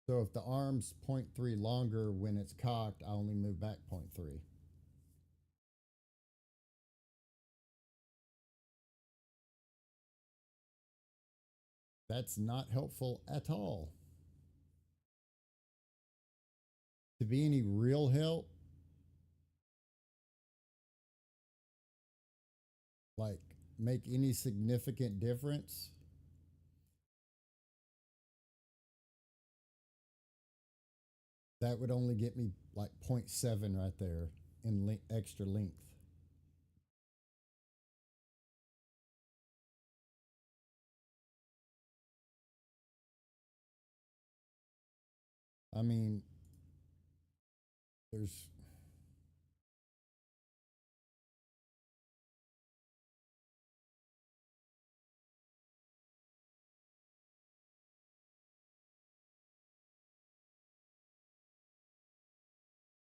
So if the arm's zero point 0.3 longer when it's cocked, I only move back zero point 0.3. That's not helpful at all. To be any real help, like make any significant difference, that would only get me like 0.7 right there in extra length. I mean, there's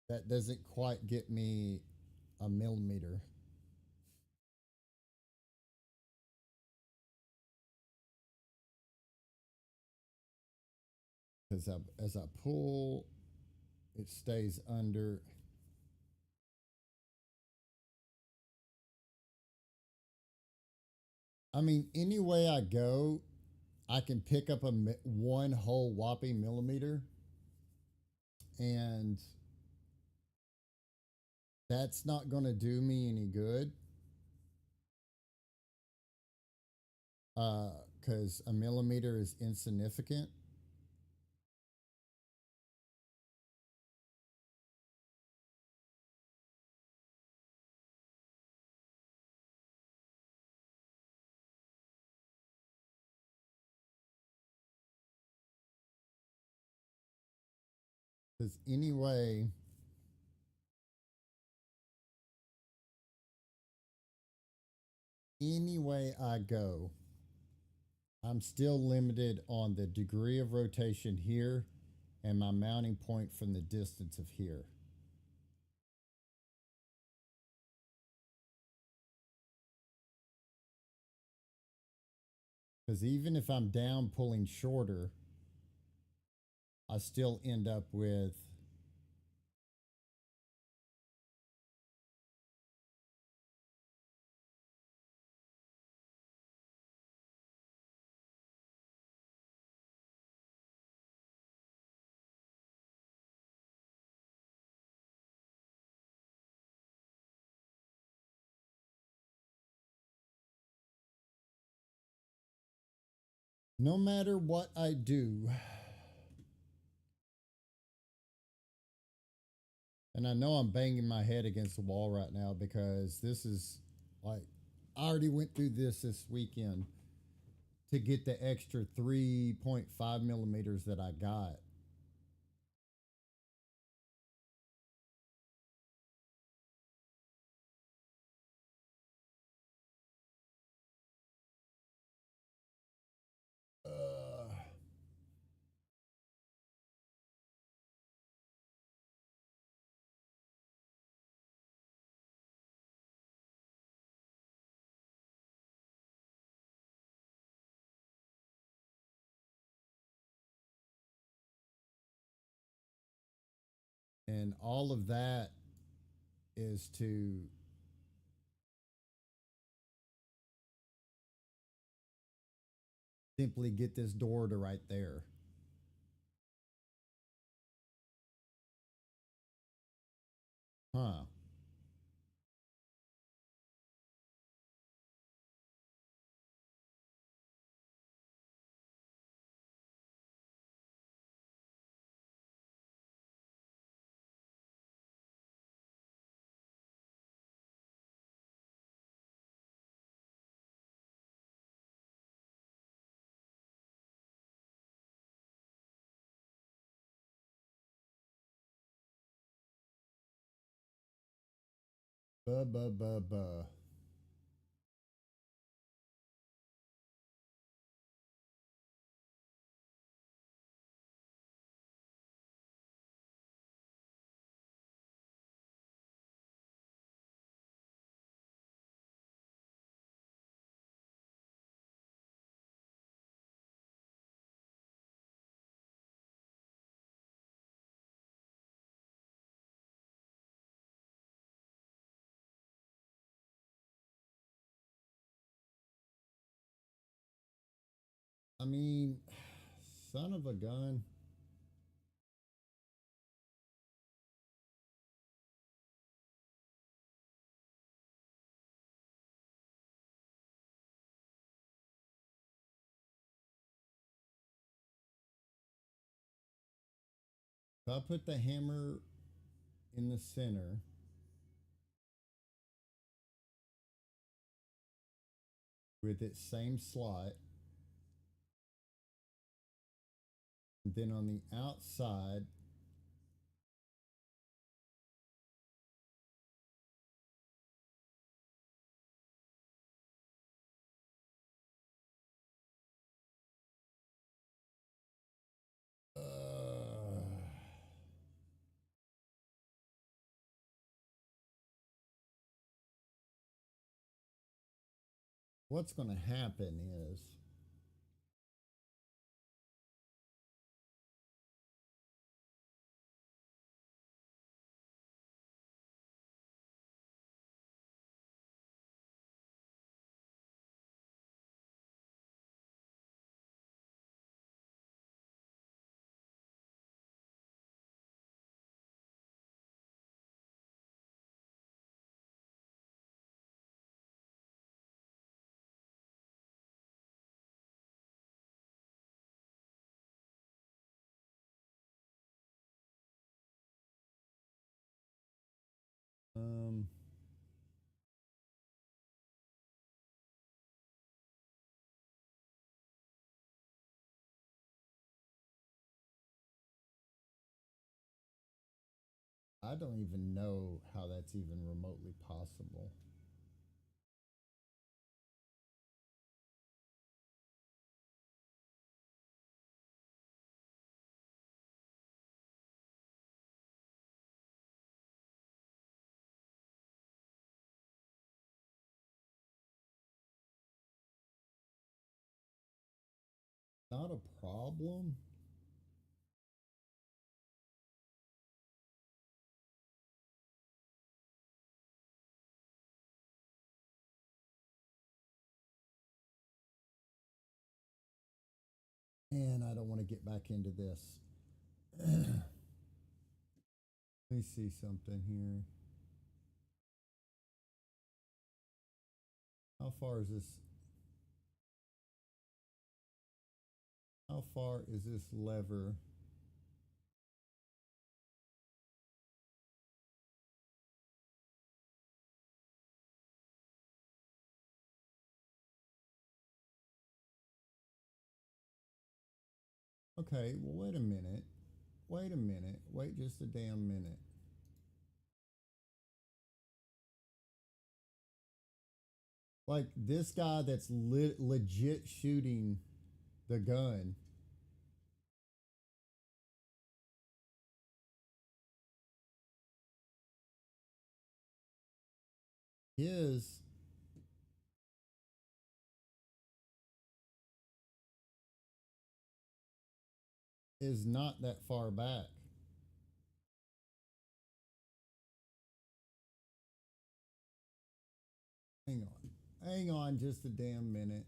that doesn't quite get me a millimeter. Because as I pull, it stays under. I mean, any way I go, I can pick up one whole whopping millimeter, and that's not going to do me any good. Because a millimeter is insignificant. Because any way I go, I'm still limited on the degree of rotation here and my mounting point from the distance of here. Because even if I'm down pulling shorter, I still end up with no matter what I do, and I know I'm banging my head against the wall right now because this is like, I already went through this weekend to get the extra 3.5 millimeters that I got. Uh, and all of that is to simply get this door to right there. Huh. Buh, buh, buh, buh. I mean, son of a gun. If I put the hammer in the center with its same slot, and then on the outside, what's going to happen is um, I don't even know how that's even remotely possible. Not a problem. Man, I don't want to get back into this. Let me see something here. How far is this? How far is this lever? Okay, well, wait a minute. Wait a minute. Wait just a damn minute. Like this guy that's legit shooting the gun, his is not that far back. Hang on. Hang on just a damn minute.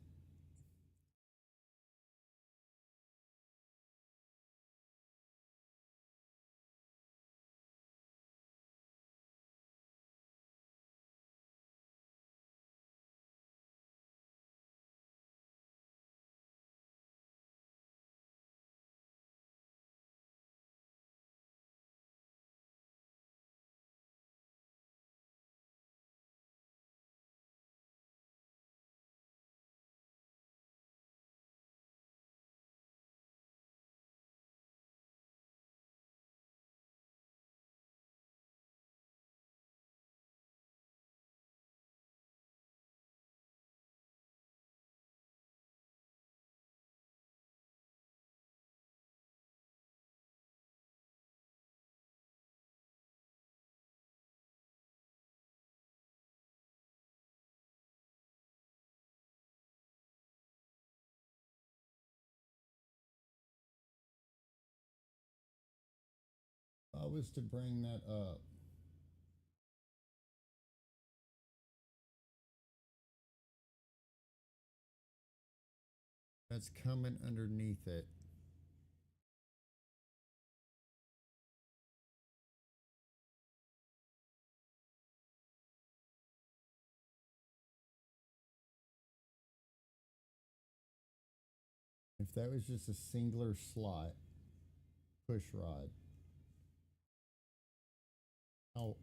If I was to bring that up, that's coming underneath it. If that was just a singular slot, push rod, how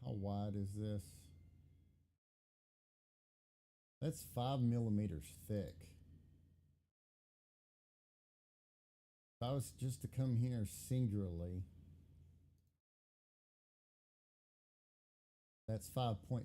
how wide is this? That's 5 millimeters thick. If I was just to come here singularly, that's 5.6.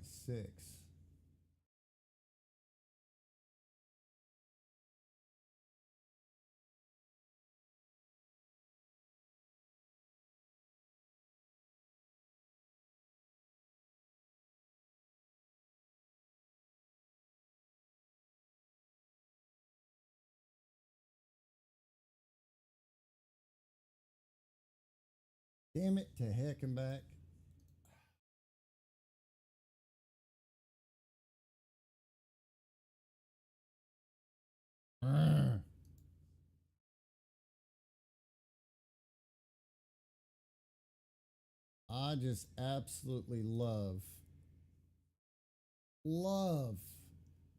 Damn it to heck and back. I just absolutely love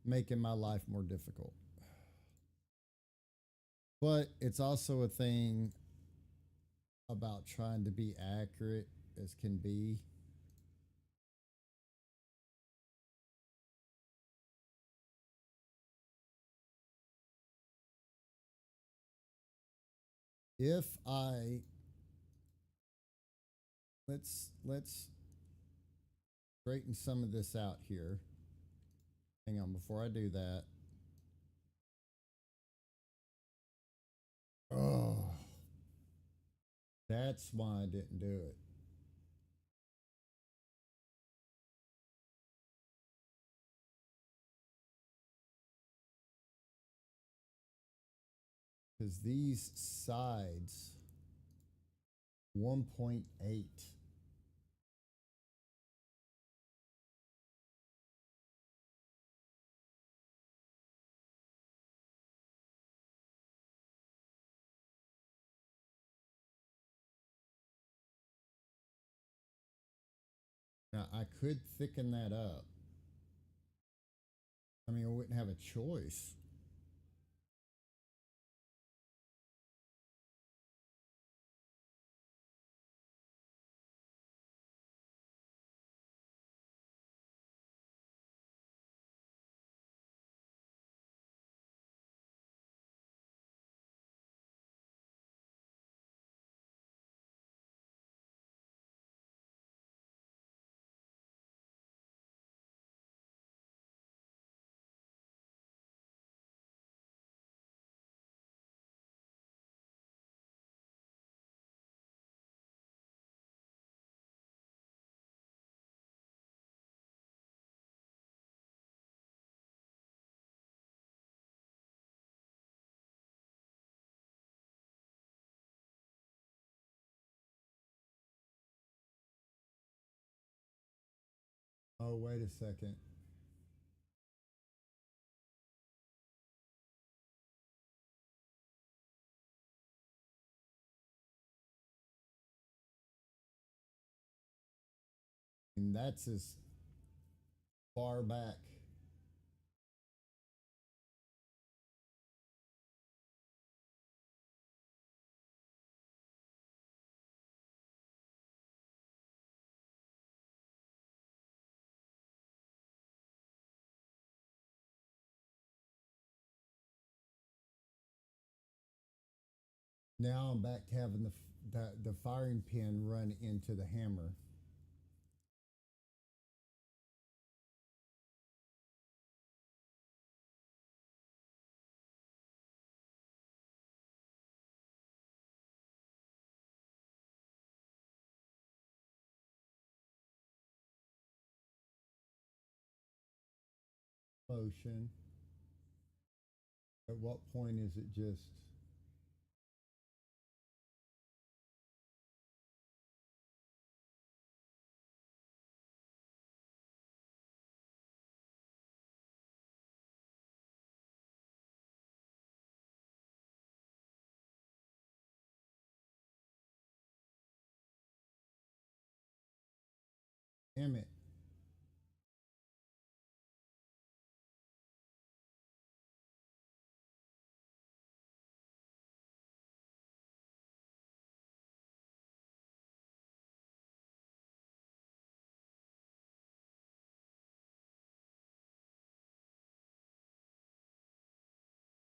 making my life more difficult. But it's also a thing about trying to be accurate as can be. If I let's straighten some of this out here. Hang on, before I do that. Oh, that's why I didn't do it. Because these sides 1.8. Now I could thicken that up. I mean, I wouldn't have a choice. Oh, wait a second. And that's as far back. Now I'm back to having the firing pin run into the hammer. Motion. At what point is it just Damn it.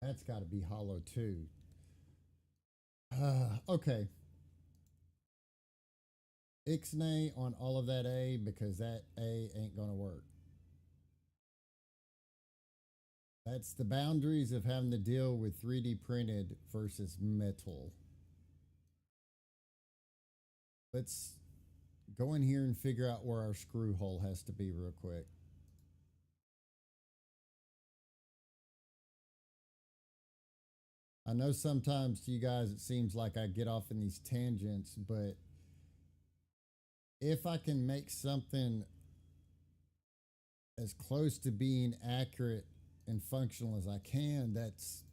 That's got to be hollow too. Okay. Ixnay on all of that A because that A ain't going to work. That's the boundaries of having to deal with 3D printed versus metal. Let's go in here and figure out where our screw hole has to be real quick. I know sometimes to you guys it seems like I get off in these tangents, but if I can make something as close to being accurate and functional as I can, that's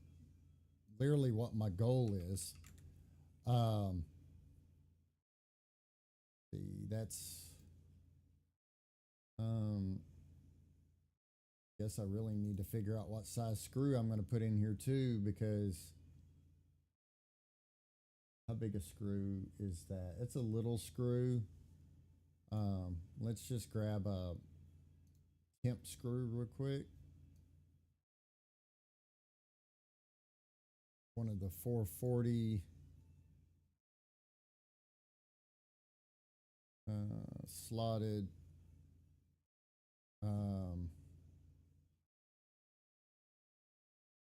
literally what my goal is. Um, see, that's guess I really need to figure out what size screw I'm going to put in here too, because how big a screw is that? It's a little screw. Let's just grab a temp screw real quick. One of the 440 slotted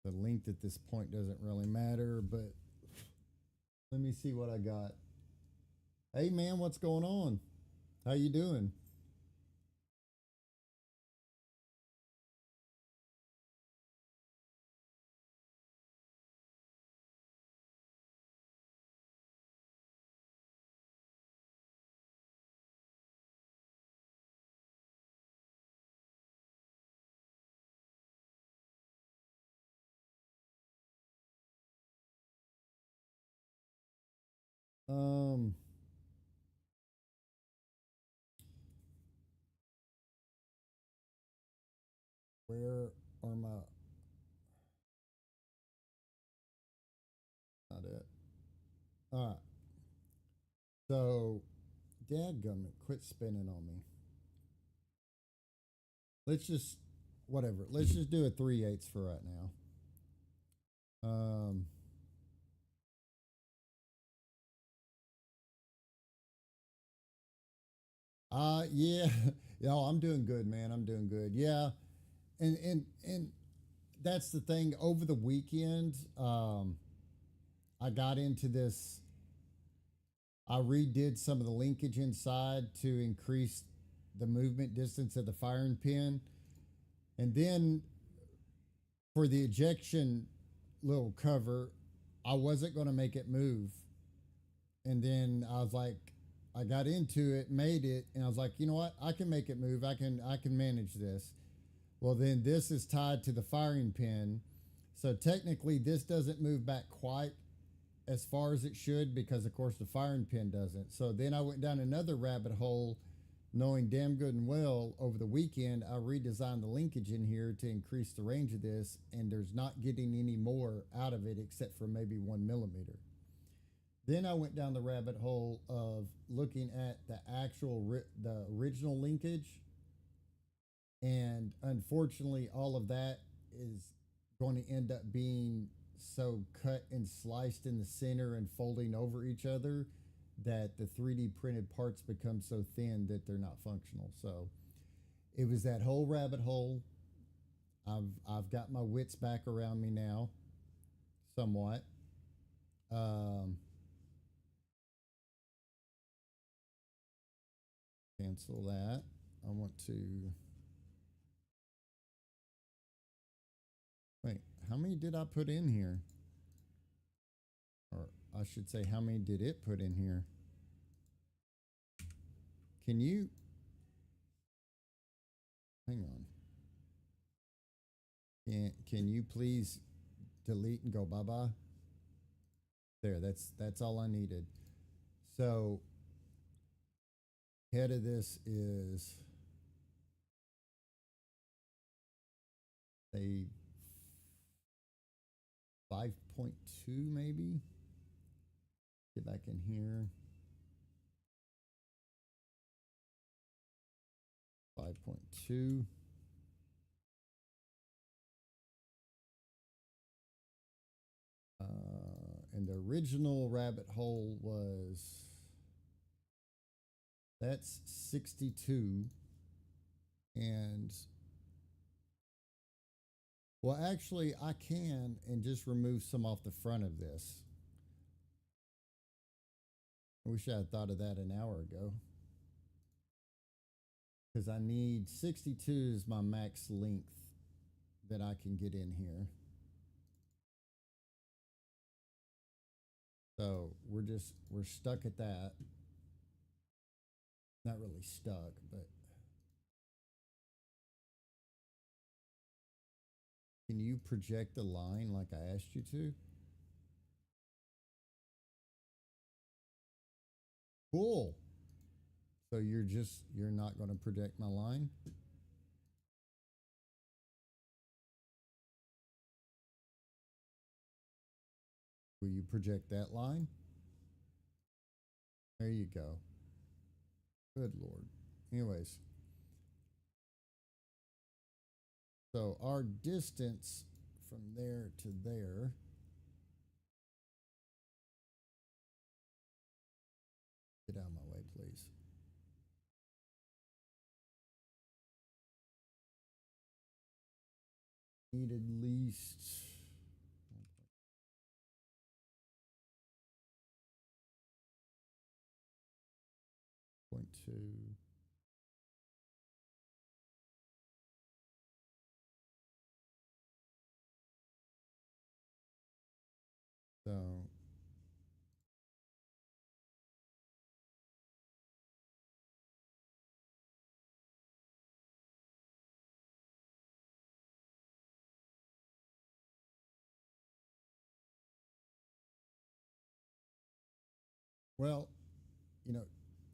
the length at this point doesn't really matter, but let me see what I got. Hey man, what's going on? How you doing? Um where are my not it. Alright. So dadgummit, quit spinning on me. Let's just whatever. Let's just do a 3/8 for right now. Um yeah. Yeah, I'm doing good, man. I'm doing good. Yeah. And that's the thing. Over the weekend, I got into this. I redid some of the linkage inside to increase the movement distance of the firing pin. And then for the ejection little cover, I wasn't going to make it move. And then I was like, I got into it, made it, and I was like, you know what? I can make it move. I can manage this. Well, then this is tied to the firing pin. So technically, this doesn't move back quite as far as it should because, of course, the firing pin doesn't. So then I went down another rabbit hole, knowing damn good and well over the weekend, I redesigned the linkage in here to increase the range of this, and there's not getting any more out of it except for maybe 1 millimeter. Then I went down the rabbit hole of looking at the actual, the original linkage, and unfortunately, all of that is going to end up being so cut and sliced in the center and folding over each other that the 3D printed parts become so thin that they're not functional. So it was that whole rabbit hole. I've got my wits back around me now, somewhat. Um, Cancel that. I want to wait. How many did I put in here? Or I should say, how many did it put in here? Can you hang on? Can you please delete and go bye bye? There, that's all I needed. So Head of this is a 5.2 maybe. Get back in here. 5.2. And the original rabbit hole was, that's 62. And well, actually, I can and just remove some off the front of this. I wish I had thought of that an hour ago. Because I need 62 is my max length that I can get in here. So we're stuck at that. Not really stuck, but can you project the line like I asked you to? Cool. So you're not going to project my line? Will you project that line? There you go. Good Lord. Anyways. So our distance from there to there get out of my way, please. Need at least 0.2. So well,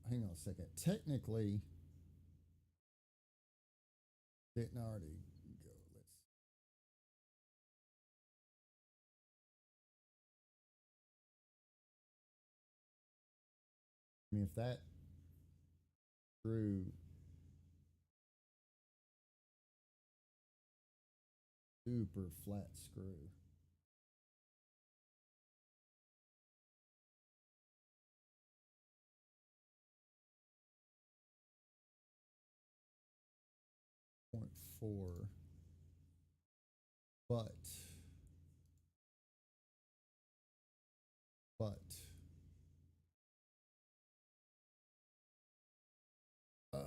hang on a second. Technically, didn't already go. If that screw super flat screw. Point 0.4, but uh,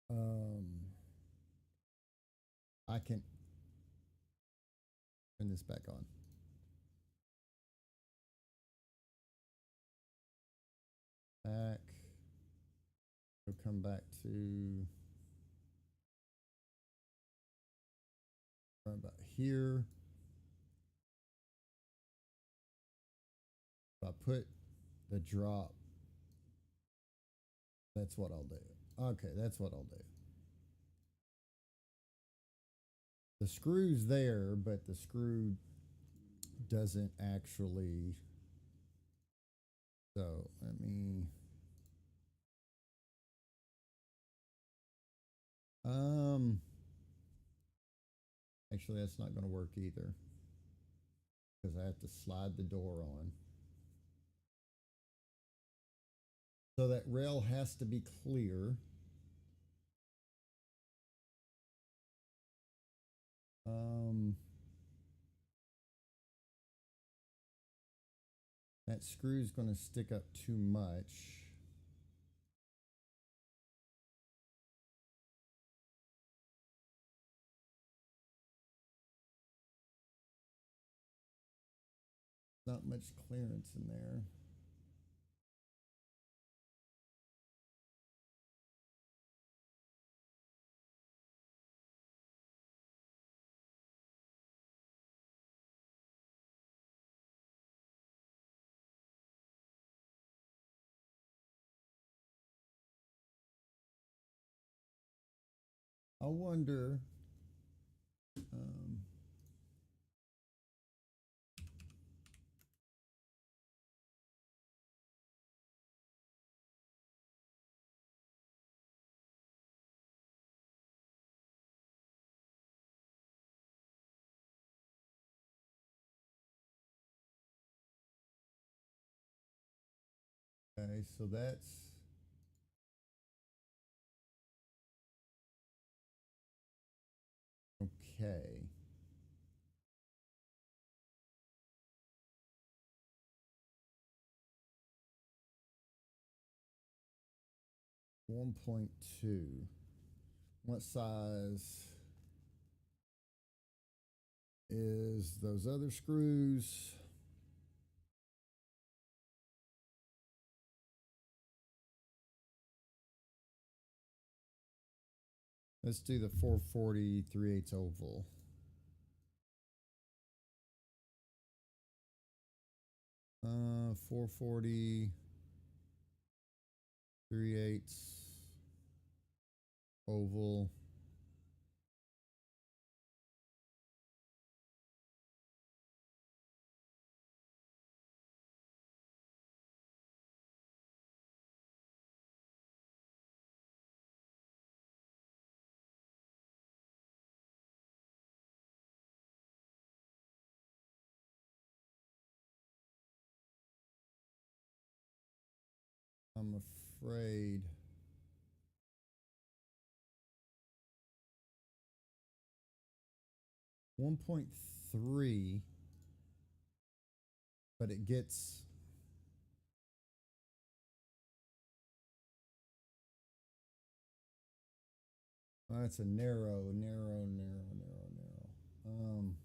um, I can turn this back on. Back. We'll come back to right about here. If I put the drop, that's what I'll do. Okay, that's what I'll do. The screw's there, but the screw doesn't actually. So let me. Actually, that's not going to work either because I have to slide the door on. So that rail has to be clear. That screw is going to stick up too much. Not much clearance in there. wonder. Okay, so that's okay. $1.2. What size is those other screws? Let's do the 440 3/8 oval. Uh, 440 3/8 oval. I'm afraid 1.3, but it gets it's a narrow. Um,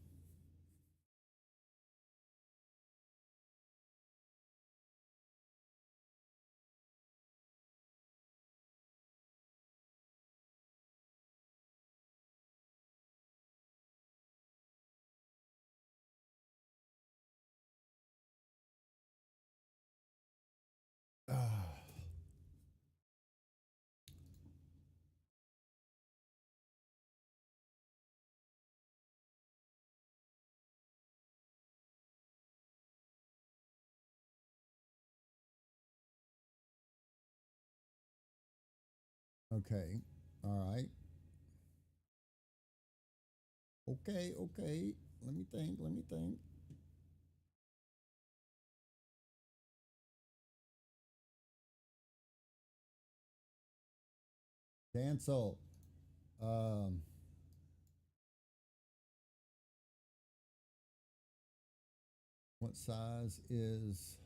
okay. All right. Okay. Let me think. Cancel. Um, what size is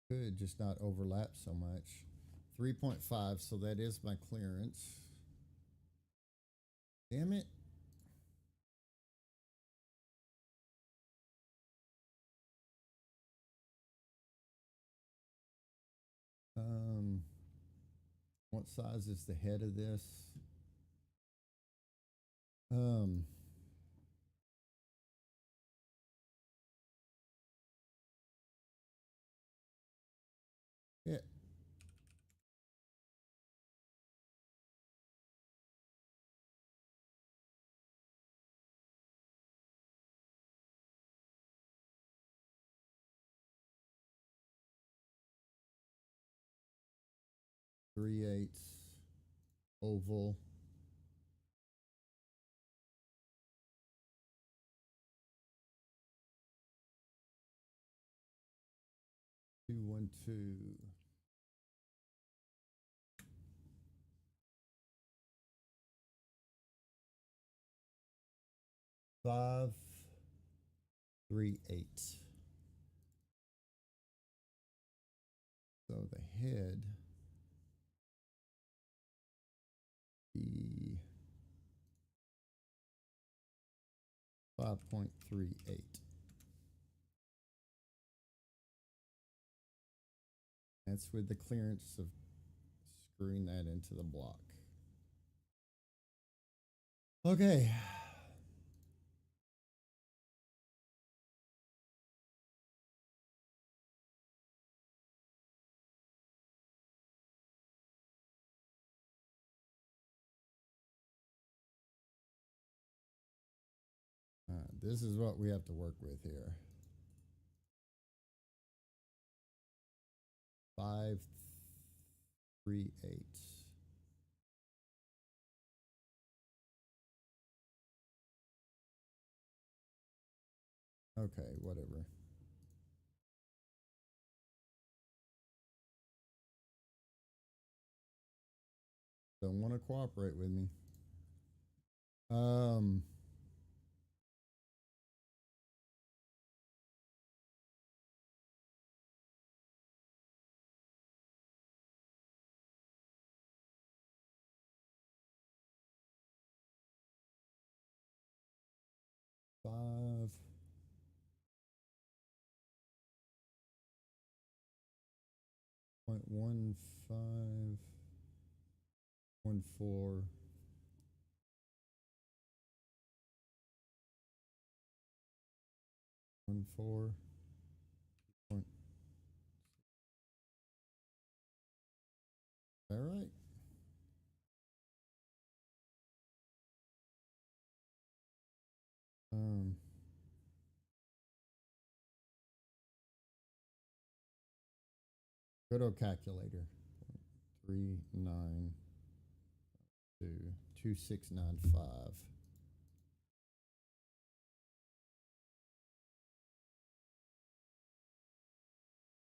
could just not overlap so much. 3.5, so that is my clearance. Damn it. Um, what size is the head of this? Um, yeah, 3/8 oval. Two, 1, 2. 5, 3/8. So the head be 5.38. That's with the clearance of screwing that into the block. Okay. this is what we have to work with here. 5, 3, 8. Okay, whatever. Don't want to cooperate with me. 5. 0.15. 1.4. 1.4. All right. Go to a calculator. 3922695.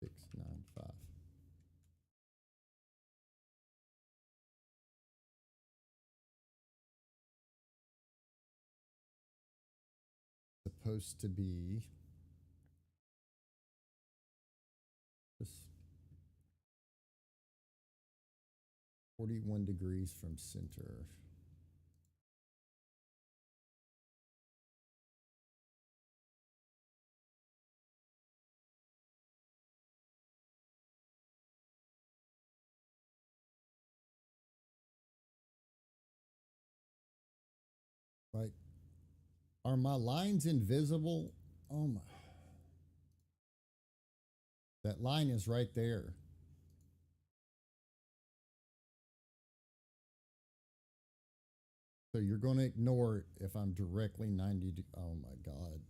695. Supposed to be just 41 degrees from center. Right. Are my lines invisible? Oh my. That line is right there. So you're going to ignore it if I'm directly 90. Oh my God.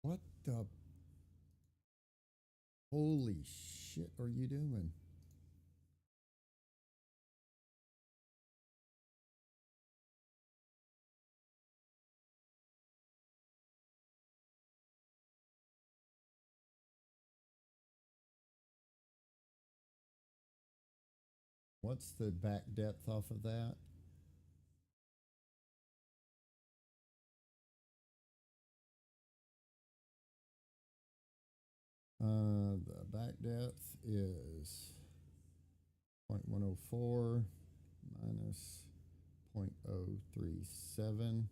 What the? Holy shit are you doing? What's the back depth off of that? The back depth is 0.104 minus 0.037,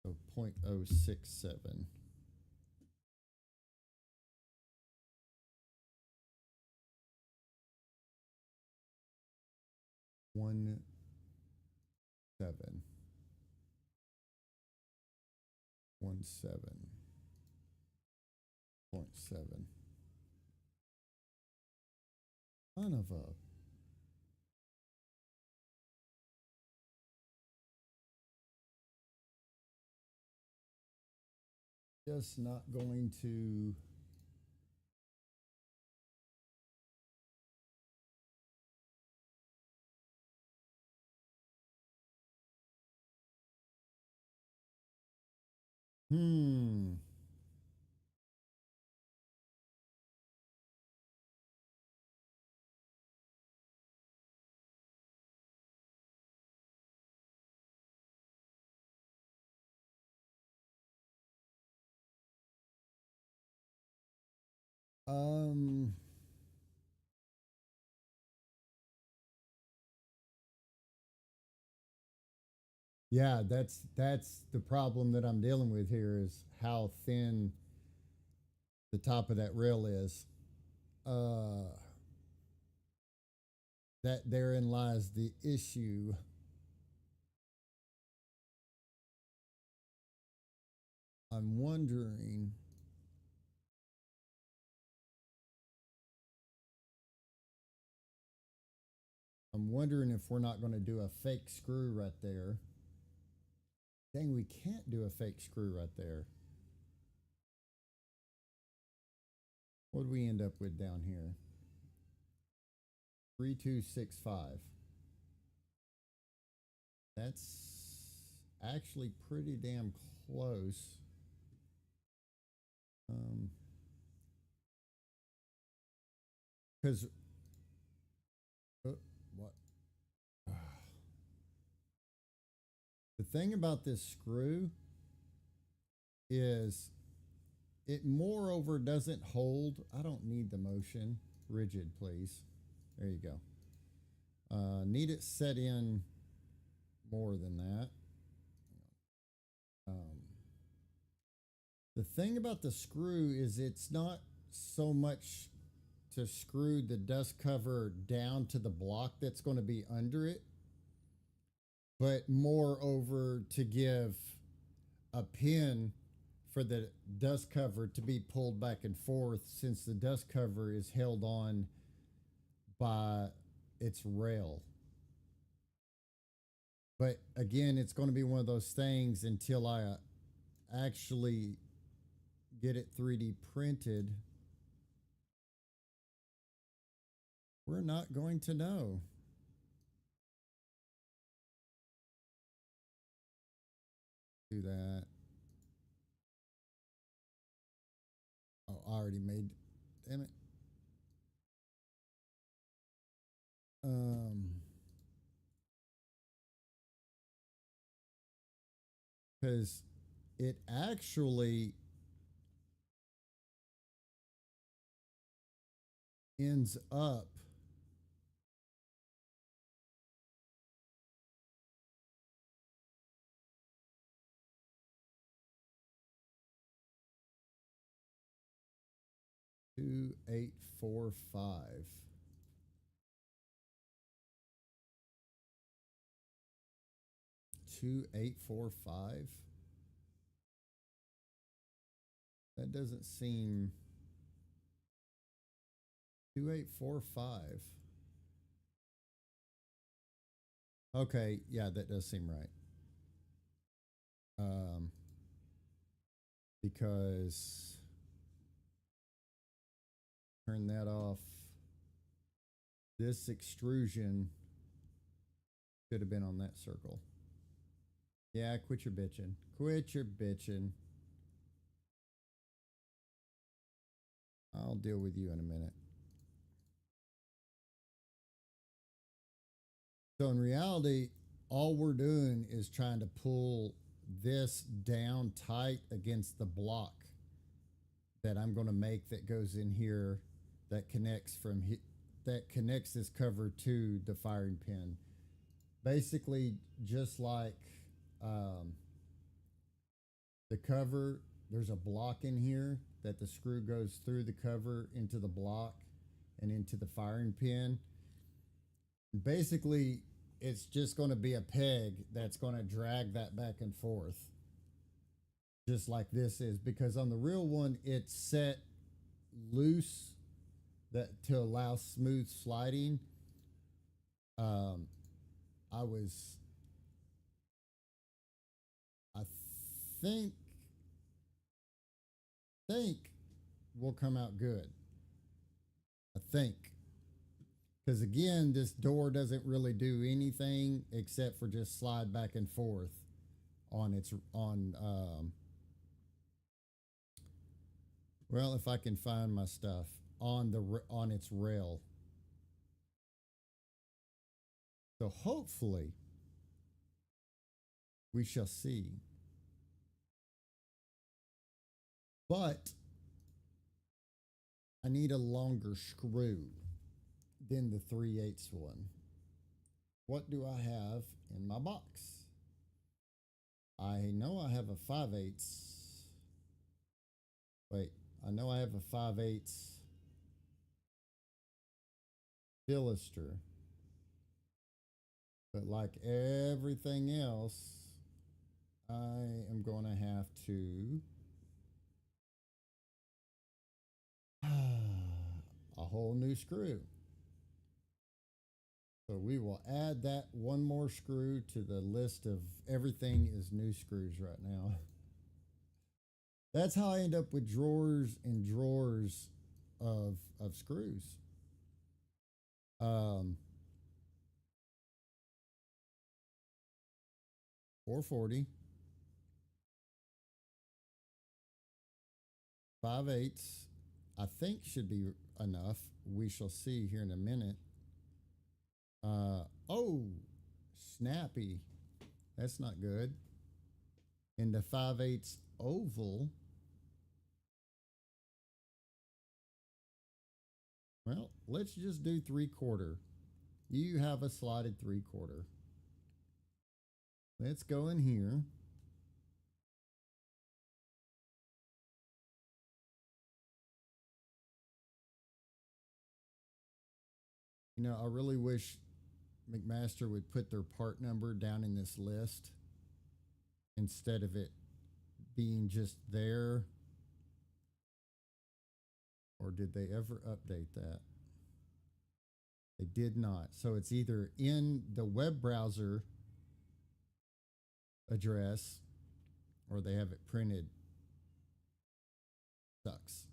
so 0.067. One 7. 17.7. Son of a. Just not going to. Um. Yeah, that's the problem that I'm dealing with here is how thin the top of that rail is. Uh, that therein lies the issue. I'm wondering. I'm wondering if we're not going to do a fake screw right there. Dang, we can't do a fake screw right there. What do we end up with down here? 3265. That's actually pretty damn close. Because what? The thing about this screw is it moreover doesn't hold. I don't need the motion. Rigid, please. There you go. Need it set in more than that. The thing about the screw is it's not so much to screw the dust cover down to the block that's going to be under it, but moreover to give a pin for the dust cover to be pulled back and forth, since the dust cover is held on by its rail. But again, it's going to be one of those things until I actually get it 3D printed. We're not going to know. Do that. Oh, I already made. Damn it. Because it actually ends up to 2845. $2,845. That doesn't seem. 2845. Okay, yeah, that does seem right. Because turn that off. This extrusion should have been on that circle. Yeah, quit your bitching. Quit your bitching. I'll deal with you in a minute. So in reality, all we're doing is trying to pull this down tight against the block that I'm going to make that goes in here, that connects that connects this cover to the firing pin. Basically, just like the cover, there's a block in here that the screw goes through the cover into the block and into the firing pin. Basically, it's just going to be a peg that's going to drag that back and forth, just like this is, because on the real one it's set loose that to allow smooth sliding. I think will come out good. I think. Because again, this door doesn't really do anything except for just slide back and forth on its well, if I can find my stuff on its rail. So hopefully we shall see. But I need a longer screw than the 3/8 one. What do I have in my box? I know I have a 5/8. Wait, I know I have a 5/8 Philister. But like everything else, I am going to have to a whole new screw. So we will add that one more screw to the list of everything is new screws right now. That's how I end up with drawers and drawers of screws. 440, 5/8, I think should be enough. We shall see here in a minute. Oh, snappy. That's not good. And the 5/8 oval. Well, let's just do 3/4. You have a slotted 3/4. Let's go in here. You know, I really wish McMaster would put their part number down in this list instead of it being just there. Or did they ever update that? They did not. So it's either in the web browser address or they have it printed. Sucks.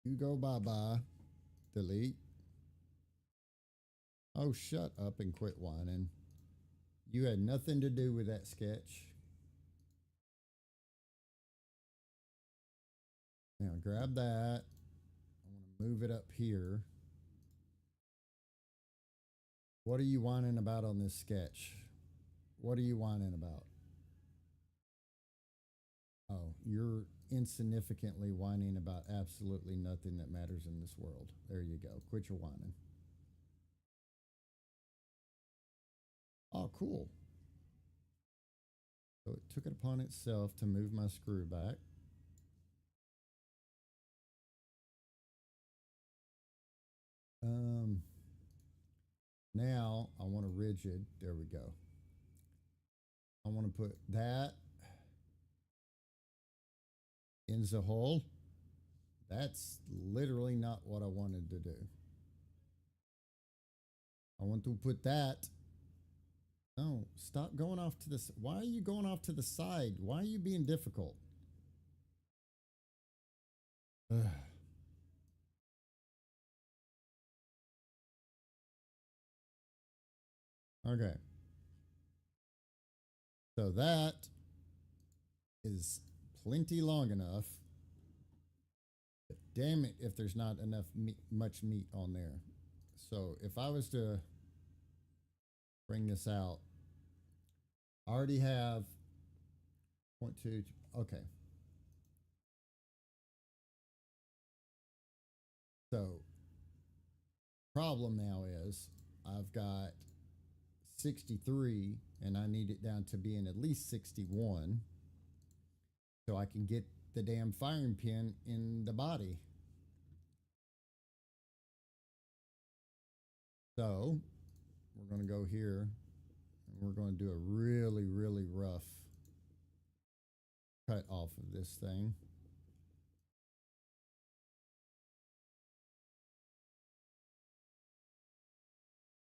You go bye-bye. Delete. Oh, shut up and quit whining. You had nothing to do with that sketch. Now grab that. I want to move it up here. What are you whining about on this sketch? What are you whining about? Oh, you're insignificantly whining about absolutely nothing that matters in this world. There you go. Quit your whining. Oh, cool. So it took it upon itself to move my screw back. Now I want a rigid. There we go. I want to put that in the hole. That's literally not what I wanted to do. I want to put that. No, stop going off to this. Why are you going off to the side? Why are you being difficult? Ugh. Okay. So that is plenty long enough. But damn it if there's not enough much meat on there. So if I was to bring this out, I already have 0.2. Okay. So problem now is I've got 63 and I need it down to being at least 61 so I can get the damn firing pin in the body. So we're going to go here and we're going to do a really, really rough cut off of this thing.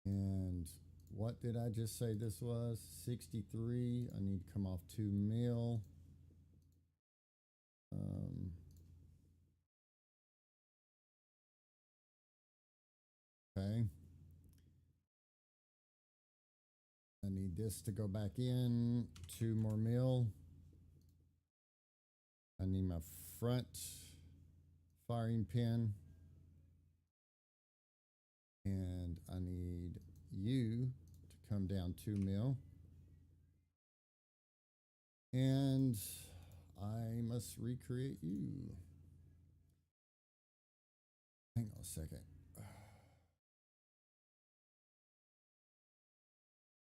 And what did I just say this was? 63. I need to come off 2 mil. Okay. I need this to go back in 2 more mil. I need my front firing pin. And I need you to come down 2 mil. And I must recreate you. Hang on a second.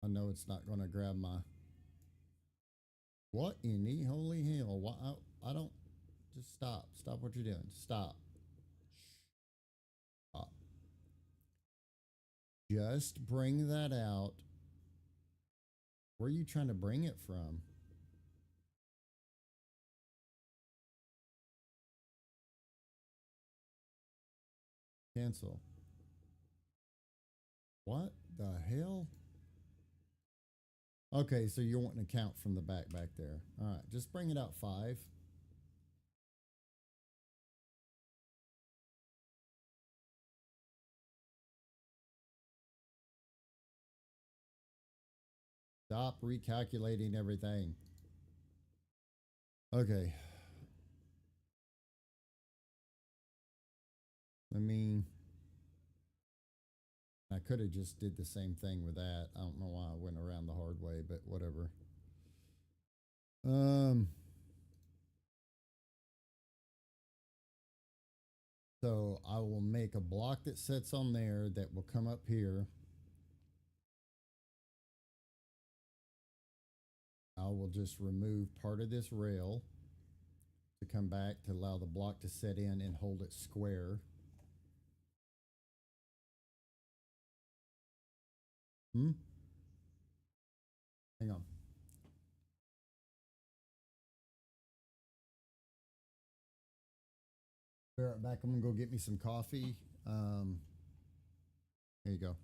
I know it's not going to grab my. What in the holy hell? Why? I don't. Just stop. Stop what you're doing. Stop. Stop. Just bring that out Where are you trying to bring it from? Cancel. What the hell? Okay, so you're wanting to count from the back there. All right, just bring it out 5. Stop recalculating everything. Okay. I mean, I could have just did the same thing with that. I don't know why I went around the hard way, but whatever. So I will make a block that sits on there that will come up here. I will just remove part of this rail to come back to allow the block to set in and hold it square. Hang on. Be right back. I'm gonna go get me some coffee. Here you go.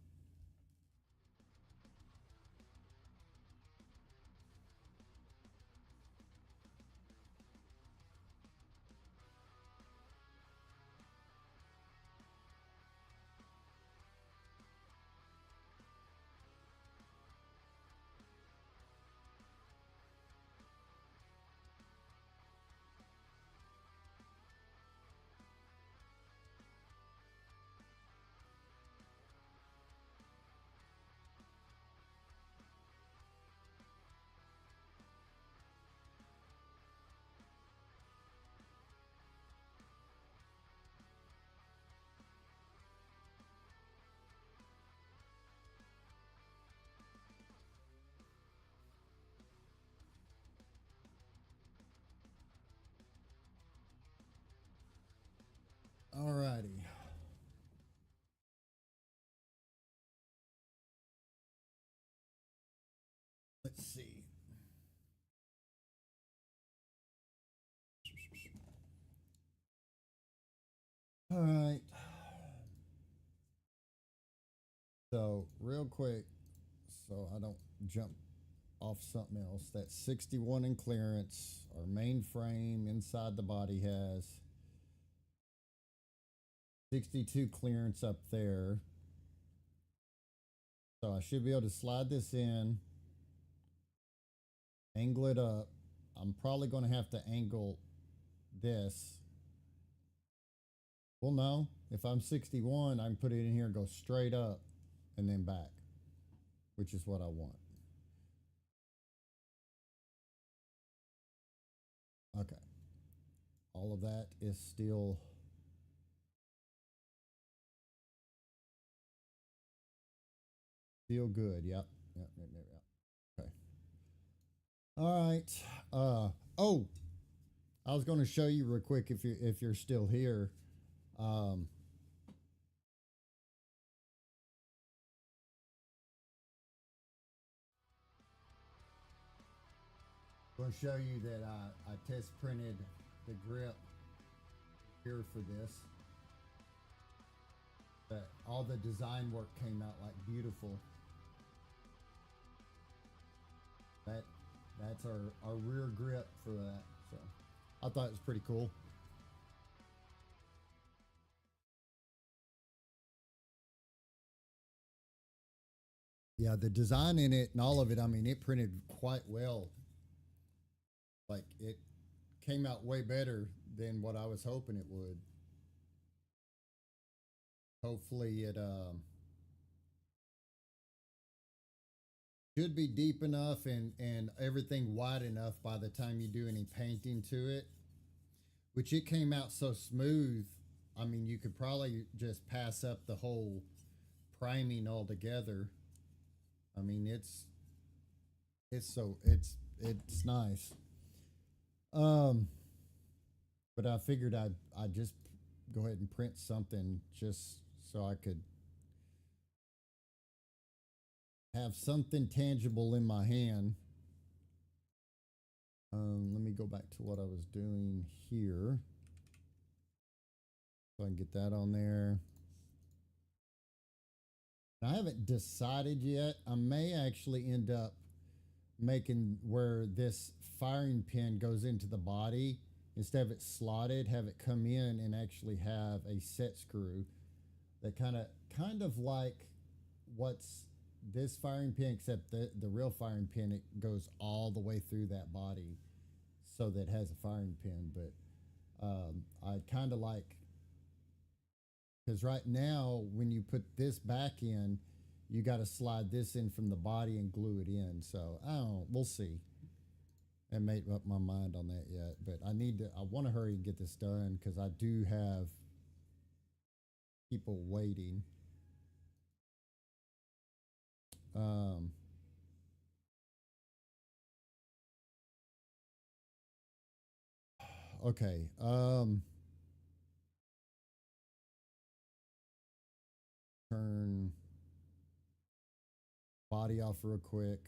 Alrighty. Let's see. All right. So, real quick, so I don't jump off something else. That's 61 in clearance. Our main frame inside the body has 62 clearance up there. So I should be able to slide this in, angle it up. I'm probably going to have to angle this. Well, no. If I'm 61, I can put it in here and go straight up and then back, which is what I want. Okay. All of that is still good. Yep. Okay. All right. Oh, I was going to show you real quick if you're still here. I'm going to show you that I test printed the grip here for this. That all the design work came out like beautiful. That's our rear grip for that. So I thought it was pretty cool. Yeah, the design in it and all of it, I mean, it printed quite well. Like it came out way better than what I was hoping it would. Hopefully it should be deep enough and everything wide enough by the time you do any painting to it, which it came out so smooth. I mean, you could probably just pass up the whole priming altogether. I mean, it's nice. Um, but I figured I'd just go ahead and print something just so I could have something tangible in my hand. Let me go back to what I was doing here. So I can get that on there. I haven't decided yet. I may actually end up making where this firing pin goes into the body, instead of it slotted, have it come in and actually have a set screw that kind of like what's this firing pin, except the real firing pin, it goes all the way through that body, so that it has a firing pin. But I kind of like, because right now when you put this back in, you got to slide this in from the body and glue it in. So I don't know, we'll see. I made up my mind on that yet, but I want to hurry and get this done because I do have people waiting. Um, okay. Turn body off real quick.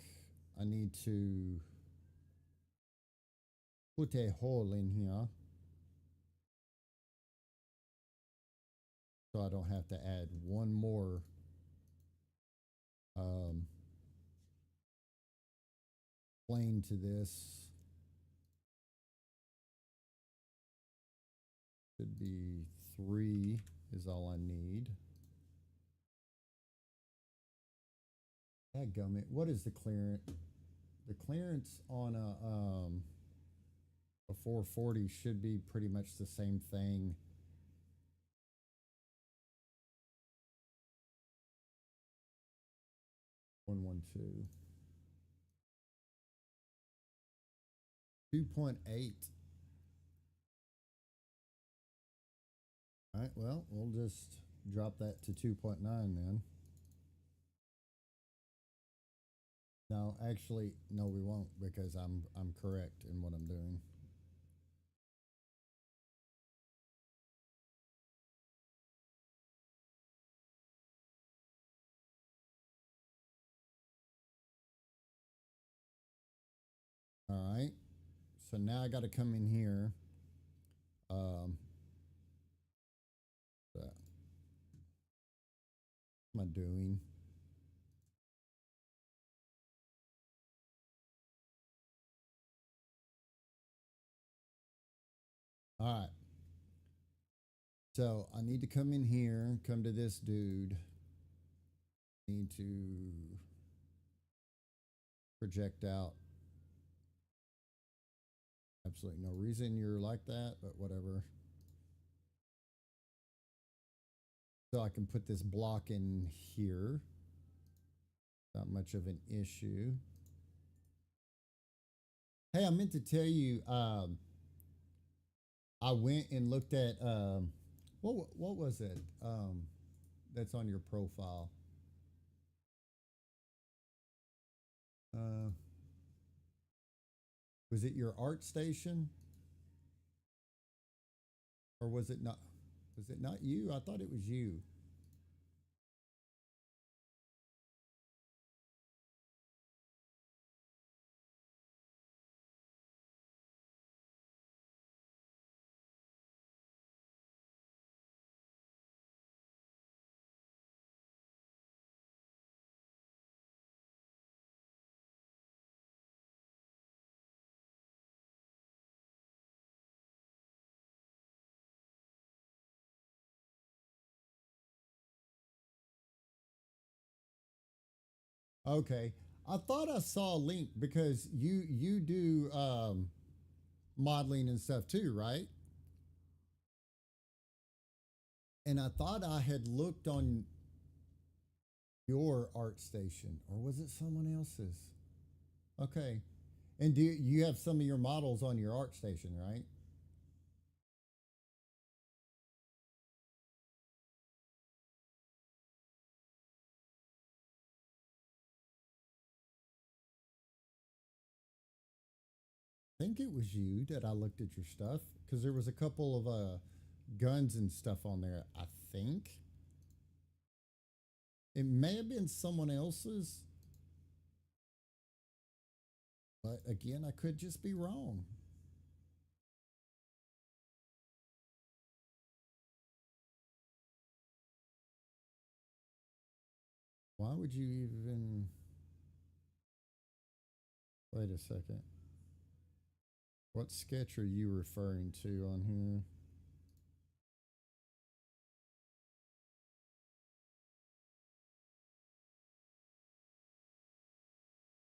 I need to put a hole in here so I don't have to add one more um, plane to this. Should be 3 is all I need. Dadgummit, what is the clearance? The clearance on a 440 should be pretty much the same thing. One 2.8. All right, well, we'll just drop that to 2.9 then. No, actually, no, we won't, because I'm correct in what I'm doing. All right. So now I got to come in here. What am I doing? All right. So I need to come in here, come to this dude. Need to project out. Absolutely no reason you're like that, but whatever. So I can put this block in here. Not much of an issue. Hey, I meant to tell you, I went and looked at what was it? That's on your profile. Uh, was it your art station, or was it not? Was it not you? I thought it was you. Okay, I thought I saw a link because you do modeling and stuff too, right? And I thought I had looked on your art station, or was it someone else's? Okay, and do you have some of your models on your art station, right? I think it was you that I looked at your stuff because there was a couple of guns and stuff on there. I think it may have been someone else's. But again, I could just be wrong. Why would you even. Wait a second. What sketch are you referring to on here?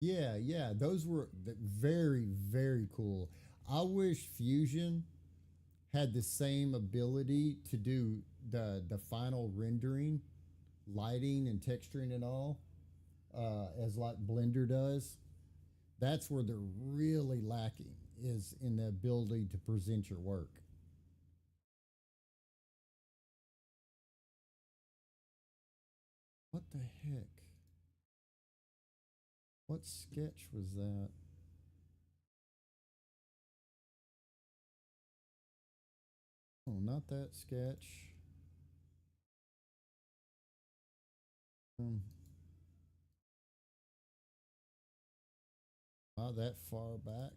Yeah, yeah, those were very, very cool. I wish Fusion had the same ability to do the final rendering, lighting and texturing and all, as like Blender does. That's where they're really lacking, is in the ability to present your work. What the heck? What sketch was that? Oh, not that sketch. Um, Not that far back.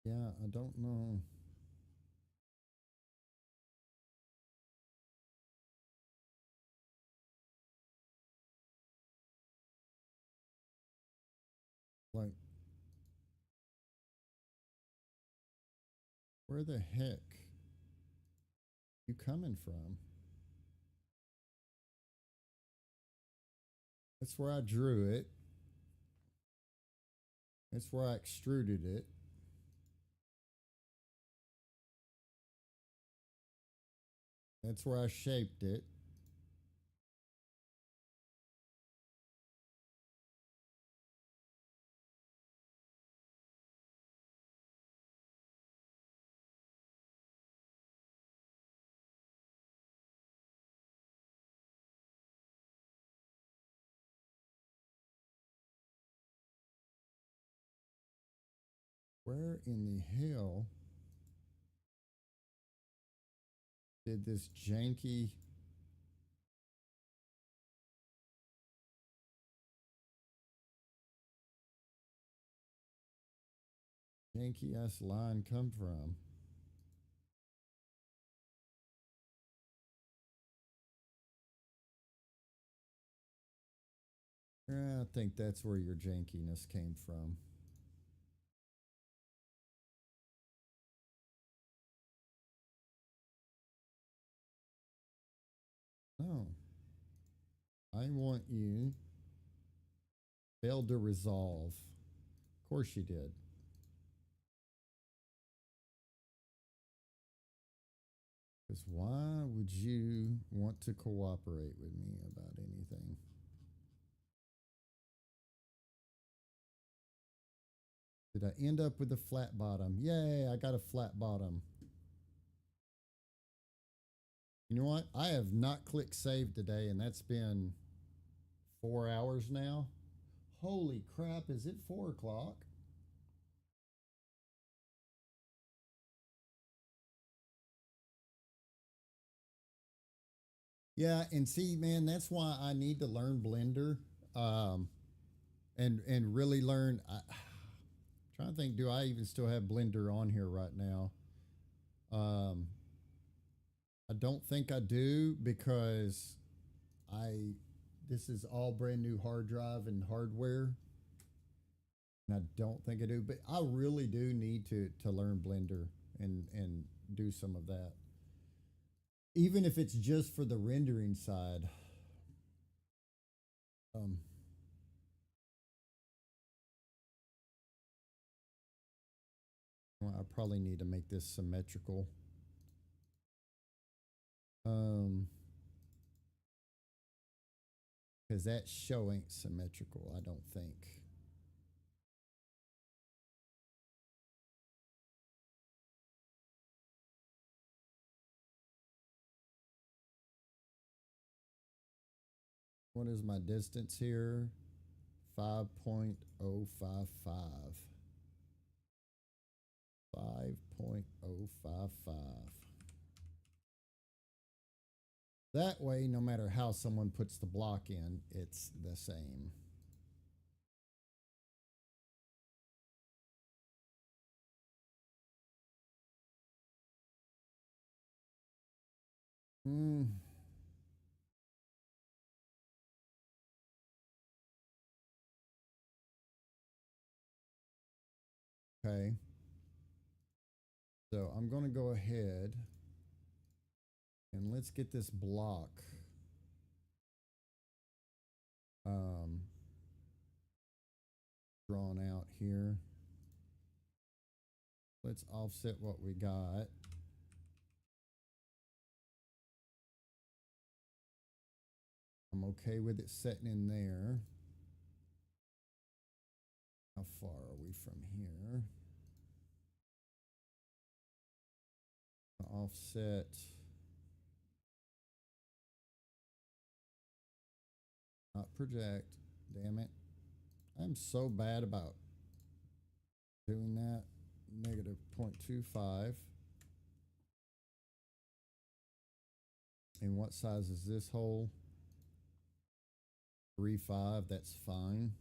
Yeah, I don't know. Like, where the heck you coming from? That's where I drew it. That's where I extruded it. That's where I shaped it. Where in the hell did this janky ass line come from? Yeah, I think that's where your jankiness came from. No, I want you failed to resolve. Of course you did. Because why would you want to cooperate with me about anything? Did I end up with a flat bottom? Yay, I got a flat bottom. You know what? I have not clicked save today, and that's been 4 hours now. Holy crap, is it 4 o'clock? Yeah, and see, man, that's why I need to learn Blender, um, and really learn. Trying to think, do I even still have Blender on here right now? Um, I don't think I do because I this is all brand new hard drive and hardware, and I don't think I do. But I really do need to learn Blender and do some of that, even if it's just for the rendering side. Um, well, I probably need to make this symmetrical. Um, because that show ain't symmetrical, I don't think. What is my distance here? 5.055. 5.055. That way, no matter how someone puts the block in, it's the same. Okay. So I'm going to go ahead and let's get this block drawn out here. Let's offset what we got. I'm okay with it setting in there. How far are we from here? Offset. Not project. Damn it. I'm so bad about doing that. Negative 0.25. And what size is this hole? 3.5. That's fine.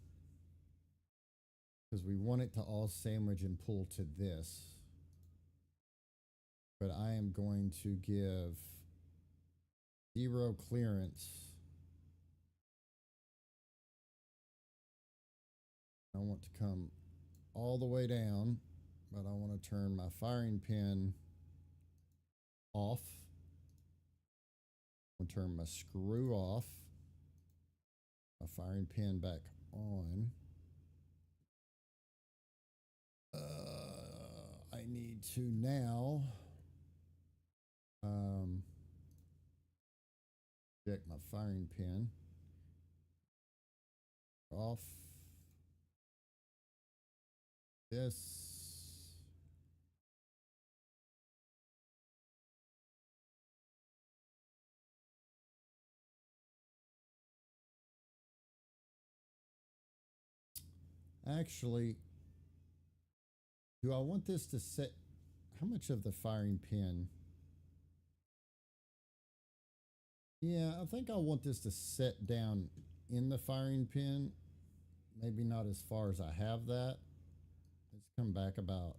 Because we want it to all sandwich and pull to this. But I am going to give 0 clearance. I want to come all the way down, but I want to turn my firing pin off. I'm going to turn my screw off. My firing pin back on. I need to now check my firing pin off. This. Actually, do I want this to set? How much of the firing pin? Yeah, I think I want this to set down in the firing pin. Maybe not as far as I have that. Let's come back about.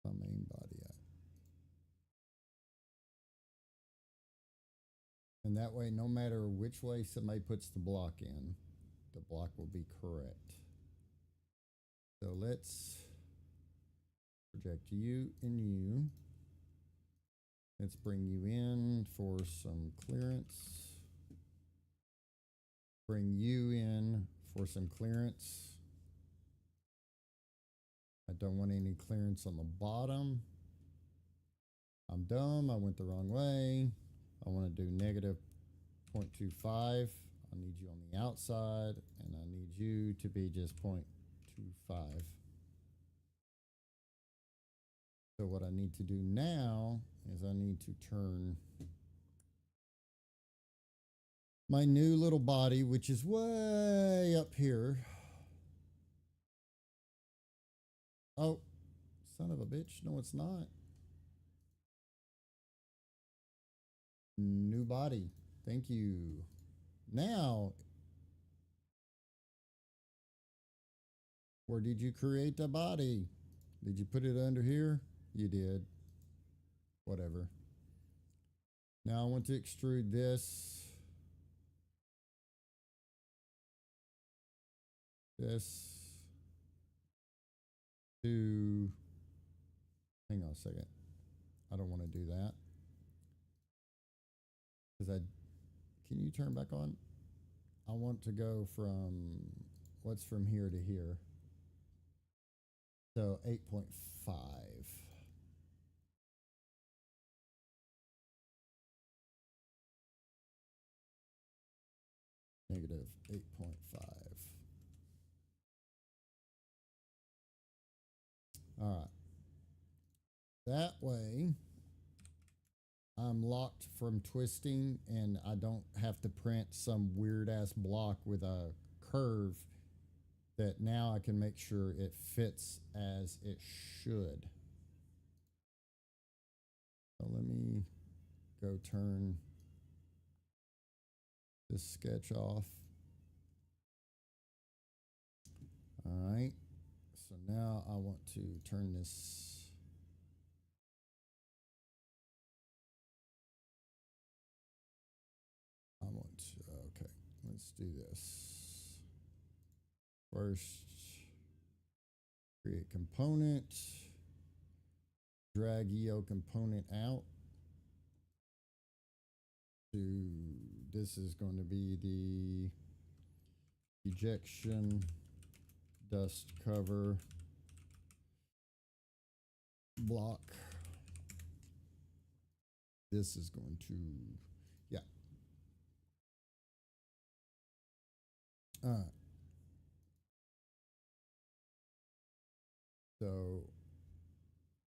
My main body at. And that way, no matter which way somebody puts the block in, the block will be correct. So let's project you and you. Let's bring you in for some clearance. Bring you in for some clearance. I don't want any clearance on the bottom. I'm dumb. I went the wrong way. I want to do negative 0.25. I need you on the outside, and I need you to be just 0.25. So what I need to do now is I need to turn my new little body, which is way up here. Oh, son of a bitch. No, it's not. New body. Thank you. Now, where did you create the body? Did you put it under here? You did. Whatever. Now I want to extrude this. This to, hang on a second. I don't want to do that. Because can you turn back on? I want to go from, what's from here to here? So 8.5. -8.5. All right. That way, I'm locked from twisting and I don't have to print some weird ass block with a curve that now I can make sure it fits as it should. So let me go turn this sketch off. All right. So now I want to turn this. Okay, let's do this. First, create component, drag EO component out. This is going to be the ejection dust cover block. This is going to, yeah. All right. So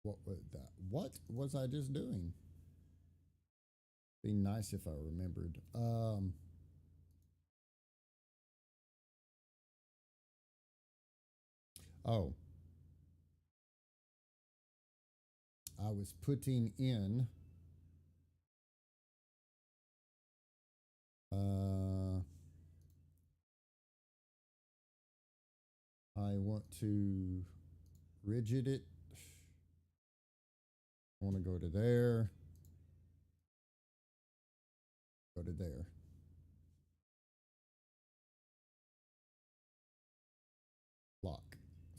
what was that? What was I just doing? Be nice if I remembered. Oh, I was putting in I want to rigid it. I want to go to there. Go to there. Lock.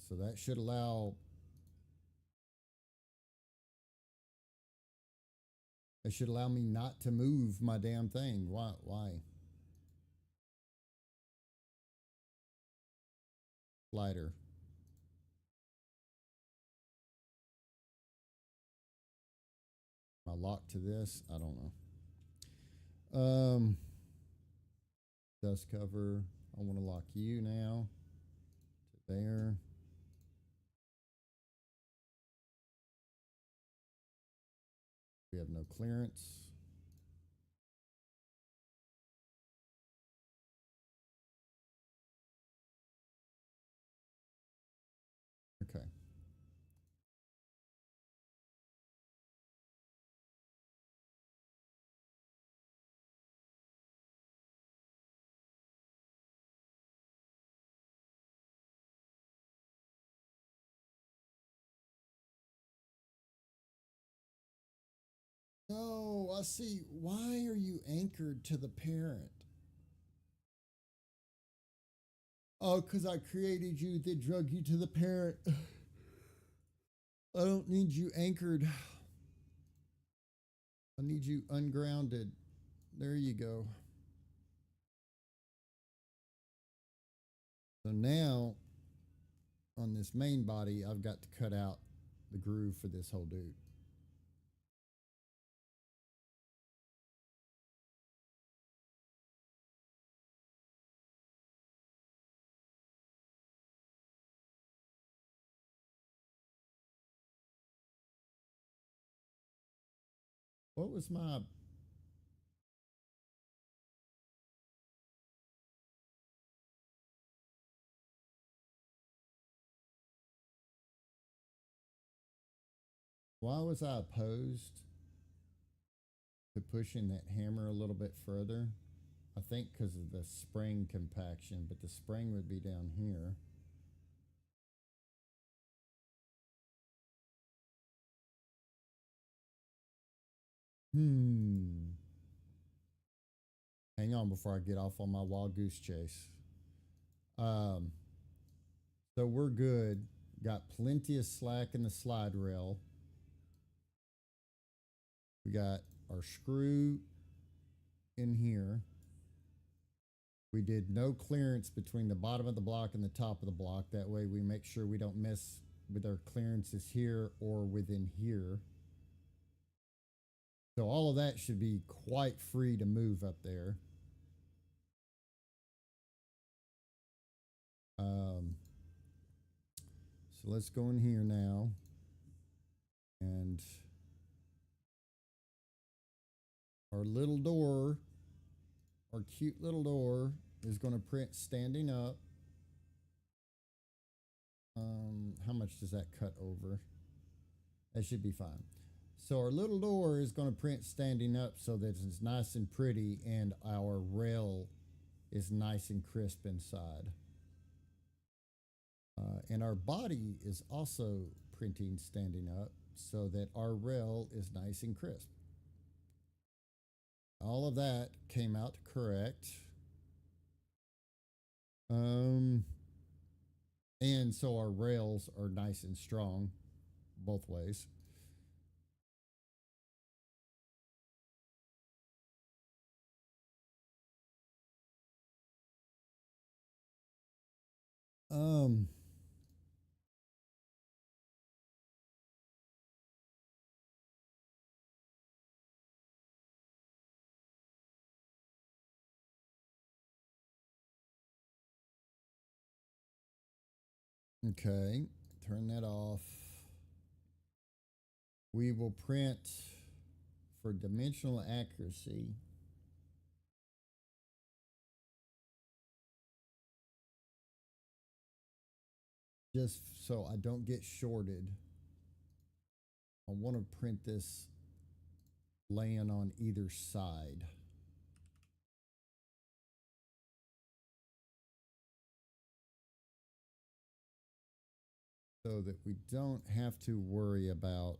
So that should allow. It should allow me not to move my damn thing. Why? Slider. Am I locked to this? I don't know. Dust cover. I want to lock you now to there. We have no clearance. Okay. No, I see. Why are you anchored to the parent? Oh, because I created you, they drug you to the parent. I don't need you anchored. I need you ungrounded. There you go. So now, on this main body, I've got to cut out the groove for this whole dude. What was my... Why was I opposed to pushing that hammer a little bit further? I think because of the spring compaction, but the spring would be down here. Hang on before I get off on my wild goose chase. So we're good. Got plenty of slack in the slide rail. We got our screw in here. We did no clearance between the bottom of the block and the top of the block. That way we make sure we don't mess with our clearances here or within here. So all of that should be quite free to move up there. So let's go in here now, and our little door, our cute little door, is going to print standing up. How much does that cut over? That should be fine. So our little door is going to print standing up so that it's nice and pretty, and our rail is nice and crisp inside. And our body is also printing standing up so that our rail is nice and crisp. All of that came out correct. And so our rails are nice and strong both ways. Um, okay, turn that off. We will print for dimensional accuracy. Just so I don't get shorted, I want to print this laying on either side. So that we don't have to worry about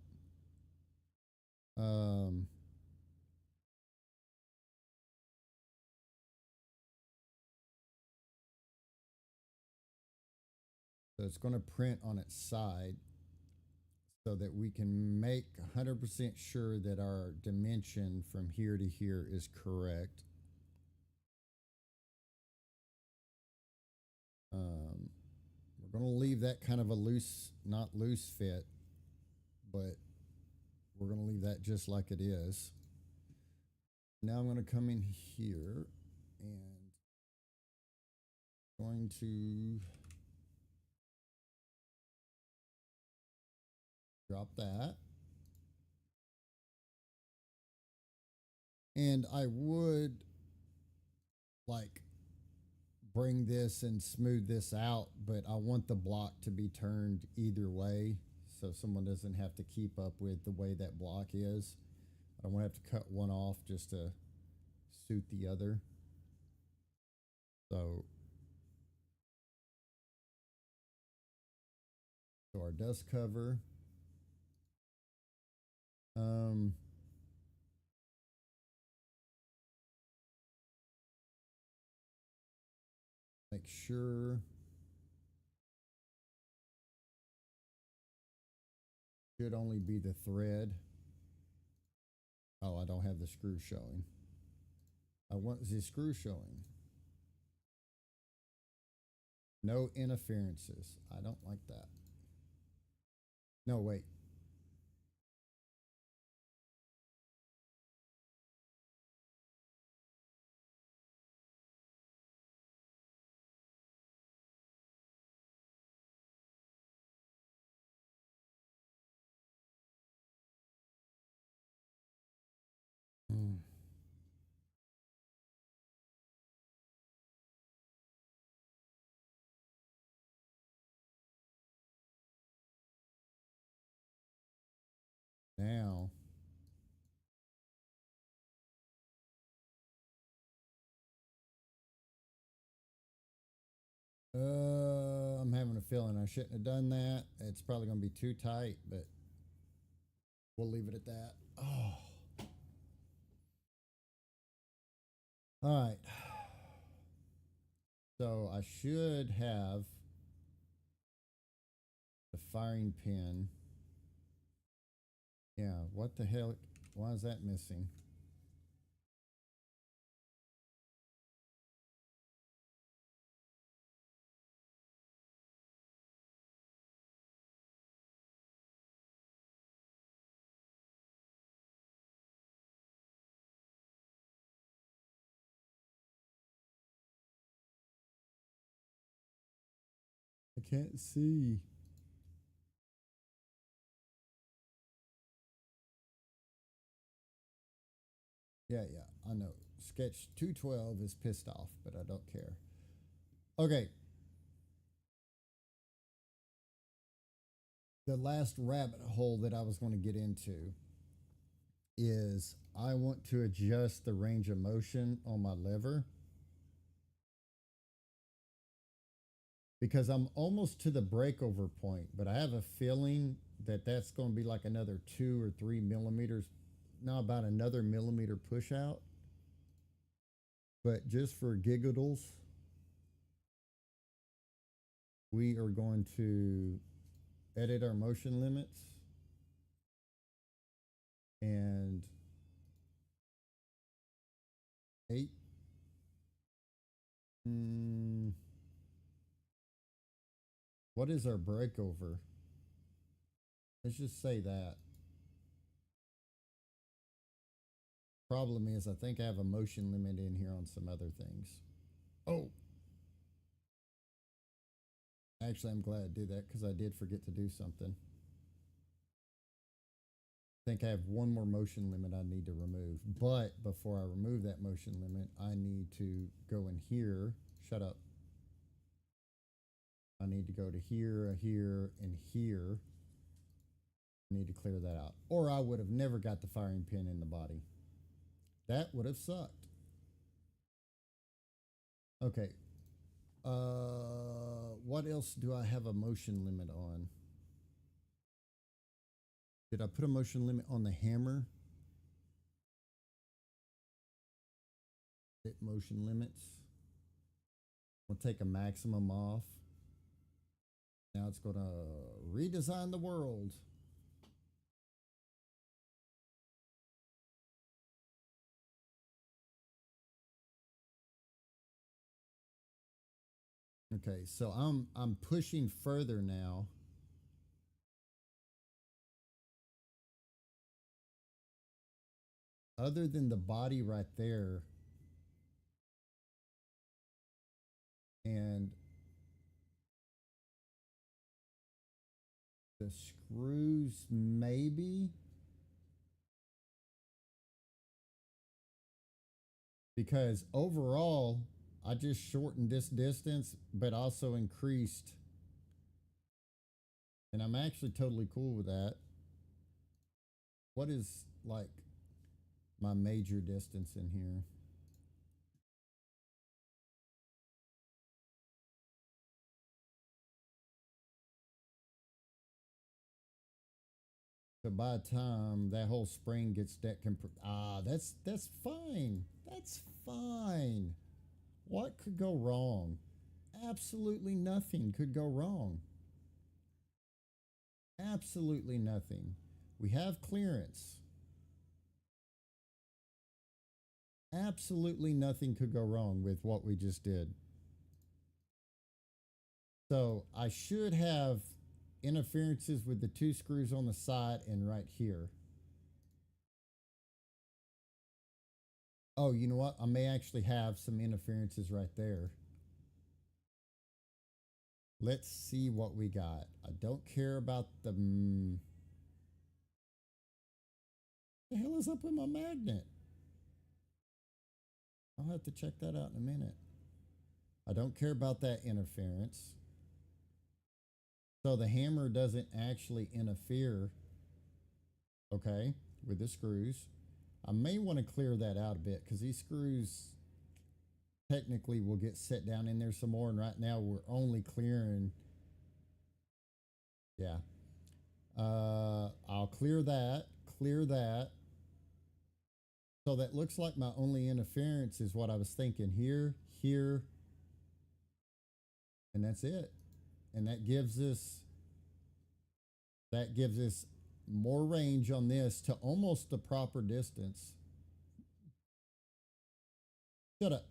so it's going to print on its side so that we can make 100% sure that our dimension from here to here is correct. We're going to leave that kind of a loose, not loose fit, but we're going to leave that just like it is. Now I'm going to come in here and going to drop that. And I would like bring this and smooth this out, but I want the block to be turned either way so someone doesn't have to keep up with the way that block is. I don't want to have to cut one off just to suit the other. So our dust cover. Make sure should only be the thread. Oh, I don't have the screw showing. I want the screw showing. No interferences. I don't like that. No, wait. Hmm. Now, I'm having a feeling I shouldn't have done that. It's probably going to be too tight, but we'll leave it at that. Oh. All right. So I should have the firing pin. Yeah, what the hell? Why is that missing? can't see. Yeah, I know. Sketch 212 is pissed off, but I don't care. Okay. The last rabbit hole that I was going to get into is I want to adjust the range of motion on my lever because I'm almost to the breakover point, but I have a feeling that that's going to be like another 2 or 3 millimeters, not about another millimeter push out. But just for giggles, we are going to edit our motion limits and 8. What is our breakover? Let's just say that. Problem is, I think I have a motion limit in here on some other things. Oh, actually, I'm glad I did that because I did forget to do something. I think I have one more motion limit I need to remove. But before I remove that motion limit, I need to go in here. Shut up. I need to go to here, here, and here. I need to clear that out. Or I would have never got the firing pin in the body. That would have sucked. Okay. What else do I have a motion limit on? Did I put a motion limit on the hammer? Hit motion limits. We'll take a maximum off. Now it's going to redesign the world. Okay, so I'm pushing further now. Other than the body right there, and the screws maybe, because overall I just shortened this distance but also increased, and I'm actually totally cool with that. What is like my major distance in here? So by the time that whole spring gets that's fine. That's fine. What could go wrong? Absolutely nothing could go wrong. Absolutely nothing. We have clearance. Absolutely nothing could go wrong with what we just did. So I should have interferences with the 2 screws on the side and right here. Oh, you know what? I may actually have some interferences right there. Let's see what we got. I don't care about the hell is up with my magnet? I'll have to check that out in a minute. I don't care about that interference. So the hammer doesn't actually interfere, okay, with the screws. I may want to clear that out a bit because these screws technically will get set down in there some more. And right now we're only clearing. Yeah. I'll clear that. Clear that. So that looks like my only interference is what I was thinking here, here, and that's it. And that gives us more range on this to almost the proper distance. Shut up.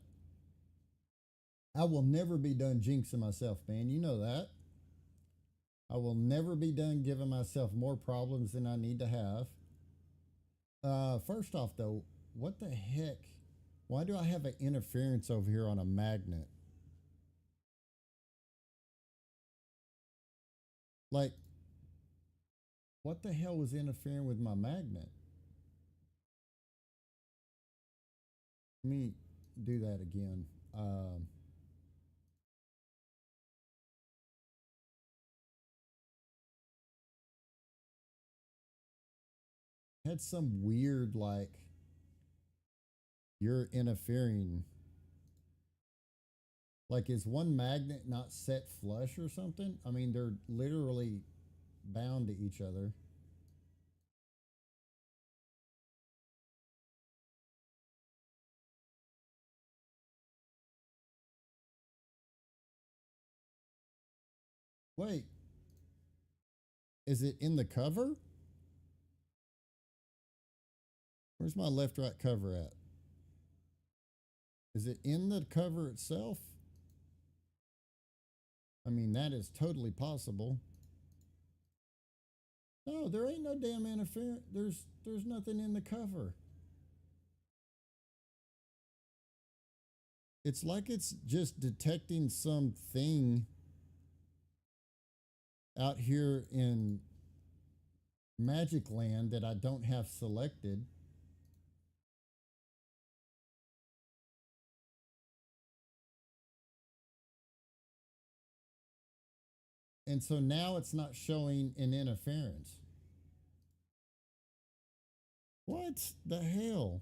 I will never be done jinxing myself, man. You know that. I will never be done giving myself more problems than I need to have. First off, though, what the heck? Why do I have an interference over here on a magnet? Like, what the hell was interfering with my magnet? Let me do that again. Had some weird, like, you're interfering. Like, is one magnet not set flush or something? I mean, they're literally bound to each other. Wait, is it in the cover? Where's my left right cover at? Is it in the cover itself? I mean, that is totally possible. No, there ain't no damn interference. There's nothing in the cover. It's like it's just detecting something out here in Magic Land that I don't have selected. And so now it's not showing an interference. What the hell?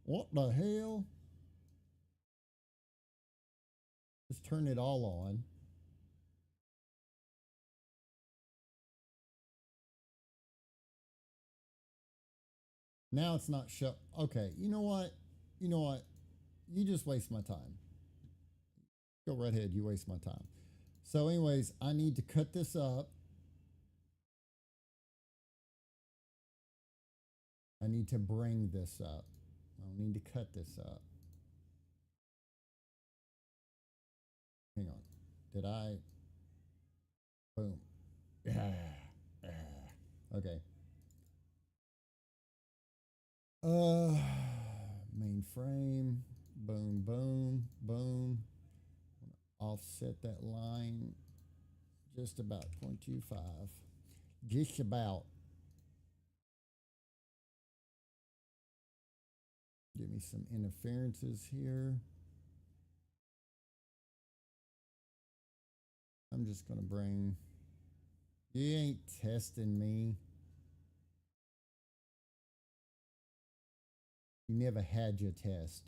What the hell? Just turn it all on. Now it's not show. Okay, you know what? You know what? You just waste my time. Go right ahead. You waste my time. So, anyways, I need to cut this up. I need to bring this up. I need to cut this up. Hang on. Did I? Boom. Okay. Mainframe. Boom, boom, boom. Offset that line just about 0.25. Just about. Give me some interferences here. I'm just going to bring. You ain't testing me. You never had your test.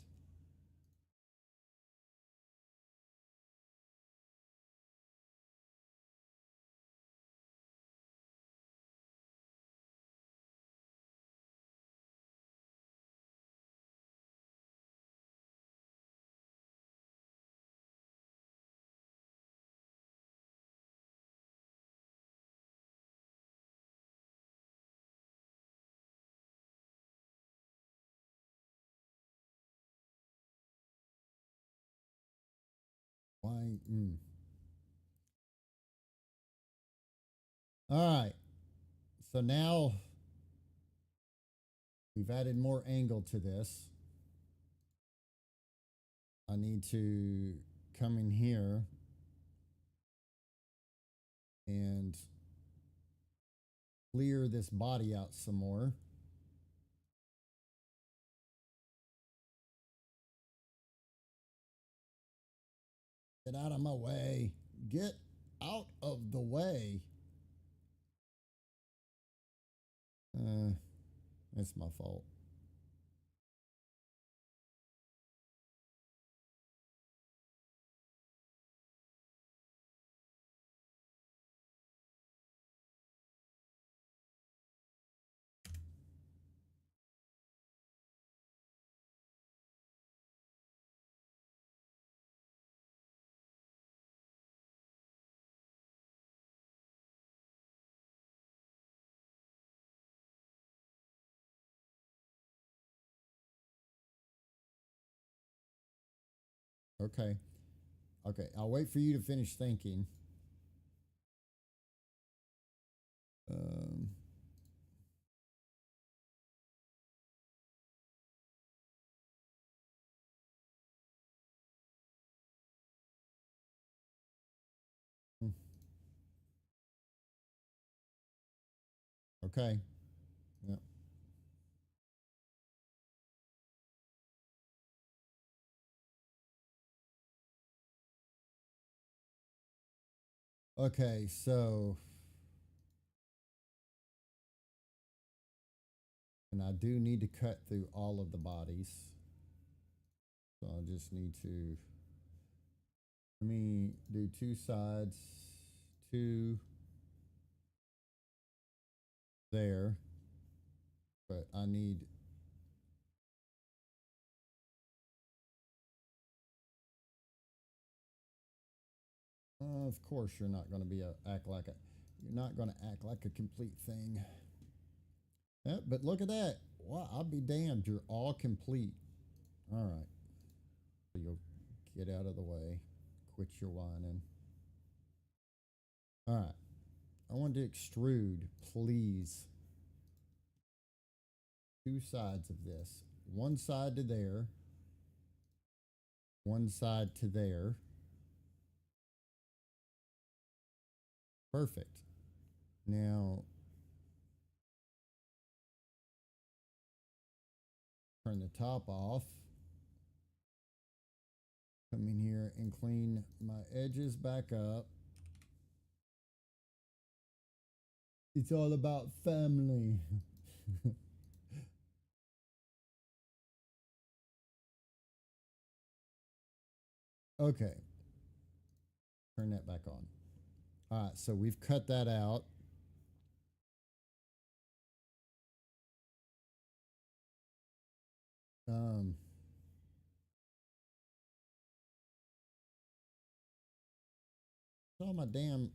Why? All right. So now we've added more angle to this. I need to come in here and clear this body out some more. Get out of my way. Get out of the way. It's my fault. Okay. Okay. I'll wait for you to finish thinking. Um, Okay. Yep. Okay, so, and I do need to cut through all of the bodies. So I'll just need to, let me do two sides, two there, but I need, of course you're not going to be you're not going to act like a complete thing. But look at that. Wow, I'll be damned. You're all complete. All right. You'll get out of the way. Quit your whining. All right. I want to extrude, please. Two sides of this. One side to there. One side to there. Perfect. Now, turn the top off. Come in here and clean my edges back up. It's all about family. Okay. Turn that back on. All right, so we've cut that out. Um, oh my damn.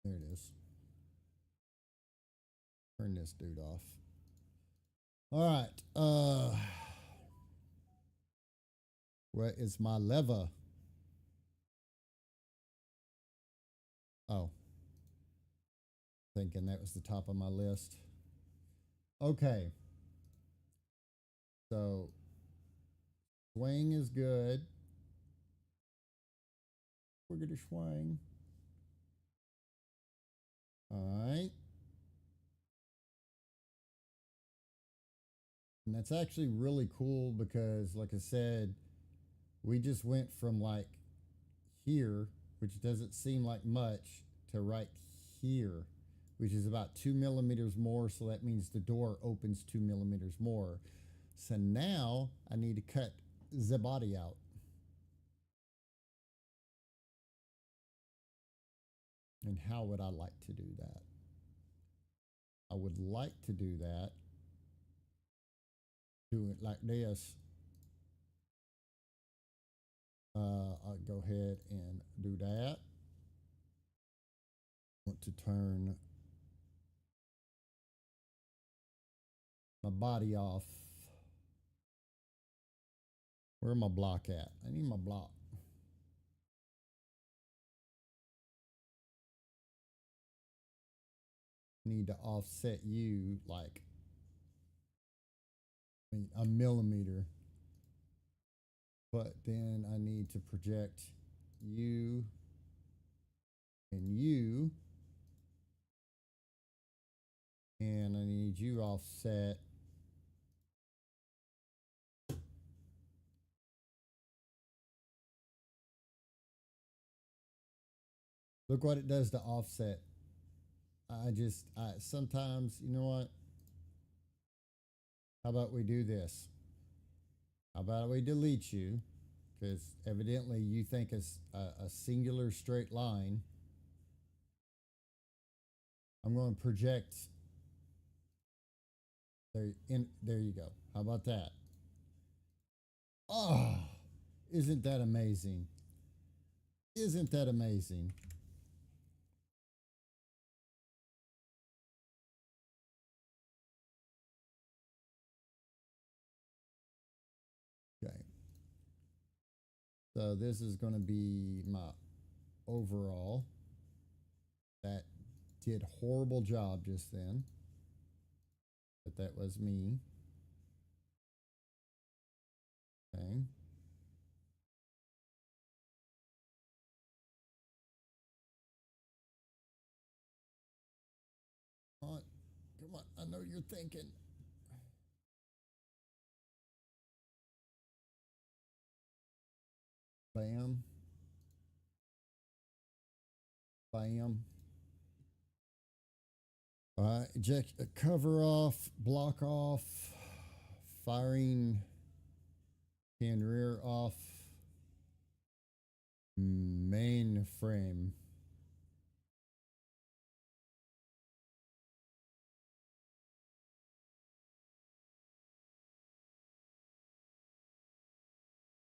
There it is. Turn this dude off. All right. Where is my lever? Oh, thinking that was the top of my list. Okay. So swing is good. We're gonna swing. All right. And that's actually really cool because, like I said, we just went from like here, which doesn't seem like much, to right here, which is about 2 millimeters more. So that means the door opens 2 millimeters more. So now I need to cut the body out. And how would I like to do that? I would like to do that. Do it like this. I'll go ahead and do that. Want to turn my body off. Where my block at? I need my block. Need to offset you like a millimeter. But then I need to project you and you. And I need you offset. Look what it does to offset. I sometimes, you know what? How about we do this? How about we delete you? Because evidently you think it's a singular straight line. I'm going to project. There you go. How about that? Oh, isn't that amazing? Isn't that amazing? Okay. So this is going to be my overall. That did horrible job just then. But that was me. Okay. Come on, I know you're thinking. Bam. Bam. All right, eject, cover off, block off, firing pin rear off, mainframe.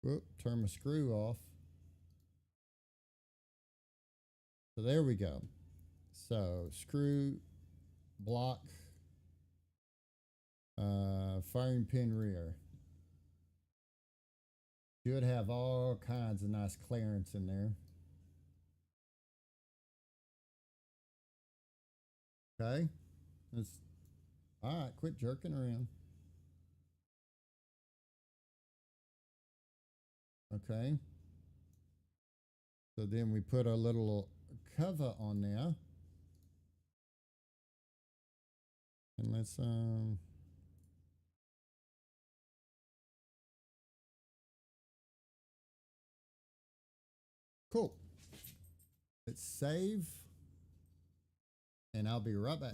Whoop, turn my screw off. So there we go. So screw, block, firing pin rear. Should have all kinds of nice clearance in there. Okay. That's all right. Quit jerking around. Okay. So then we put our little cover on there. And let's cool. Let's save. And I'll be right back.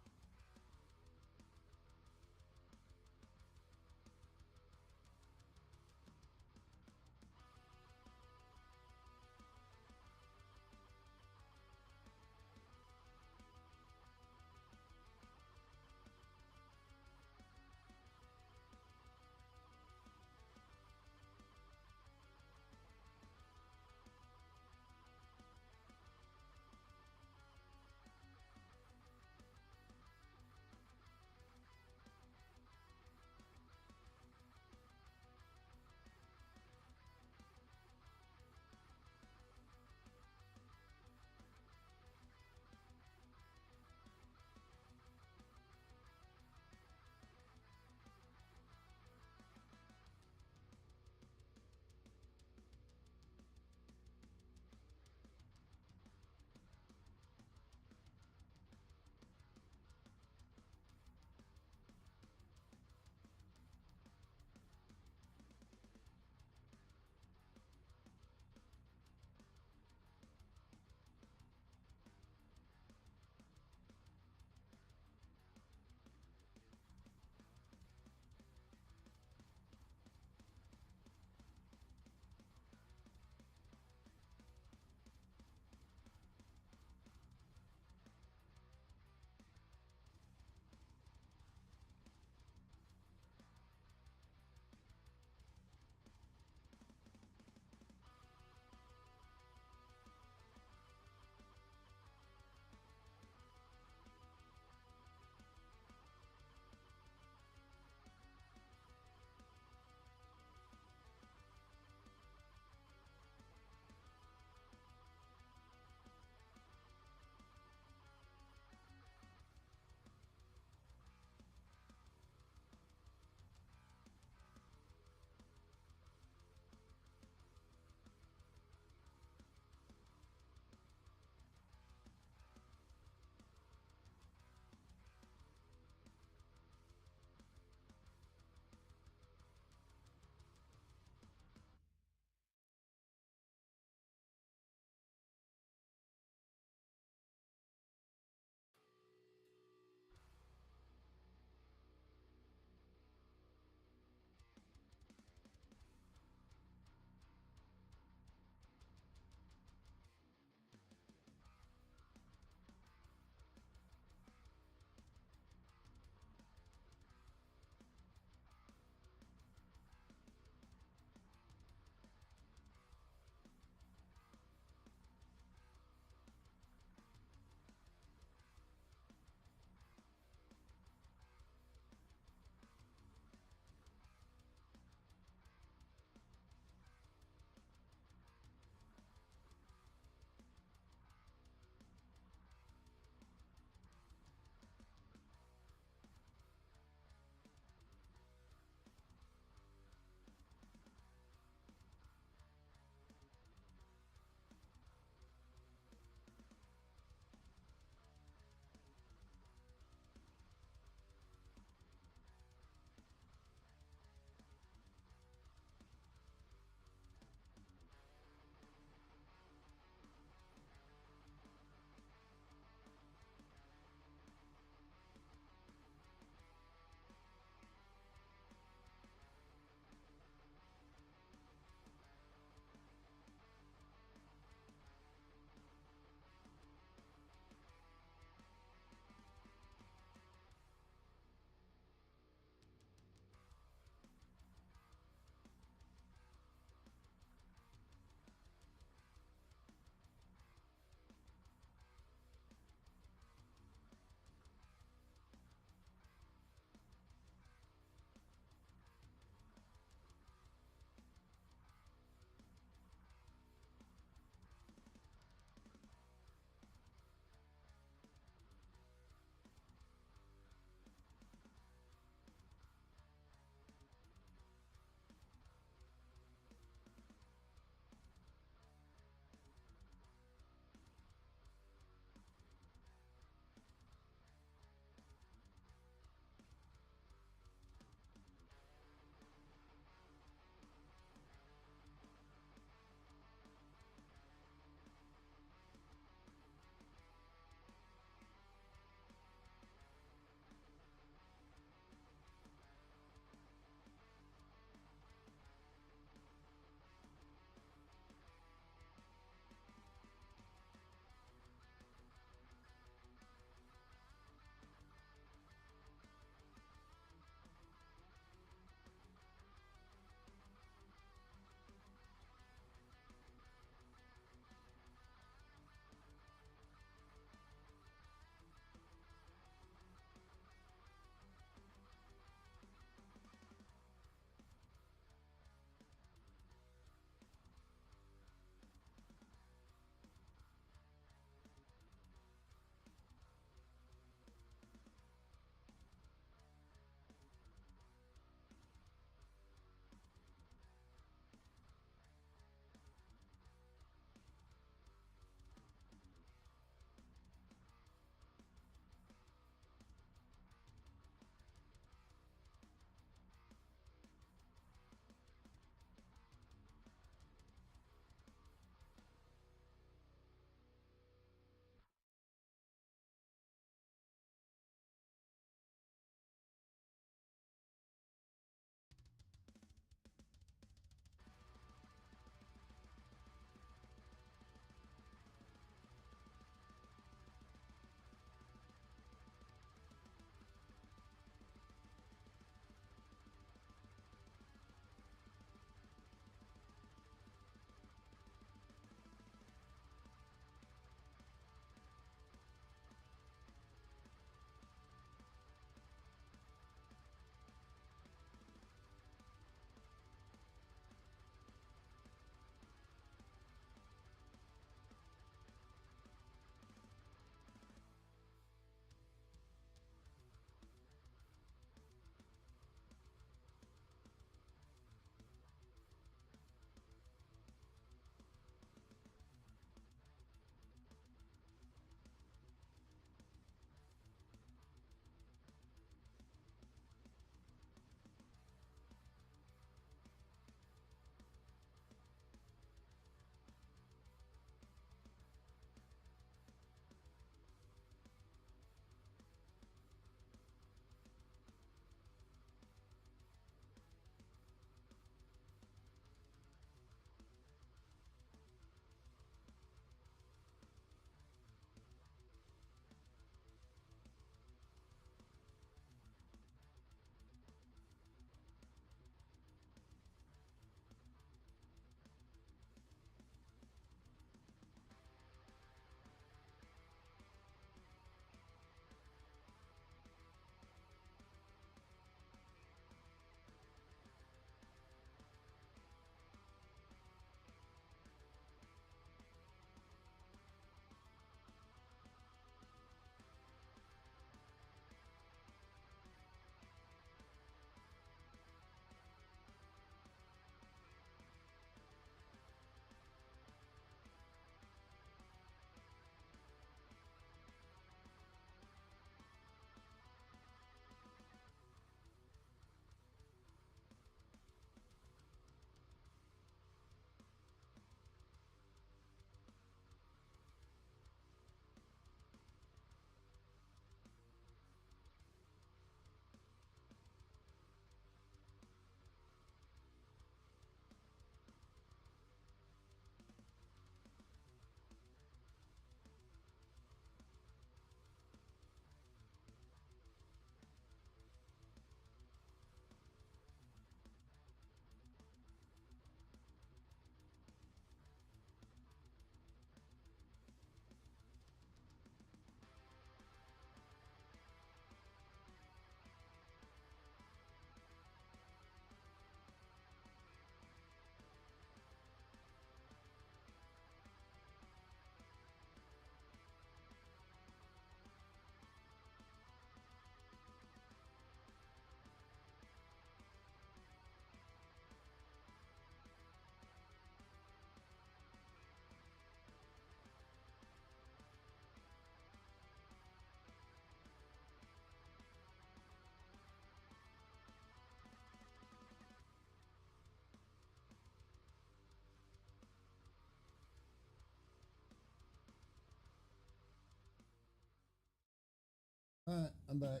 All right, I'm back.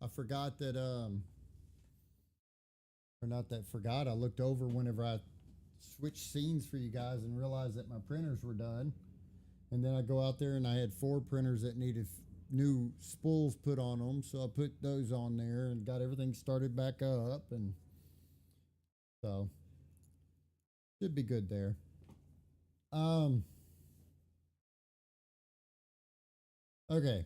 I forgot that or not that forgot. I looked over whenever I switched scenes for you guys and realized that my printers were done. And then I go out there and I had 4 printers that needed new spools put on them, so I put those on there and got everything started back up, and so should be good there. Okay.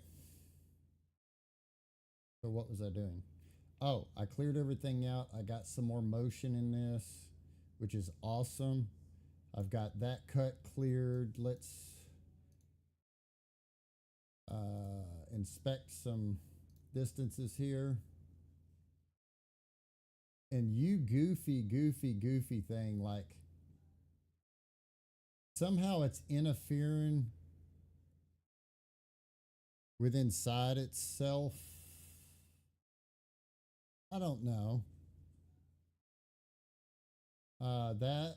So what was I doing? Oh, I cleared everything out. I got some more motion in this, which is awesome. I've got that cut cleared. Let's inspect some distances here. And you goofy thing, like somehow it's interfering with inside itself. I don't know. That,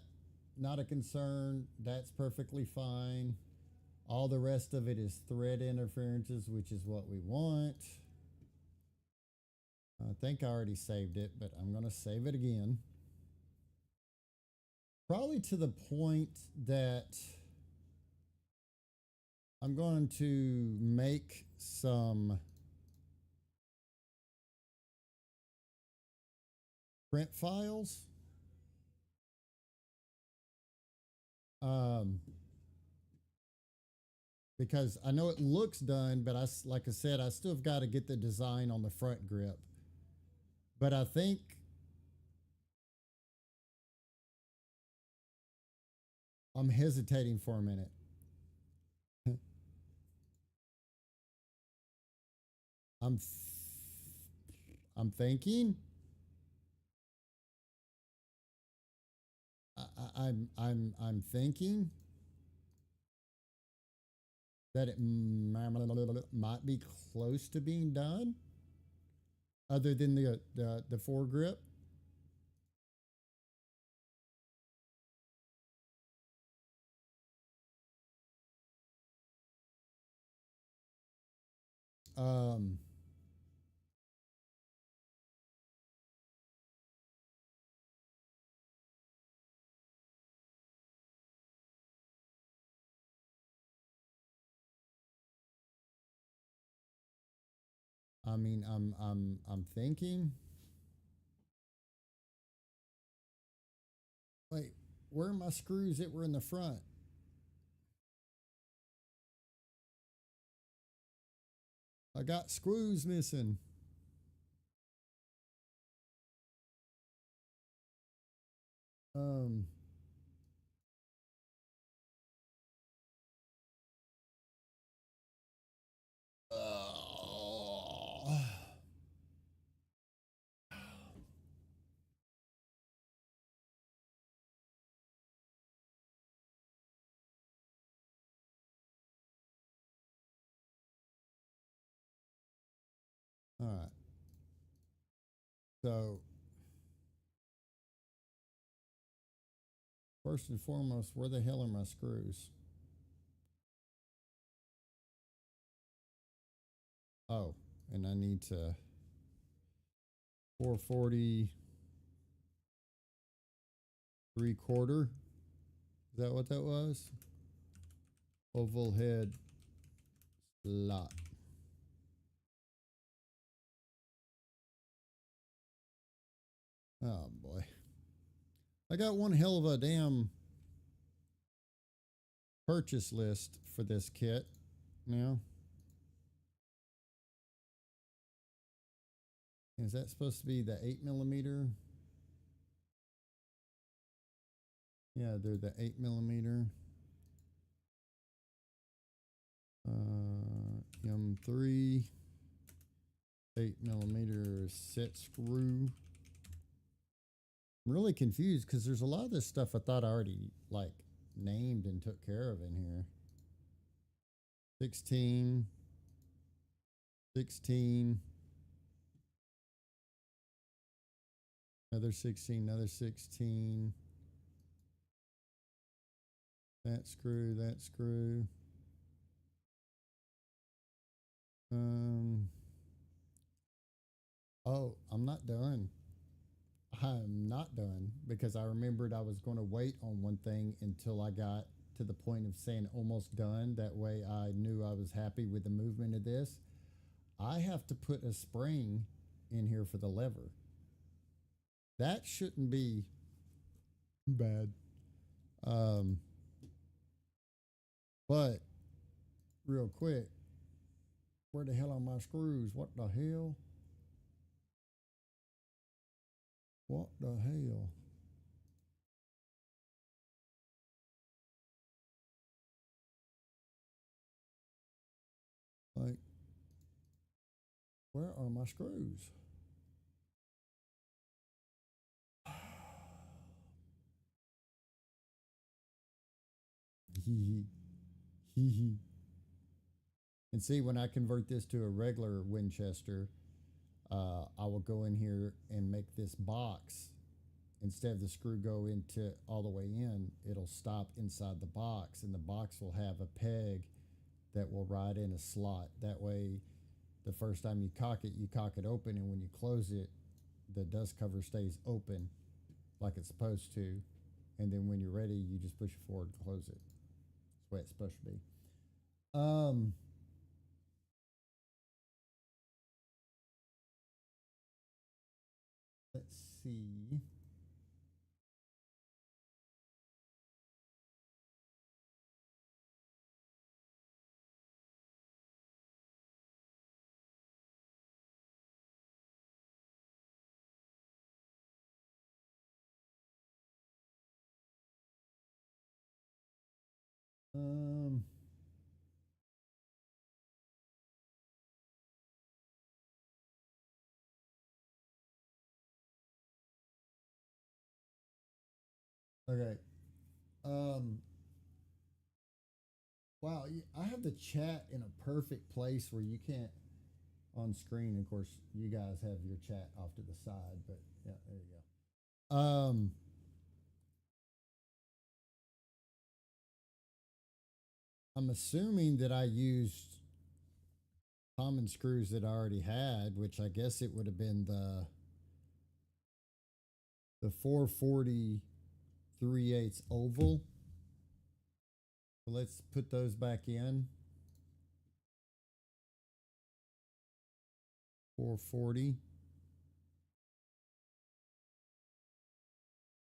not a concern. That's perfectly fine. All the rest of it is thread interferences, which is what we want. I think I already saved it, but I'm going to save it again. Probably to the point that I'm going to make some print files. Because I know it looks done, but like I said, I still have got to get the design on the front grip. But I think I'm hesitating for a minute. I'm thinking. I'm thinking that it might be close to being done, other than the foregrip. Um, I mean, I'm thinking. Wait, where are my screws that were in the front? I got screws missing. Um, all right. So first and foremost, where the hell are my screws? Oh, and I need to 440 3/4. Is that what that was? Oval head slot. Oh boy. I got one hell of a damn purchase list for this kit now. Is that supposed to be the 8mm? Yeah, they're the 8mm. M3 8mm set screw. I'm really confused because there's a lot of this stuff I thought I already like named and took care of in here. 16, 16, another 16, another 16. That screw, that screw. Oh, I'm not done. I'm not done because I remembered I was going to wait on one thing until I got to the point of saying almost done. That way I knew I was happy with the movement of this. I have to put a spring in here for the lever. That shouldn't be too bad. Um, but real quick, where the hell are my screws? What the hell? What the hell? Like, where are my screws? Hee hee. Hee hee. And see, when I convert this to a regular Winchester, I will go in here and make this box. Instead of the screw go into all the way in, it'll stop inside the box, and the box will have a peg that will ride in a slot. That way, the first time you cock it open, and when you close it, the dust cover stays open like it's supposed to. And then when you're ready, you just push it forward and close it. That's the way it's supposed to be. Um, let's see. Um, okay. Um, wow, I have the chat in a perfect place where you can't on screen. Of course, you guys have your chat off to the side, but yeah, there you go. I'm assuming that I used common screws that I already had, which I guess it would have been the 440 3/8 oval. So let's put those back in. 440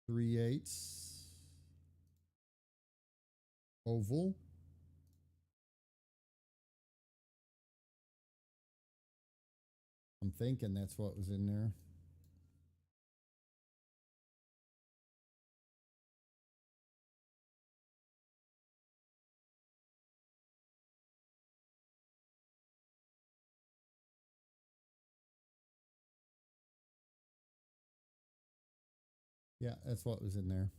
3/8 oval. I'm thinking that's what was in there. Yeah, that's what was in there.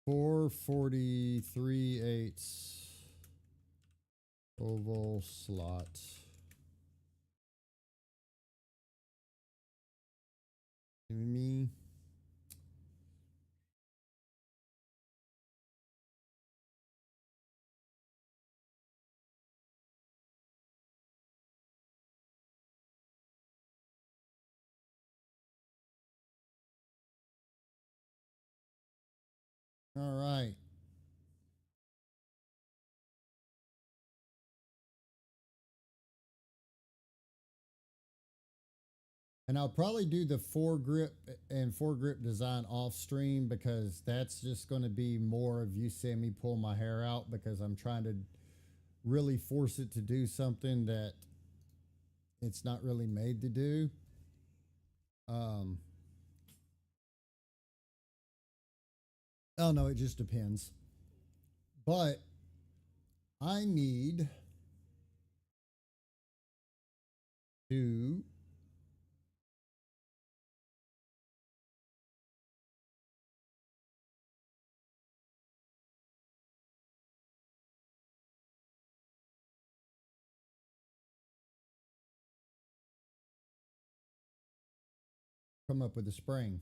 440 3/8 oval slot. Me. All right. And I'll probably do the foregrip and foregrip design off stream because that's just going to be more of you seeing me pull my hair out because I'm trying to really force it to do something that it's not really made to do. Um, oh no, it just depends. But I need to come up with a spring.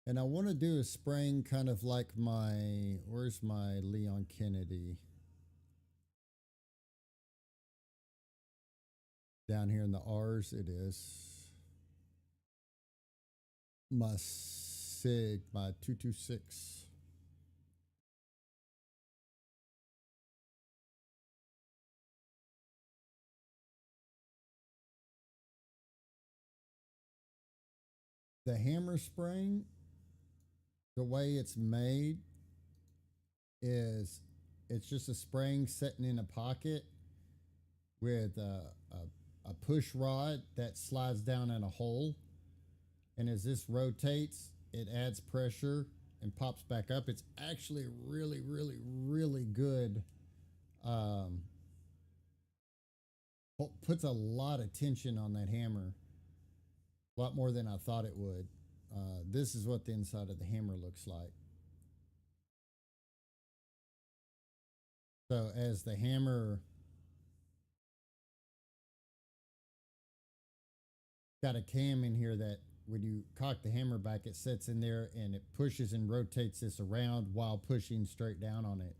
And I want to do a spraying kind of like my, where's my Leon Kennedy? Down here in the R's, it is. My SIG, my 226. The hammer spring, the way it's made is it's just a spring sitting in a pocket with a push rod that slides down in a hole. And as this rotates, it adds pressure and pops back up. It's actually really, really, really good. Um, Puts a lot of tension on that hammer, a lot more than I thought it would. This is what the inside of the hammer looks like. So as the hammer got a cam in here that when you cock the hammer back, it sits in there and it pushes and rotates this around while pushing straight down on it.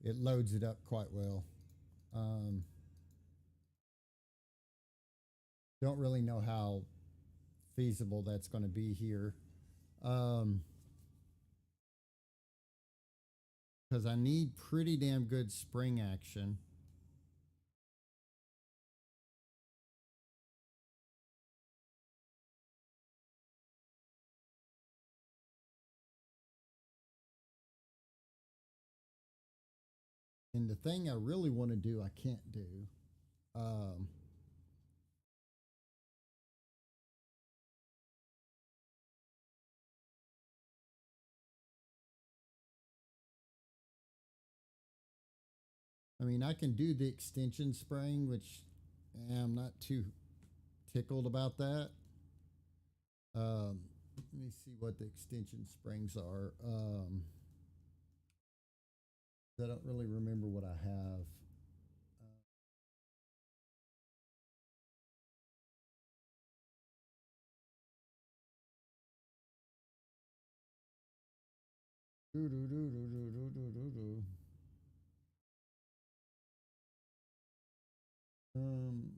It loads it up quite well. Um, don't really know how feasible that's going to be here. Because I need pretty damn good spring action. And the thing I really want to do, I can't do. Um, I mean, I can do the extension spraying, which I'm not too tickled about that. Let me see what the extension springs are. I don't really remember what I have. Do, do, do, do, do, do, do, do, do. Um,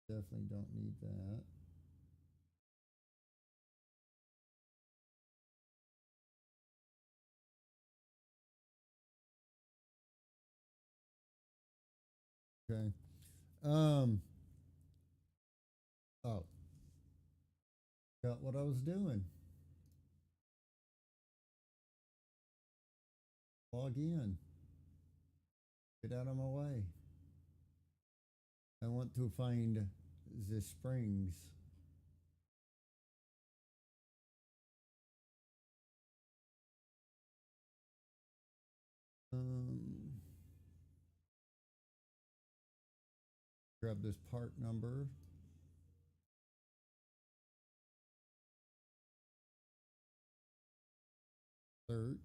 Definitely don't need that. Okay. Um, oh, got what I was doing. Log in. Get out of my way. I want to find the springs. Um, Grab this part number. Search.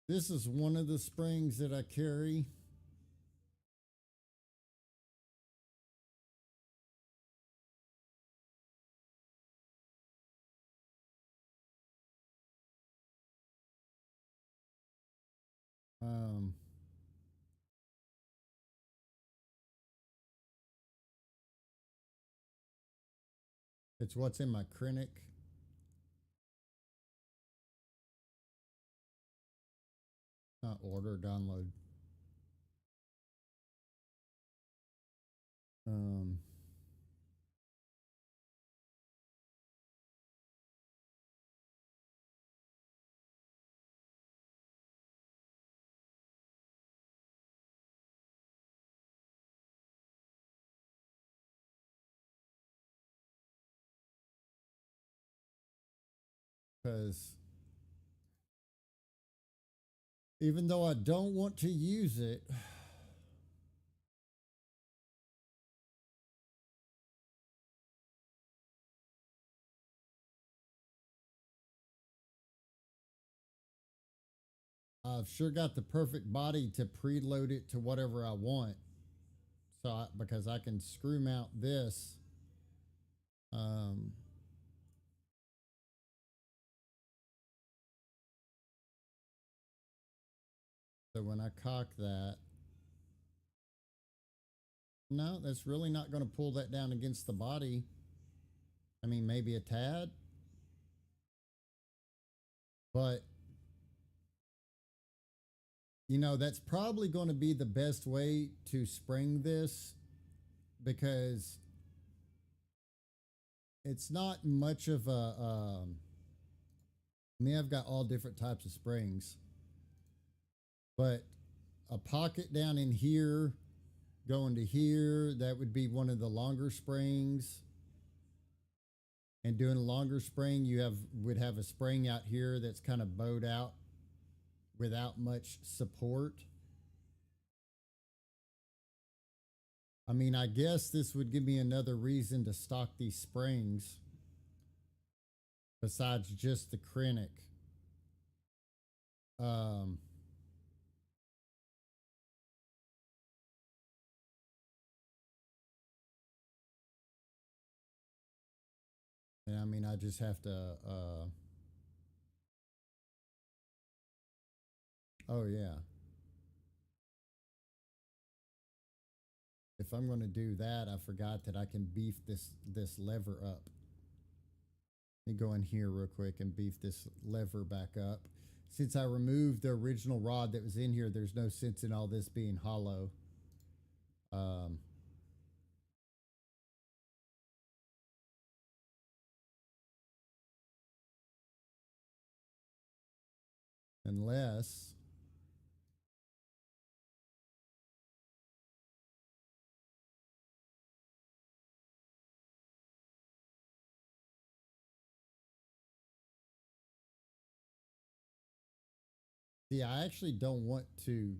This is one of the springs that I carry. Um, it's what's in my Krennic. Not order, download. Um, because even though I don't want to use it, I've sure got the perfect body to preload it to whatever I want. Because I can screw mount this. Um, so when I cock that, no, that's really not going to pull that down against the body. I mean, maybe a tad, but that's probably going to be the best way to spring this because it's not much of a. I mean, I've got all different types of springs, but a pocket down in here going to here, that would be one of the longer springs. And doing a longer spring, would have a spring out here that's kind of bowed out without much support. I mean, I guess this would give me another reason to stock these springs besides just the Krennic. Um, and I mean, I just have to. Oh yeah. If I'm going to do that, I forgot that I can beef this lever up. Let me go in here real quick and beef this lever back up. Since I removed the original rod that was in here, there's no sense in all this being hollow. Um, unless see, I actually don't want to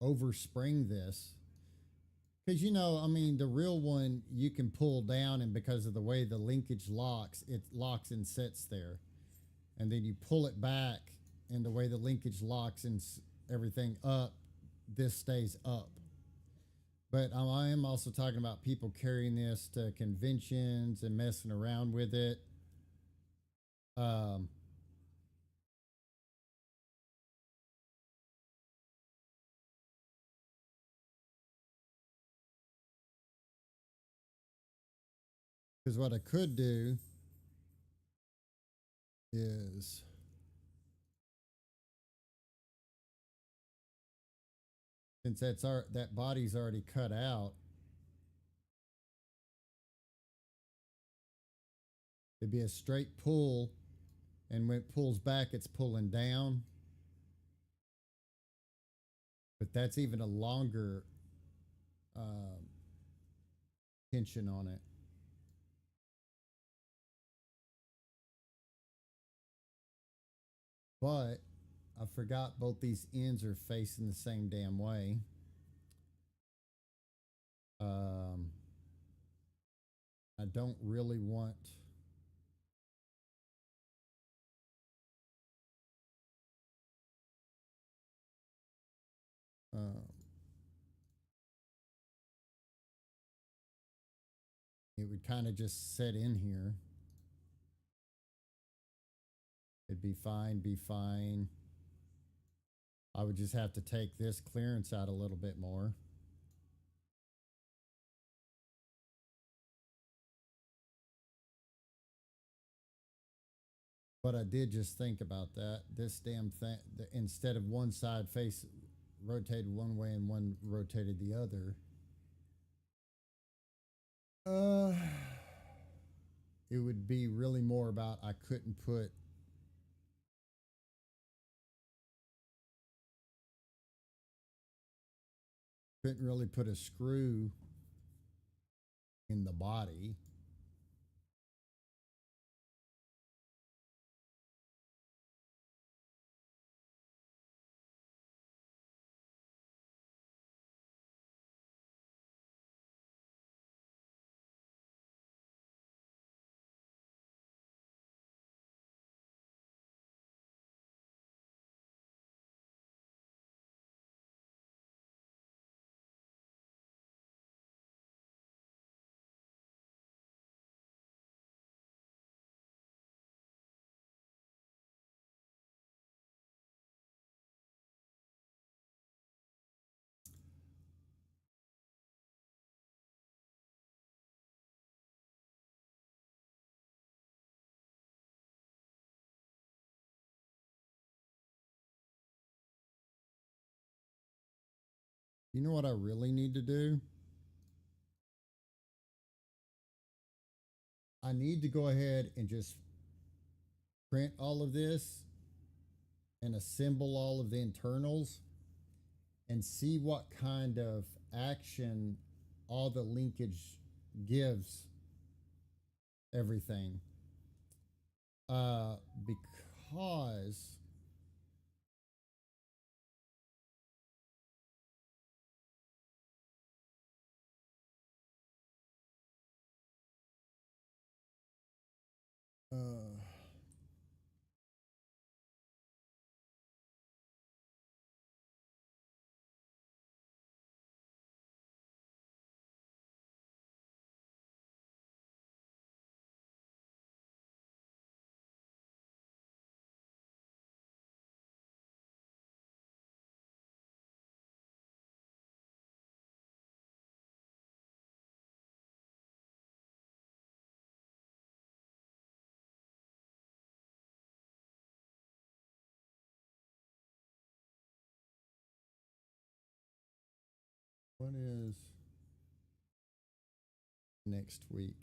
overspring this because I mean, the real one you can pull down, and because of the way the linkage locks, it locks and sets there, and then you pull it back, and the way the linkage locks and everything up, this stays up. But I am also talking about people carrying this to conventions and messing around with it. Um, because what I could do is since that body's already cut out, it'd be a straight pull, and when it pulls back, it's pulling down. But that's even a longer uh, tension on it. But I forgot both these ends are facing the same damn way. Um, I don't really want. Uh, it would kind of just set in here. It'd be fine, be fine. I would just have to take this clearance out a little bit more. But I did just think about that. This damn thing, instead of one side face rotated one way and one rotated the other, uh, it would be really more about I couldn't really put a screw in the body. You know what I really need to do? I need to go ahead and just print all of this and assemble all of the internals and see what kind of action all the linkage gives everything. Because what is next week?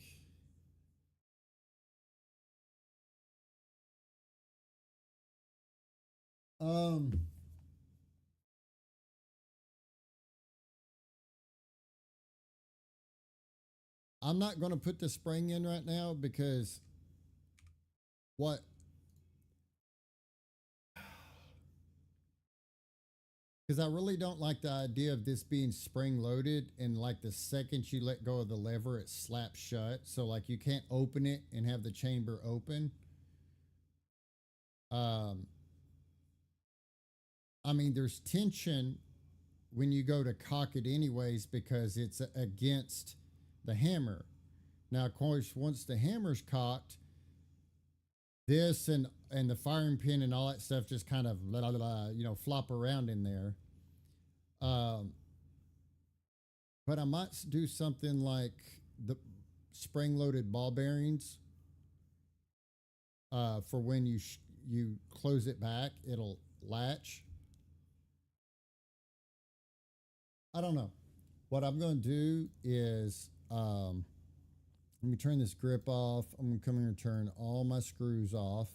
Um, I'm not going to put the spring in right now because what because I really don't like the idea of this being spring loaded and like the second you let go of the lever it slaps shut, so like you can't open it and have the chamber open. um I mean there's tension when you go to cock it anyways because it's against the hammer. Now of course once the hammer's cocked, this and the firing pin and all that stuff just kind of flop around in there. um but I might do something like the spring loaded ball bearings. For when you close it back it'll latch. I don't know. What I'm going to do is let me turn this grip off. I'm going to come here and turn all my screws off.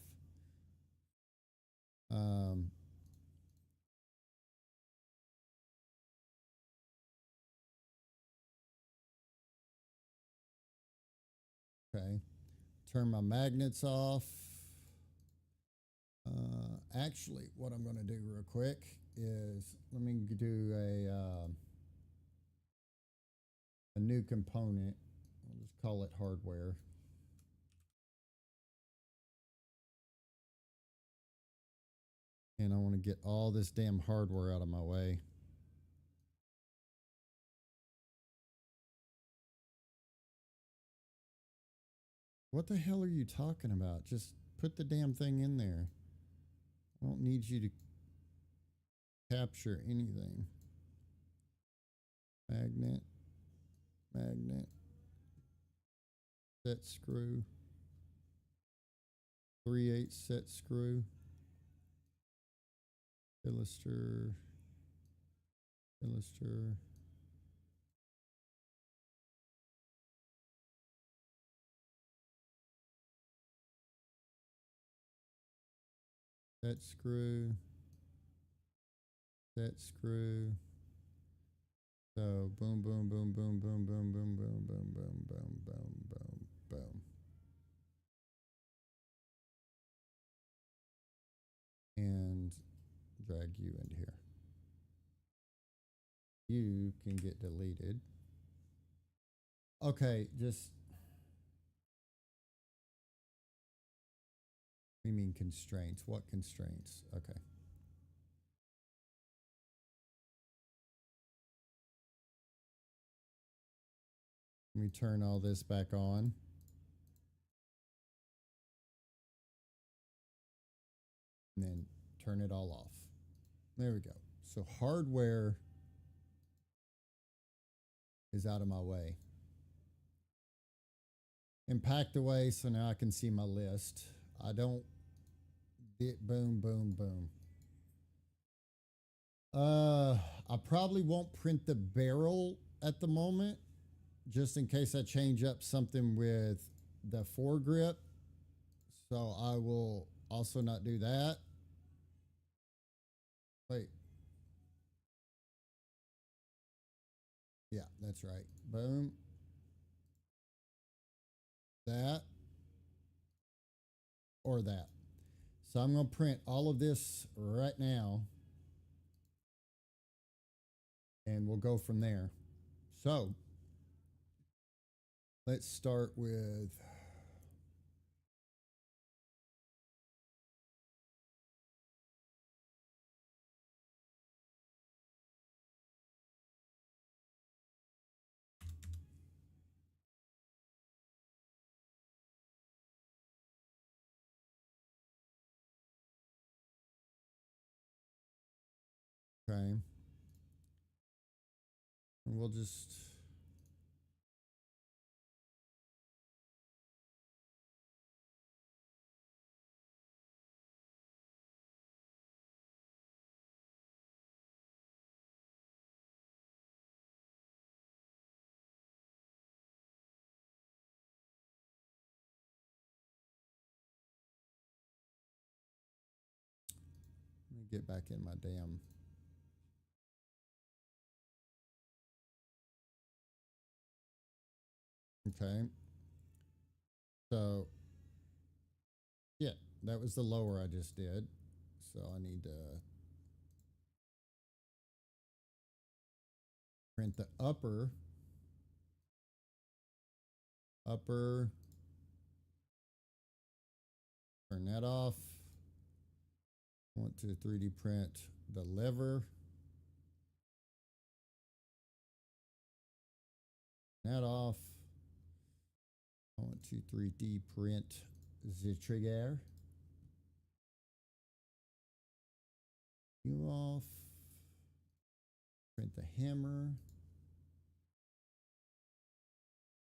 Um, okay. Turn my magnets off. Actually, what I'm going to do real quick is let me do a new component. I'll just call it hardware. And I want to get all this damn hardware out of my way. What the hell are you talking about? Just put the damn thing in there. I don't need you to capture anything. Magnet, magnet, set screw, 3/8 set screw, Illuster, Illuster. Set screw, set screw. So boom, boom, boom, boom, boom, boom, boom, boom, boom, boom, boom, boom, boom, boom. And drag you into here. You can get deleted. Okay, just we mean constraints. What constraints? Okay. Let me turn all this back on. And then turn it all off. There we go. So hardware is out of my way and packed away. So now I can see my list. I don't boom, boom, boom. I probably won't print the barrel at the moment, just in case I change up something with the foregrip. So I will also not do that. Wait. Yeah, that's right. Boom. That or that. So I'm going to print all of this right now, and we'll go from there. So let's start with okay. And we'll just let me get back in my damn. Okay. So yeah, that was the lower I just did. So I need to print the upper. Turn that off. I want to 3D print the lever. That off. I want to 3D print the trigger. You off. Print the hammer.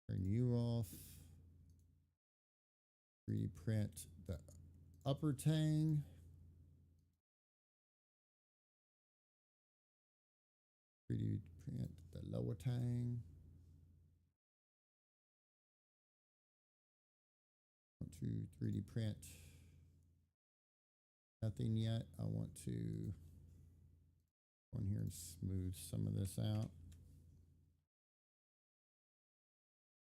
Turn you off. 3D print the upper tang. 3D print the lower tang. I want to 3D print nothing yet. I want to go in here and smooth some of this out.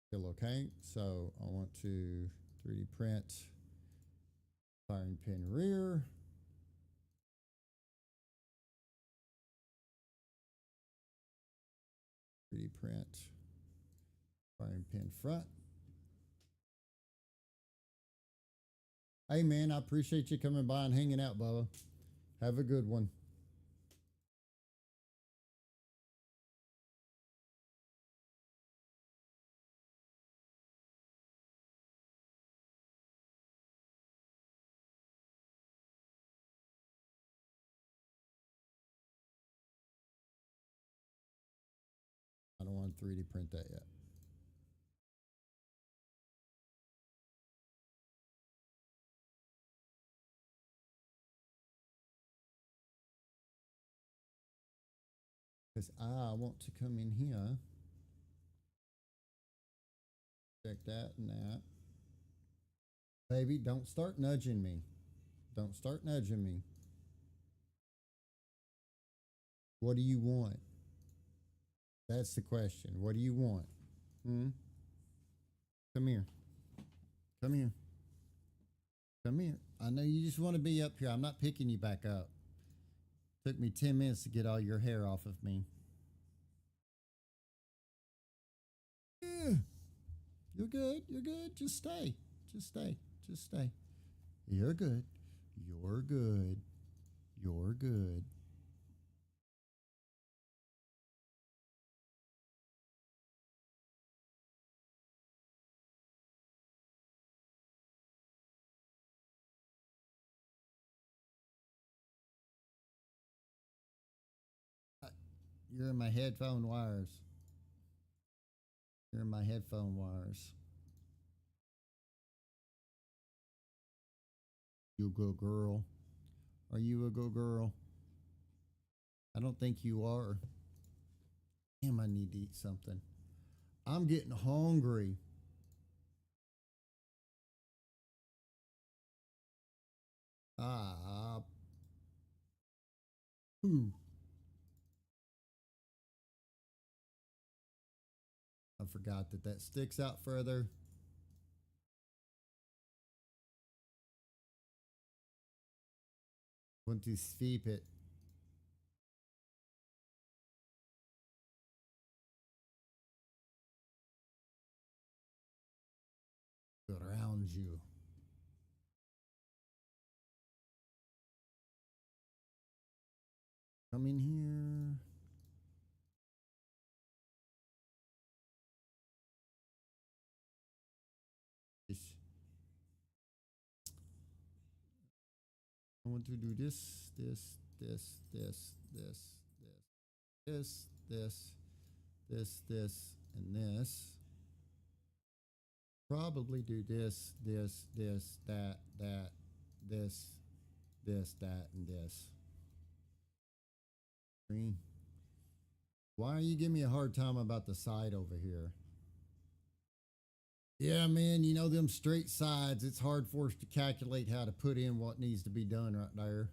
Still okay. So I want to 3D print firing pin rear. 3D print firing pin front. Hey man, I appreciate you coming by and hanging out, Bubba. Have a good one. I don't want to 3D print that yet. Because I want to come in here, check that and that. Baby, don't start nudging me. Don't start nudging me. What do you want? That's the question. What do you want? Hmm? Come here. Come here. Come here. I know you just want to be up here. I'm not picking you back up. Took me 10 minutes to get all your hair off of me. Yeah. You're good. You're good. Just stay. Just stay. Just stay. You're good. You're good. You're good. You're in my headphone wires. You're in my headphone wires. You a good girl. Are you a good girl? I don't think you are. Damn, I need to eat something. I'm getting hungry. Ah, ooh. I forgot that that sticks out further. Want to sweep it. Around you. Come in here. I want to do this, this, this, this, this, this, this, this, this, and this. Probably do this, this, this, that, this, this, that, and this. Green. Why are you giving me a hard time about the side over here? Yeah, man, you know them straight sides. It's hard for us to calculate how to put in what needs to be done right there.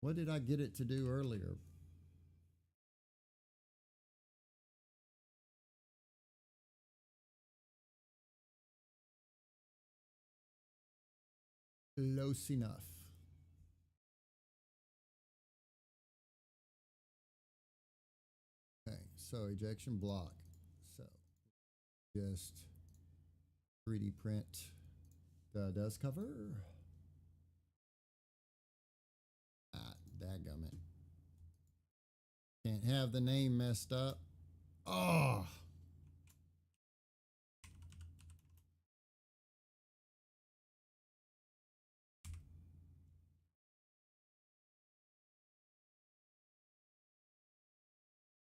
What did I get it to do earlier? Close enough. Okay, so ejection block. So just 3D print the dust cover. Ah, dadgummit. Can't have the name messed up. Oh.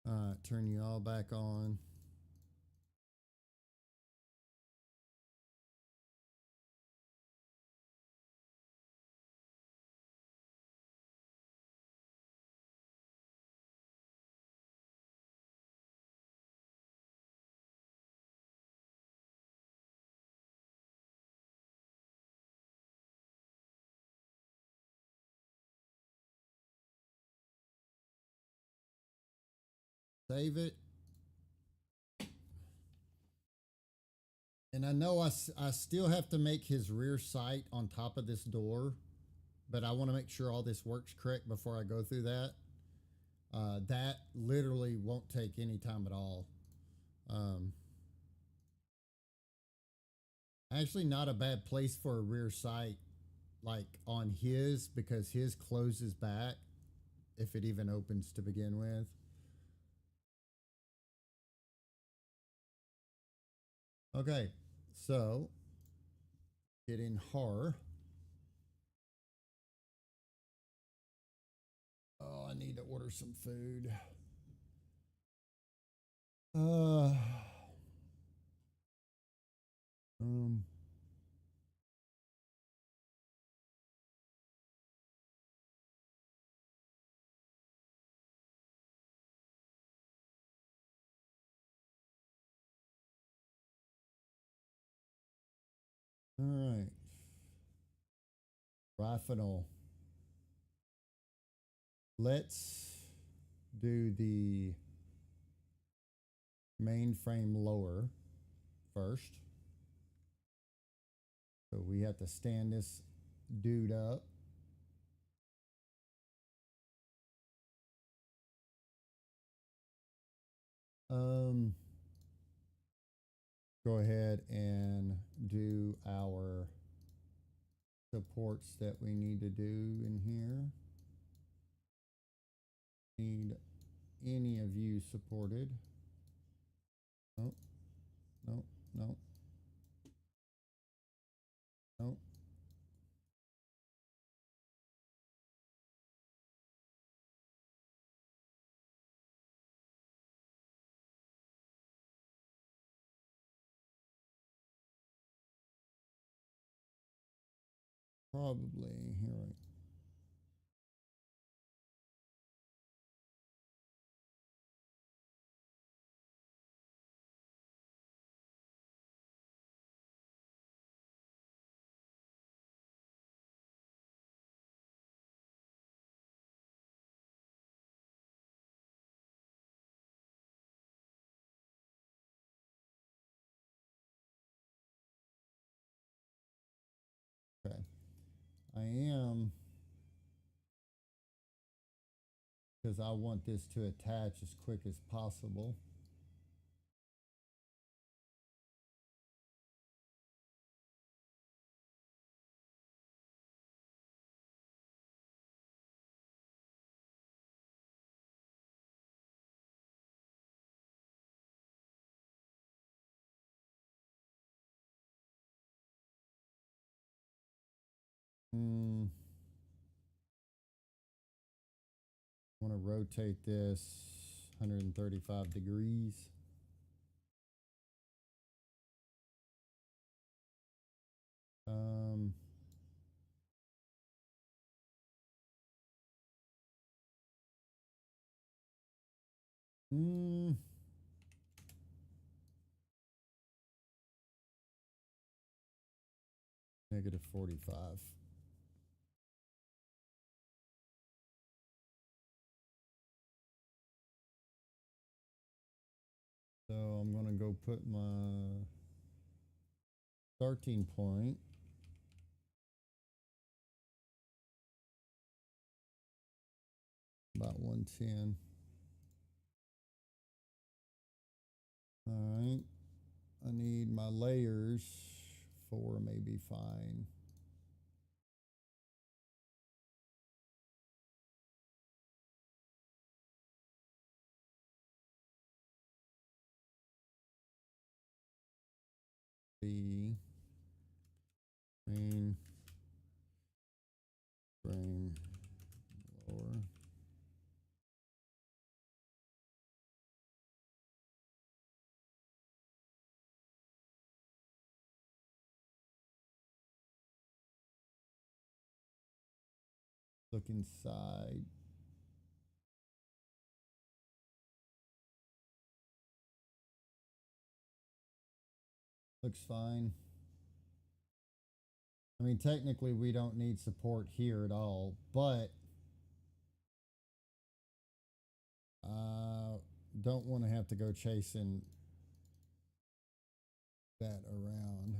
All right, turn you all back on. Save it. And I know I still have to make his rear sight on top of this door, but I want to make sure all this works correct before I go through that. That literally won't take any time at all. Actually, not a bad place for a rear sight, like on his, because his closes back if it even opens to begin with. Okay, so get in horror. Oh, I need to order some food. Uh, um, all right. Raphinol. Let's do the mainframe lower first. So we have to stand this dude up. Um, go ahead and do our supports that we need to do in here. Need any of you supported? No, no, no, no. probably here. Okay. I am, because I want this to attach as quick as possible. Hmm. I want to rotate this 135 degrees. Um, mm, negative 45. So I'm going to go put my starting point about 110. All right. I need my layers. 4 may be fine. B. Green. Frame. Lower. Look inside. Looks fine. I mean, technically, we don't need support here at all, but I don't want to have to go chasing that around.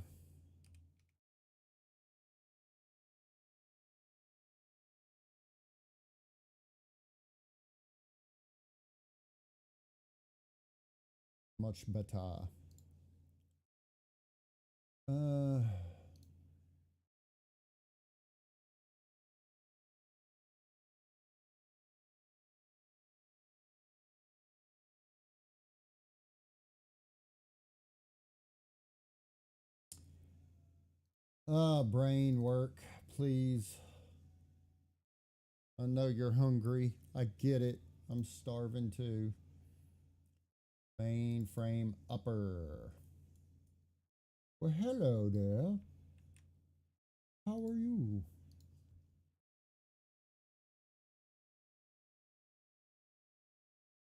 Much better. Uh, brain work, please. I know you're hungry. I get it. I'm starving too. Mainframe upper. Well, hello there. How are you?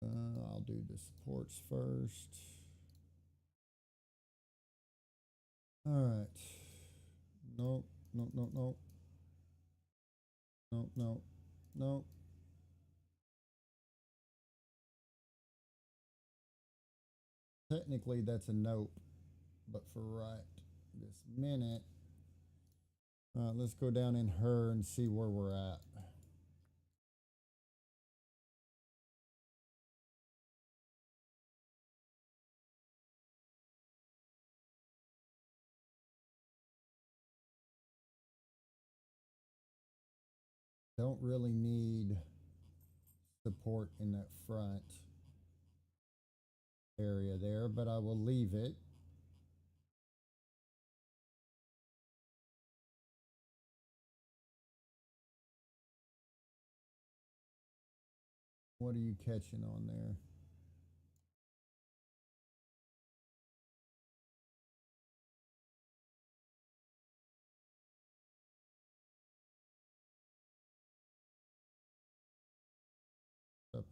I'll do the supports first. All right. Nope. Nope. Nope. Nope. Nope. Nope. Nope. Technically, that's a nope, but for right this minute, let's go down in her and see where we're at. Don't really need support in that front area there, but I will leave it. What are you catching on there?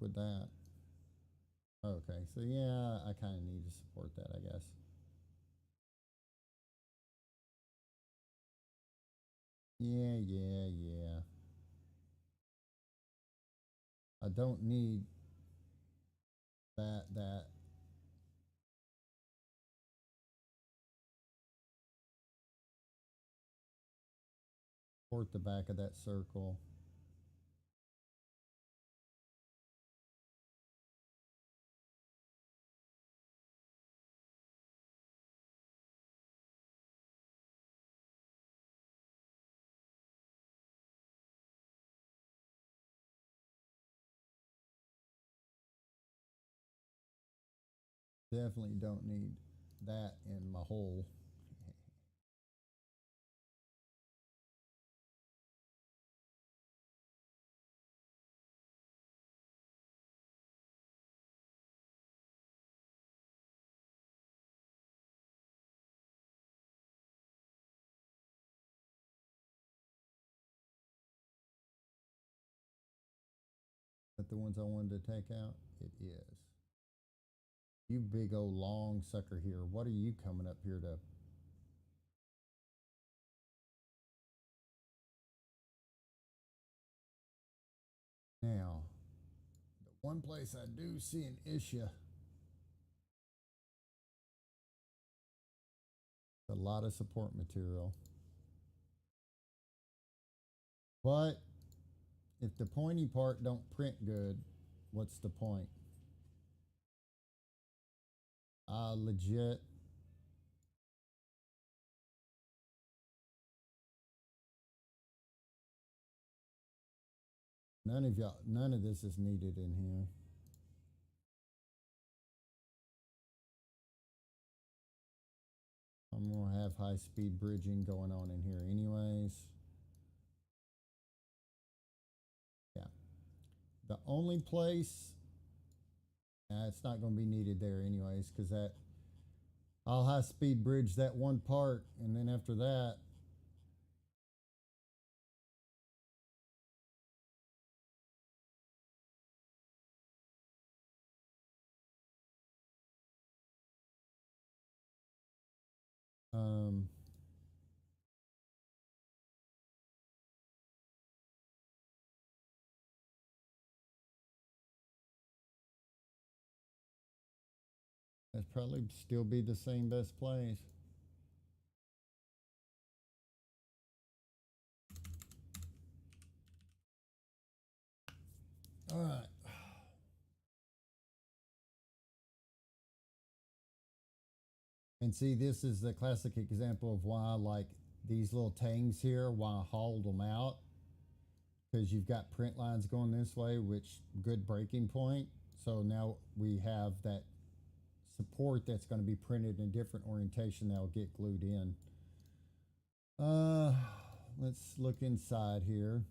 with that. Okay, so yeah, I kind of need to support that, I guess. Yeah. I don't need that. Support the back of that circle. Definitely don't need that in my hole. But the ones I wanted to take out, it is. You big old long sucker here. What are you coming up here to? Now, the one place I do see an issue, a lot of support material. But if the pointy part don't print good, what's the point? Legit. None of this is needed in here. I'm gonna have high speed bridging going on in here anyways. Yeah. The only place, it's not gonna be needed there anyways, because that I'll high speed bridge that one part, and then after that, um, that'd probably still be the same best place. All right. And see, this is the classic example of why I like these little tangs here, why I hauled them out. Because you've got print lines going this way, which good breaking point. So now we have that support that's going to be printed in a different orientation that'll get glued in. Uh, let's look inside here.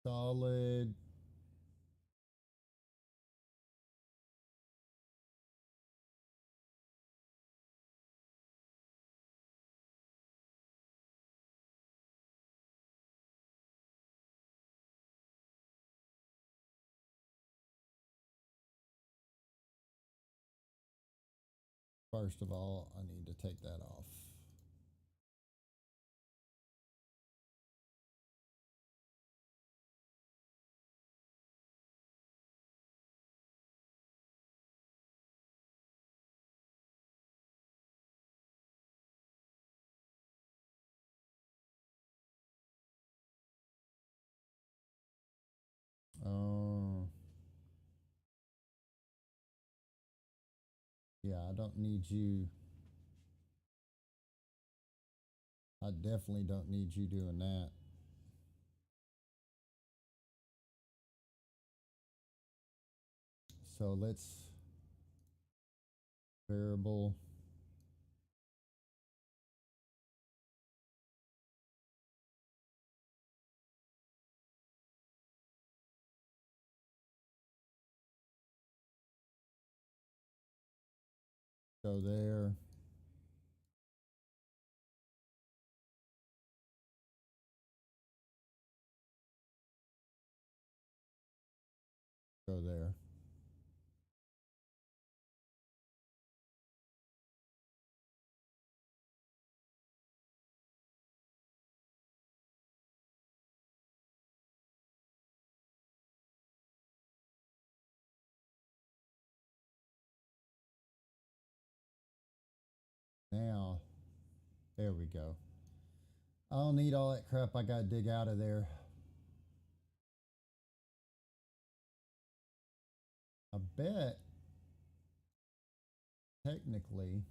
Solid. First of all, I need to take that off. Oh, yeah, I don't need you. I definitely don't need you doing that. So let's variable. Go there. Go there. Now, there we go. I don't need all that crap I gotta dig out of there. I bet, technically,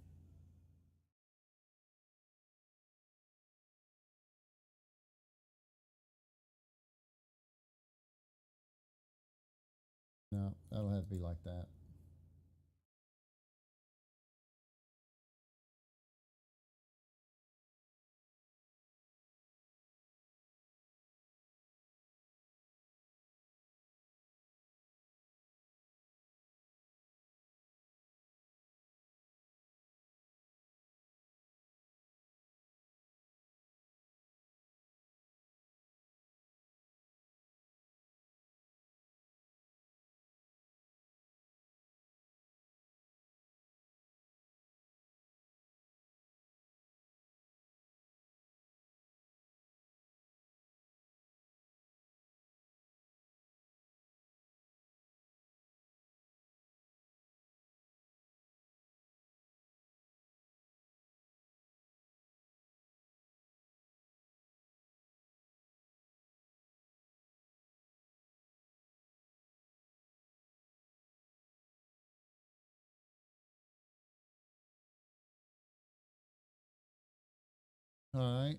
no, that'll have to be like that. All right.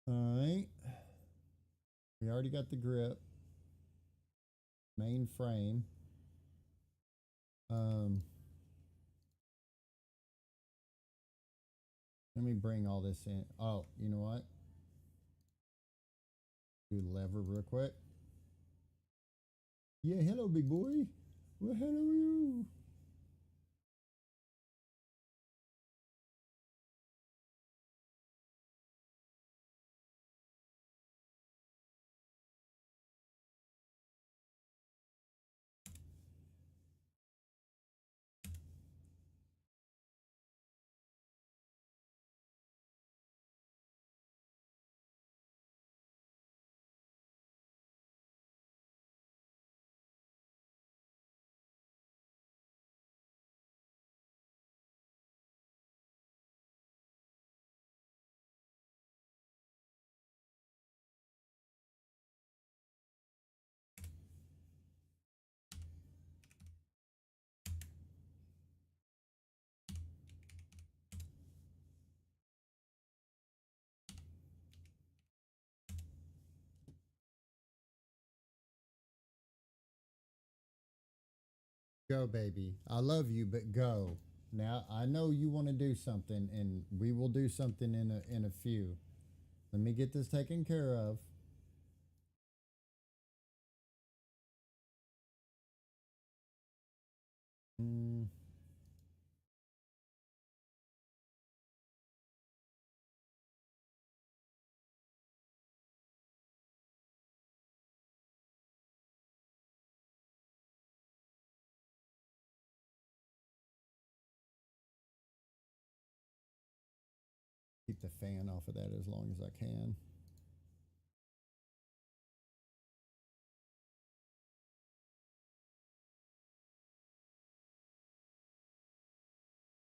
All right. We already got the grip. Main frame. Um, Let me bring all this in. Oh, you know what? Do the lever real quick. Yeah, hello, big boy. Well, hello, you. Go, baby. I love you, but go. Now I know you want to do something, and we will do something in a few. Let me get this taken care of. Mm, keep the fan off of that as long as I can.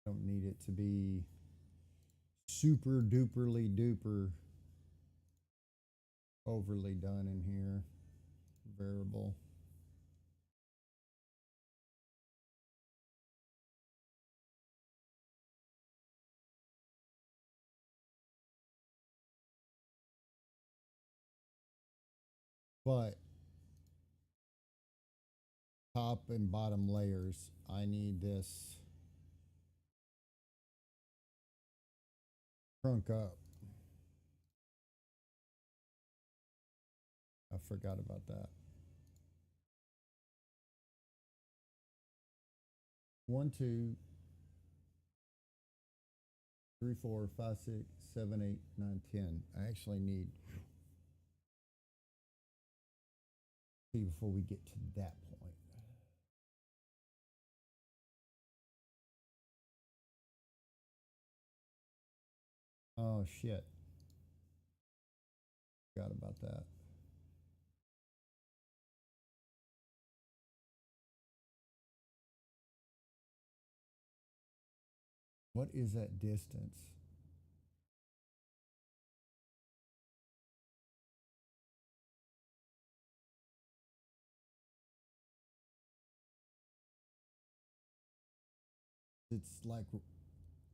Don't need it to be super duperly duper overly done in here. Variable. But top and bottom layers, I need this shrunk up. I forgot about that. 1, 2, 3, 4, 5, 6, 7, 8, 9, 10. I actually need see before we get to that point. Oh shit. Forgot about that. What is that distance? It's like,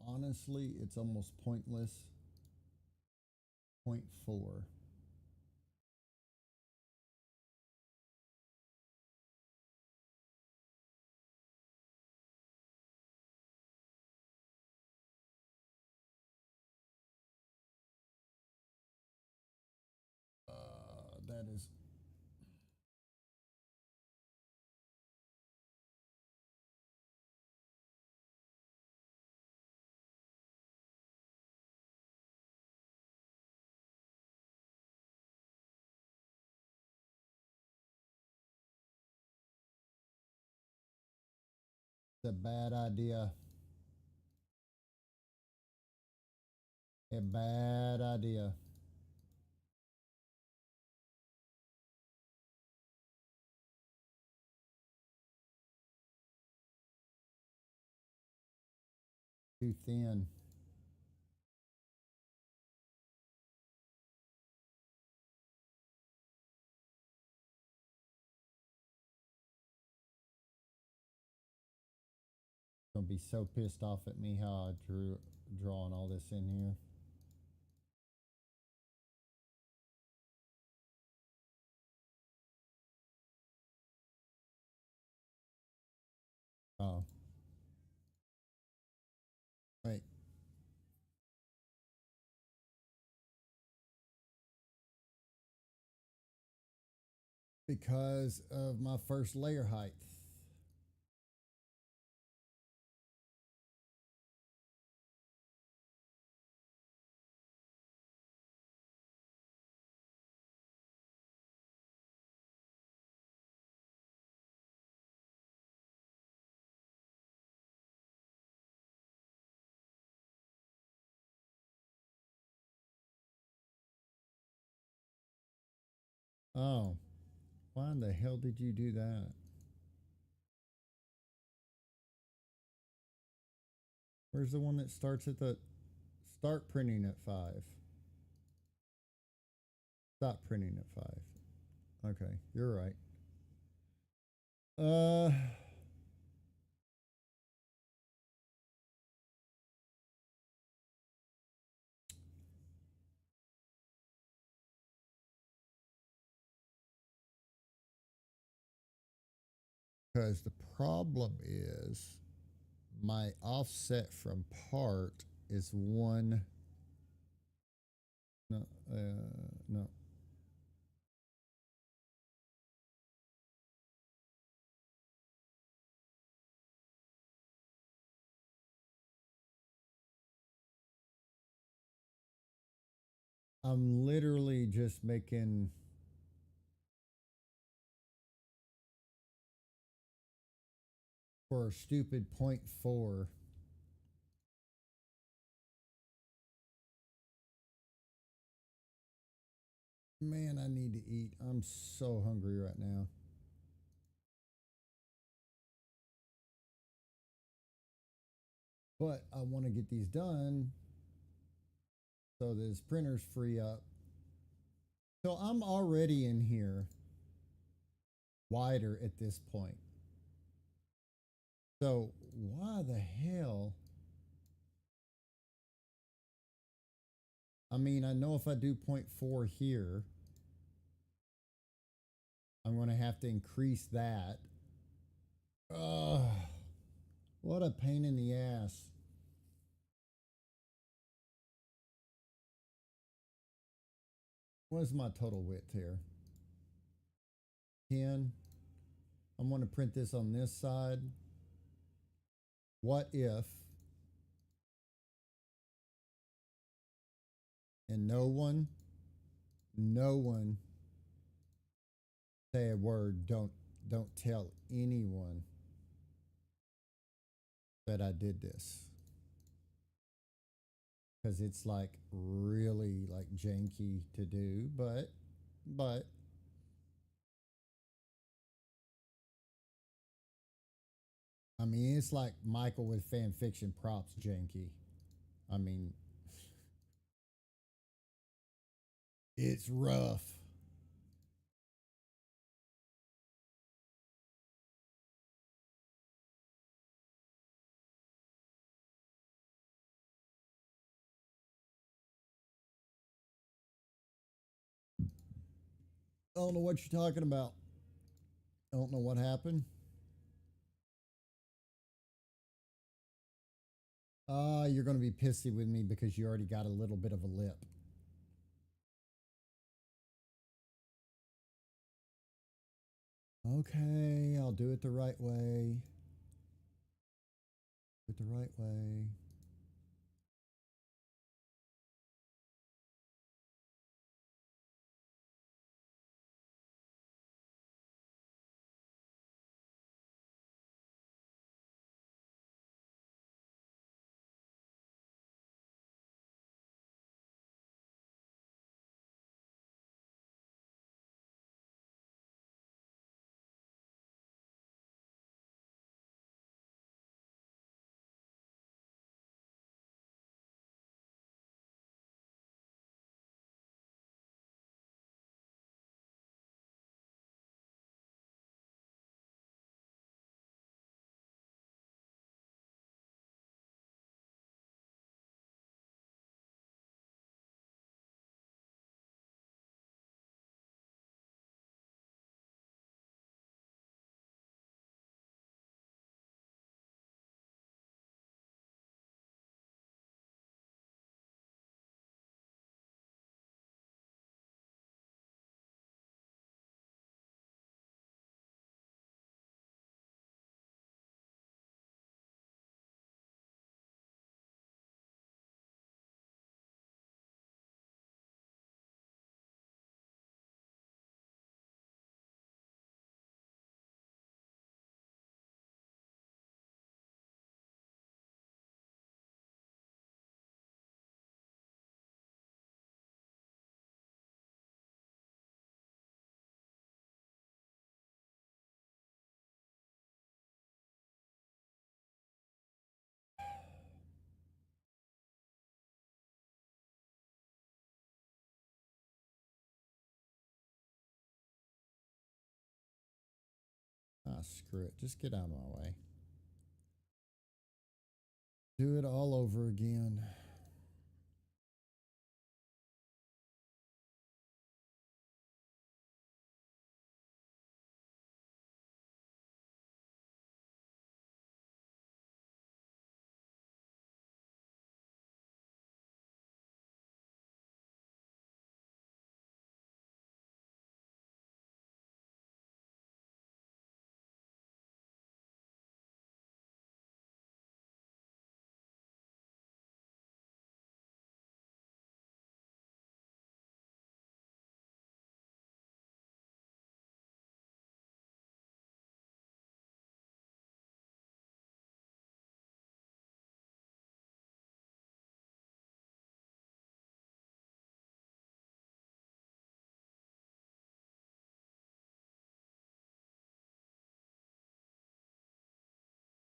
honestly, it's almost pointless. 0.4. That is a bad idea. A bad idea. Too thin. Gonna be so pissed off at me how I drawing all this in here. Oh, wait. Because of my first layer height. Oh, why in the hell did you do that? Where's the one that starts at the start printing at 5? Stop printing at 5. Okay, you're right. Uh, because the problem is my offset from part is 1. No, no. I'm literally just making for a stupid 0.4. Man, I need to eat. I'm so hungry right now. But I want to get these done so this printer's free up. So I'm already in here wider at this point. So why the hell? I mean, I know if I do 0.4 here, I'm going to have to increase that. Ugh, what a pain in the ass. What's my total width here? 10. I'm going to print this on this side. What if, and no one say a word, don't tell anyone that I did this. Because it's like really like janky to do, but I mean it's like Michael with fan fiction props janky. I mean it's rough. I don't know what you're talking about. I don't know what happened. You're going to be pissy with me because you already got a little bit of a lip. Okay, I'll do it the right way. Do it the right way. Ah, screw it. Just get out of my way. Do it all over again.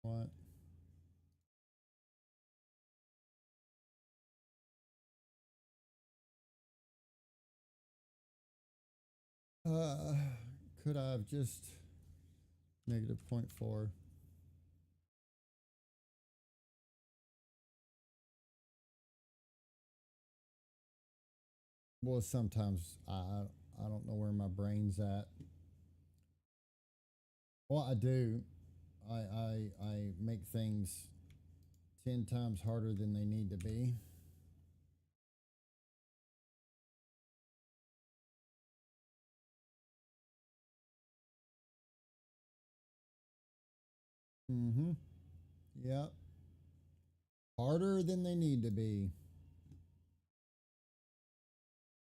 What? Uh, could I have just negative 0.4? Well, sometimes I don't know where my brain's at. Well, I do. I make things 10 times harder than they need to be. Mm-hmm. Yep. Harder than they need to be.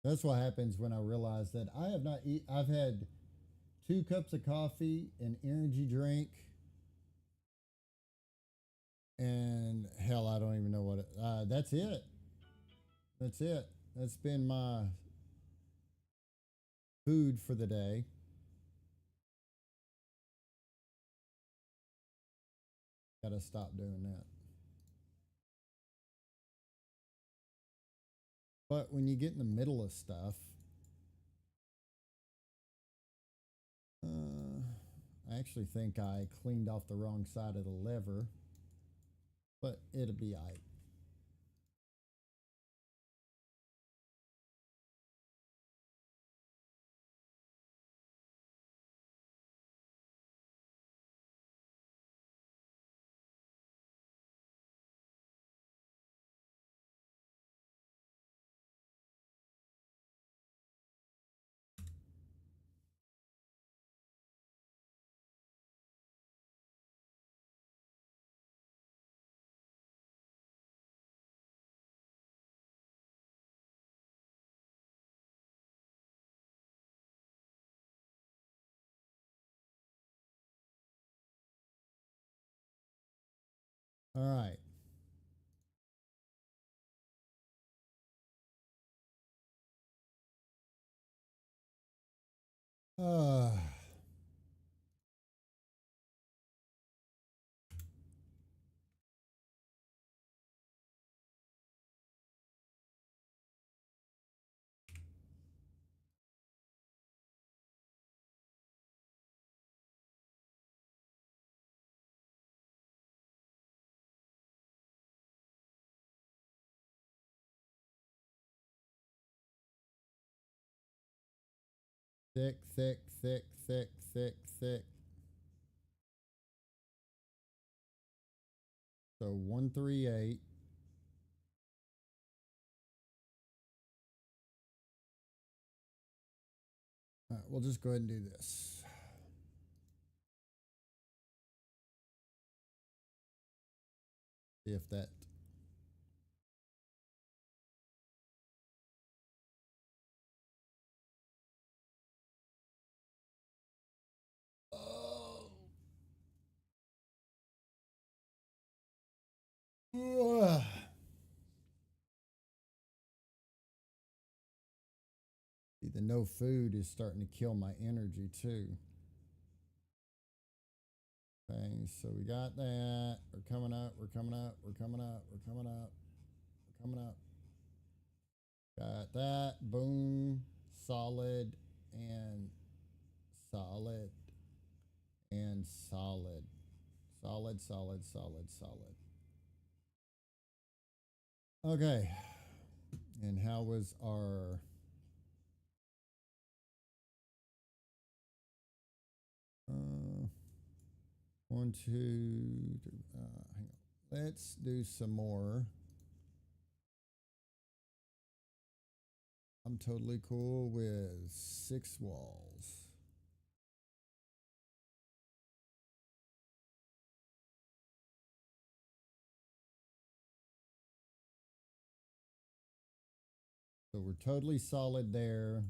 That's what happens when I realize that I have not eat. I've had 2 cups of coffee, an energy drink, and hell, I don't even know what. That's it. That's it. That's been my food for the day. Got to stop doing that. But when you get in the middle of stuff, I actually think I cleaned off the wrong side of the lever, but it'll be all right. All right. Uh, thick, thick, thick, thick, thick, thick. So 138. All right, we'll just go ahead and do this. See if that. Oh. Ugh. See, the no food is starting to kill my energy too. Okay, so we got that. We're coming up. We're coming up. We're coming up. We're coming up. We're coming up. Got that. Boom. Solid and solid and solid. Solid, solid, solid, solid. Okay. And how was our uh, one, two, hang on. Let's do some more. I'm totally cool with 6 walls. So we're totally solid there,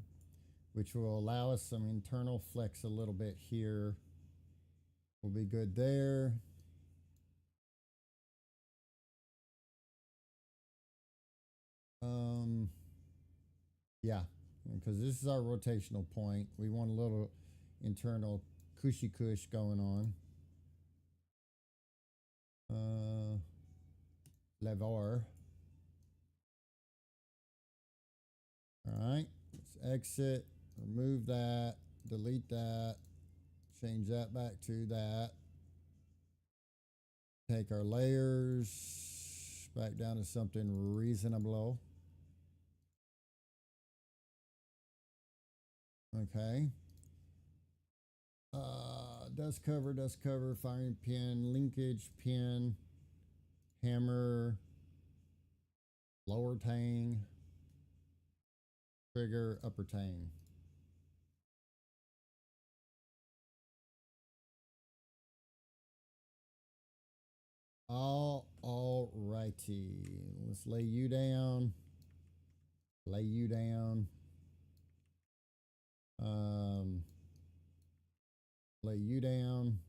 which will allow us some internal flex a little bit here. We'll be good there. Yeah, because this is our rotational point. We want a little internal cushy cush going on. Levar. All right, let's exit, remove that, delete that, change that back to that. Take our layers back down to something reasonable. Okay. Dust cover, firing pin, linkage pin, hammer, lower tang, trigger, upper tang. Alrighty, let's lay you down. Lay you down. Lay you down.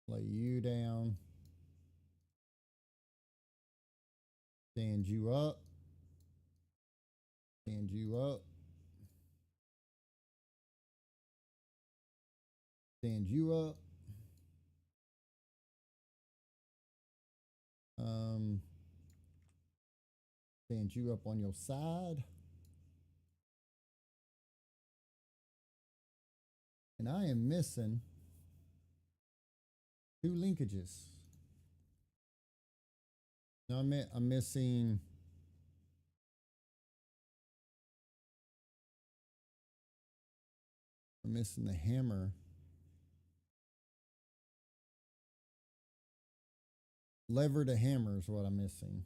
Lay you down. Stand you up. Stand you up. Stand you up. Stand you up on your side. And I am missing 2 linkages. Now I'm missing the hammer. Lever to hammer is what I'm missing.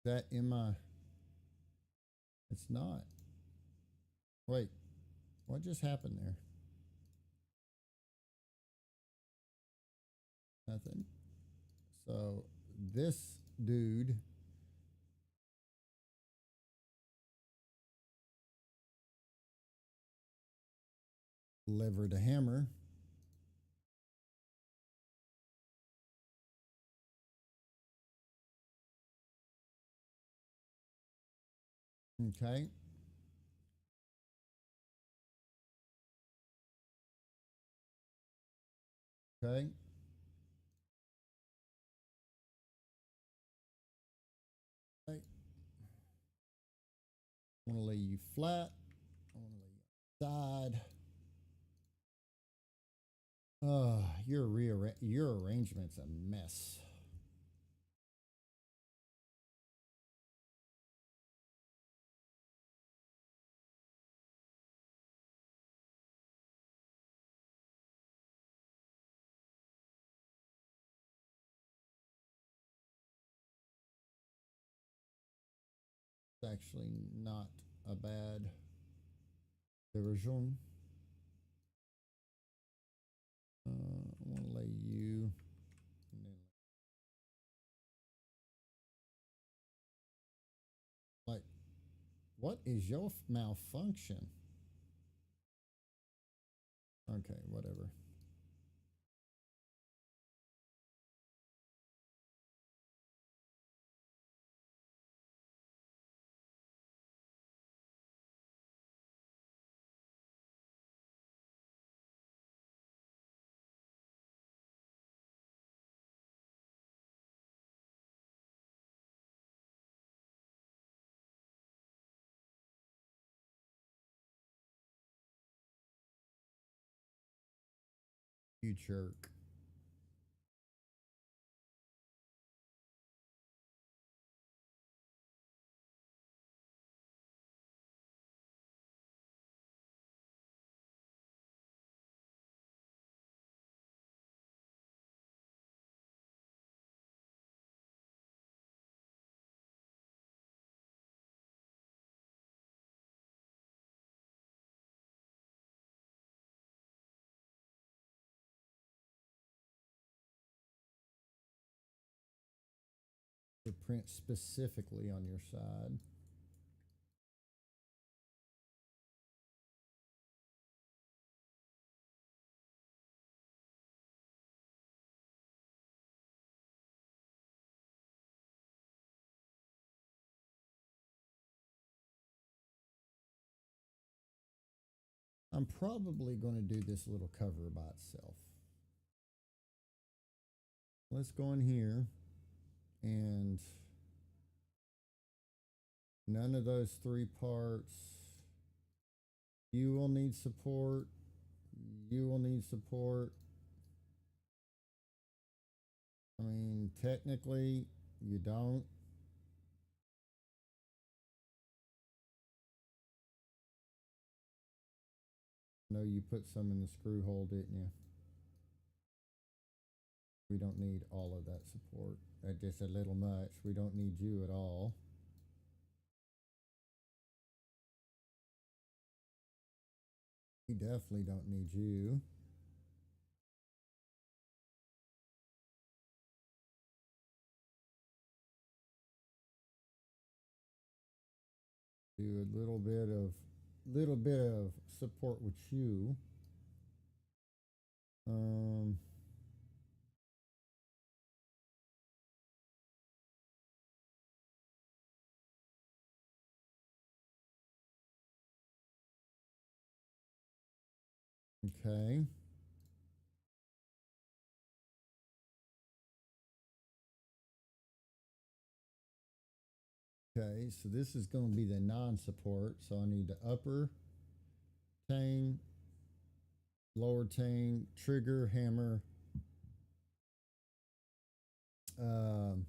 That in my... It's not. Wait, what just happened there? Nothing. So this dude lever to hammer. Okay. Okay. Okay. I want to lay you flat. I want to lay you side. Your arrangement's a mess. It's actually not a bad version. I want to lay you. Like, what is your malfunction? Okay, whatever. You jerk. To print specifically on your side. I'm probably going to do this little cover by itself. Let's go in here and none of those 3 parts. You will need support. You will need support. I mean, technically, you don't. I know you put some in the screw hole, didn't you? We don't need all of that support. That's just a little much. We don't need you at all. We definitely don't need you. Do a little bit of support with you. Um, okay. Okay, so this is going to be the non-support. So I need the upper tang, lower tang, trigger, hammer, um,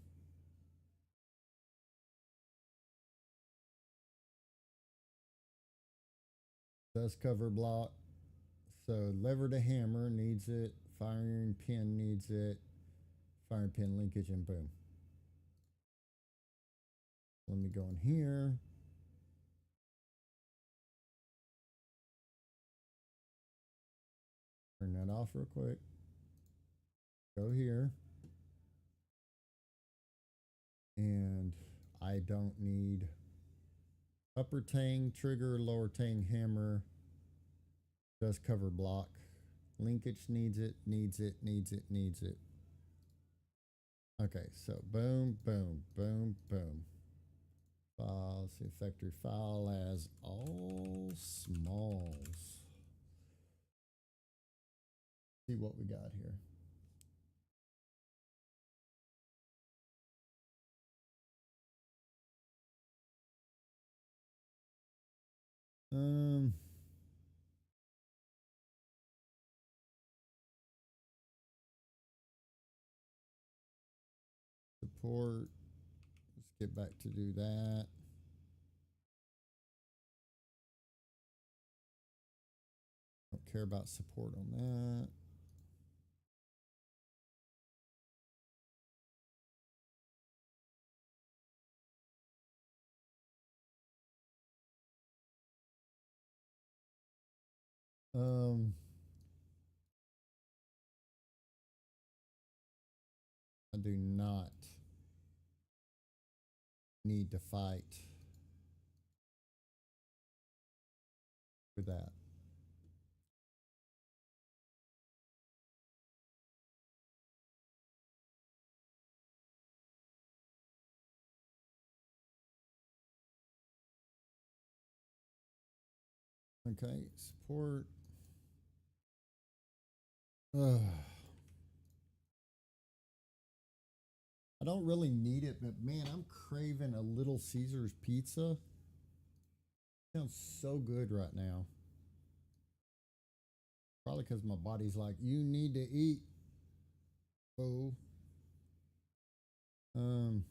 dust cover block. So lever to hammer needs it. Firing pin needs it. Firing pin linkage and boom. Let me go in here. Turn that off real quick. Go here. And I don't need upper tang, trigger, lower tang, hammer, dust cover block. Linkage needs it, needs it, needs it, needs it. Okay, so boom, boom, boom, boom. File, see factory file as all smalls. See what we got here. Um, support. Let's get back to do that. Don't care about support on that. Um, I do not need to fight for that. Okay, support. Ugh. I don't really need it, but man, I'm craving a Little Caesars pizza. Sounds so good right now. Probably because my body's like, you need to eat. Oh. Um,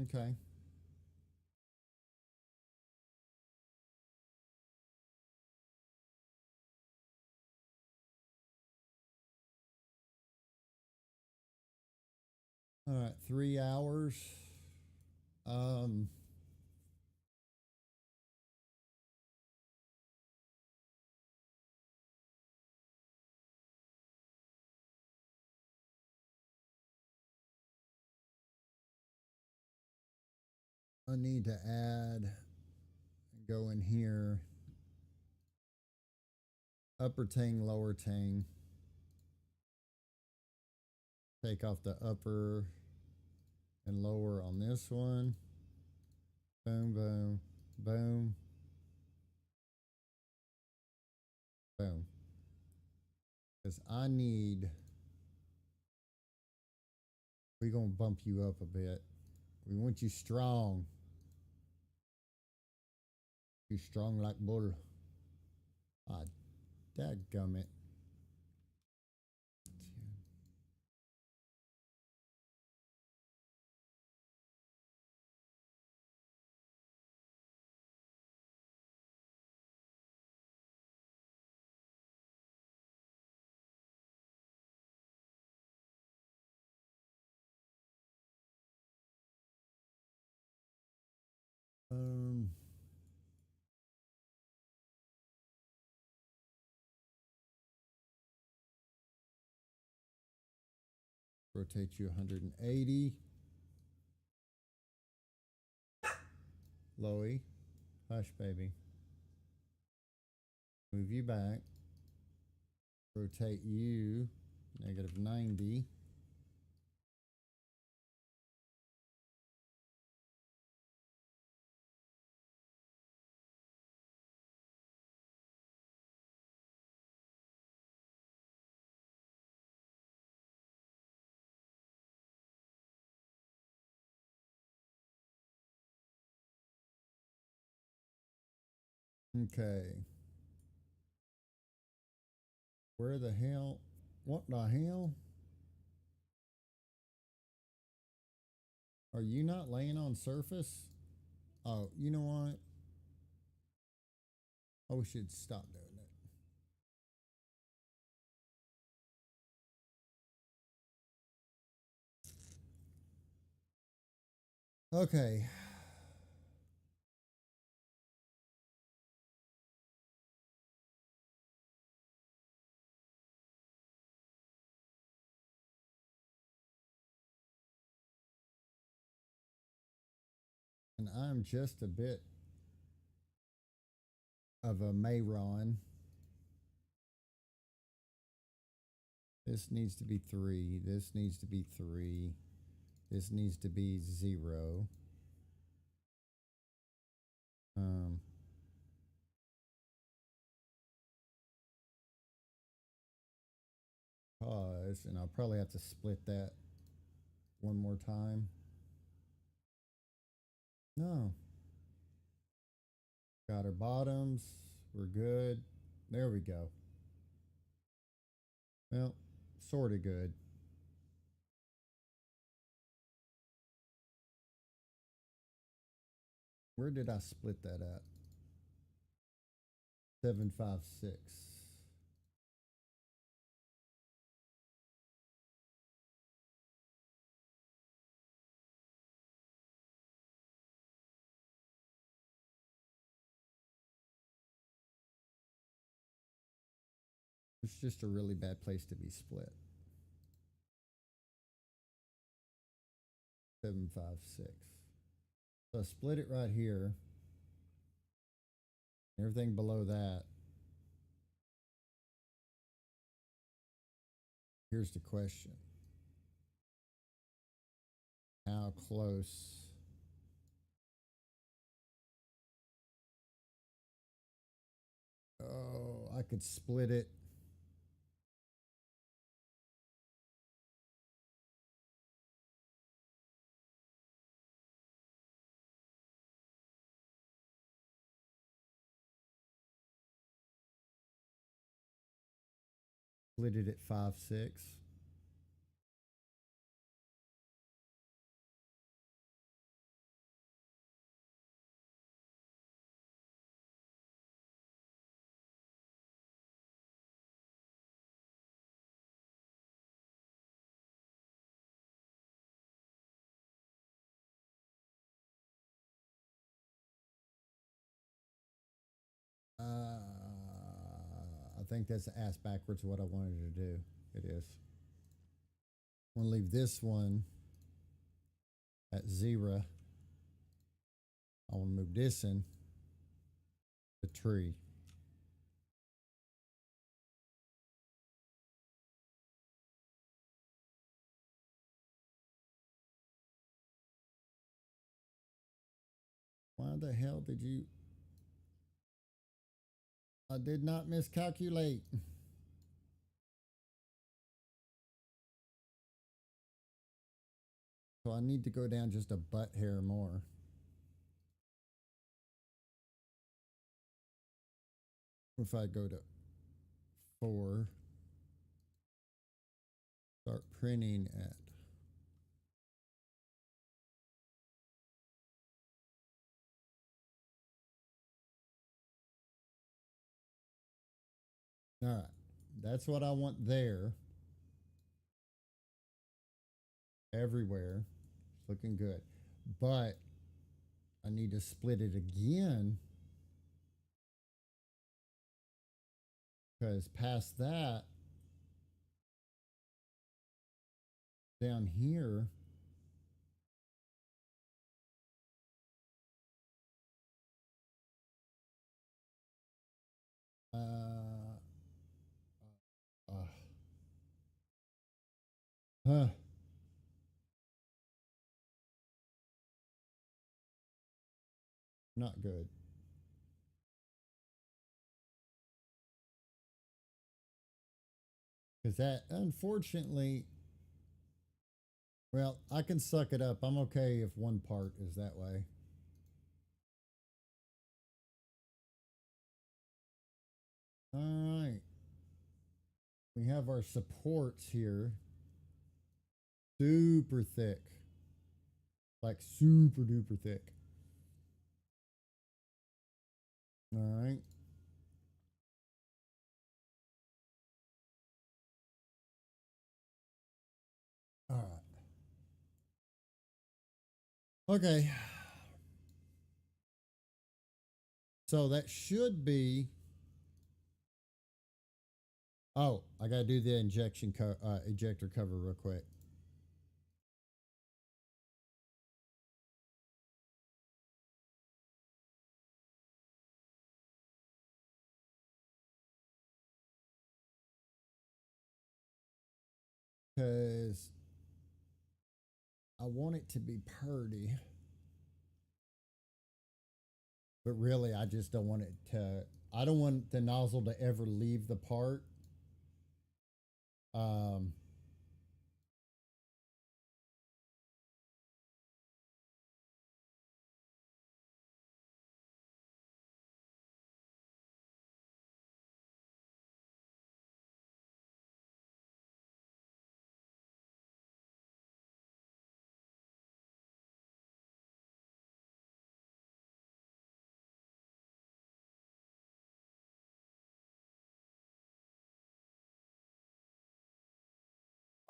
okay. All right, 3 hours. Um, I need to add, go in here, upper tang, lower tang. Take off the upper and lower on this one. Boom, boom, boom, boom. Because I need, we're going to bump you up a bit. We want you strong. You strong like bull. Ah, dadgummit. Rotate you 180. Lowy. Hush, baby. Move you back. Rotate you -90. Okay. Where the hell? What the hell? Are you not laying on surface? Oh, you know what? Oh, we should stop doing it. Okay. And I'm just a bit of a Mayron. This needs to be 3. This needs to be 3. This needs to be 0. Um, Pause, and I'll probably have to split that one more time. No. Got our bottoms. We're good. There we go. Well, sort of good. Where did I split that at? 756. It's just a really bad place to be split. 756. So I split it right here. Everything below that. Here's the question. How close? Oh, I could split it. Split it at 5.6. I think that's ass backwards what I wanted to do. It is. I'm going to leave this one at 0. I want to move this in the tree. Why the hell did you? I did not miscalculate. So I need to go down just a butt hair more. If I go to 4, start printing at all right. That's what I want there. Everywhere. It's looking good. But I need to split it again. Because past that, down here, uh, uh, huh, not good. Because that, unfortunately, well, I can suck it up. I'm okay if one part is that way. All right. We have our supports here. Super thick. Like super duper thick. All right. All right. Okay. So that should be. Oh, I got to do the ejector cover real quick. Because I want it to be purdy. But really, I just don't want it to. I don't want the nozzle to ever leave the part. Um,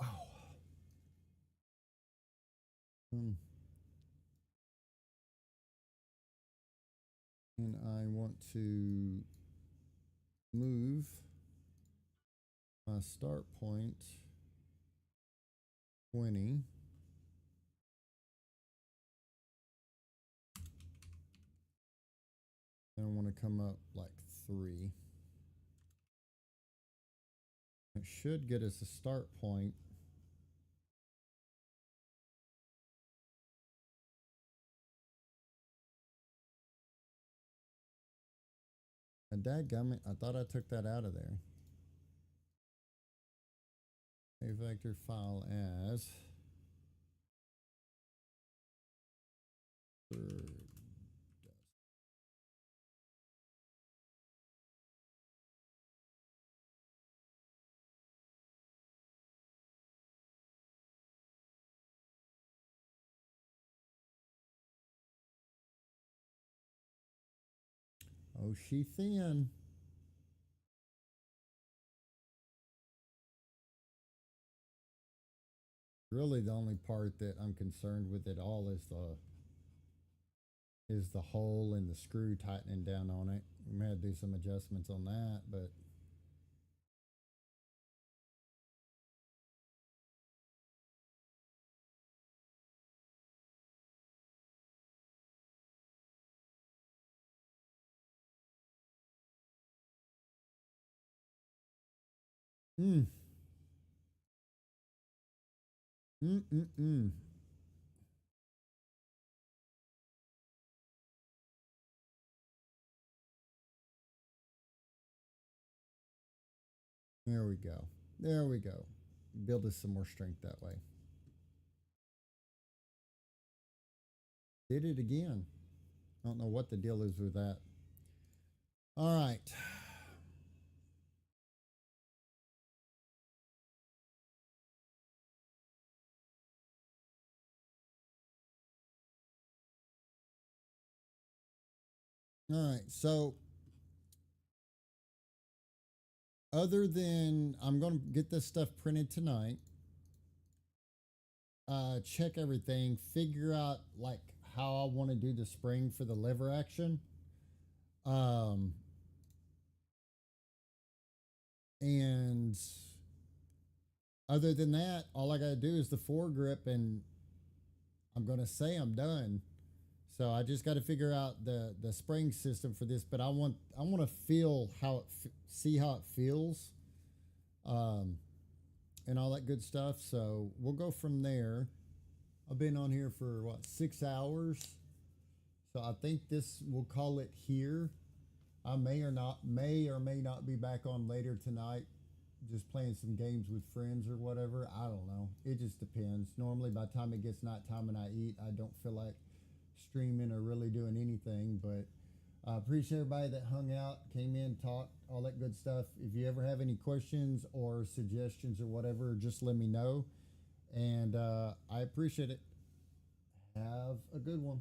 oh, hmm. And I want to move my start point 20. And I want to come up like 3. It should get us a start point. And dadgummit, I thought I took that out of there. A vector file as oh, she thin. Really, the only part that I'm concerned with at all is the hole and the screw tightening down on it. We may have to do some adjustments on that, but mm, mm, mm, mm. There we go. There we go. Build us some more strength that way. Did it again. I don't know what the deal is with that. All right. All right. So, other than I'm going to get this stuff printed tonight, check everything, figure out like how I want to do the spring for the lever action. Um, and Other than that, all I got to do is the foregrip, and I'm going to say I'm done. So I just got to figure out the spring system for this, but I want to feel how see how it feels, um, and all that good stuff. So we'll go from there. I've been on here for what 6 hours, so I think this we'll call it here. I may or may not be back on later tonight, just playing some games with friends or whatever. I don't know. It just depends. Normally, by the time it gets nighttime and I eat, I don't feel like streaming or really doing anything. But I appreciate everybody that hung out, came in, talked, all that good stuff. If you ever have any questions or suggestions or whatever, just let me know. And I appreciate it. Have a good one.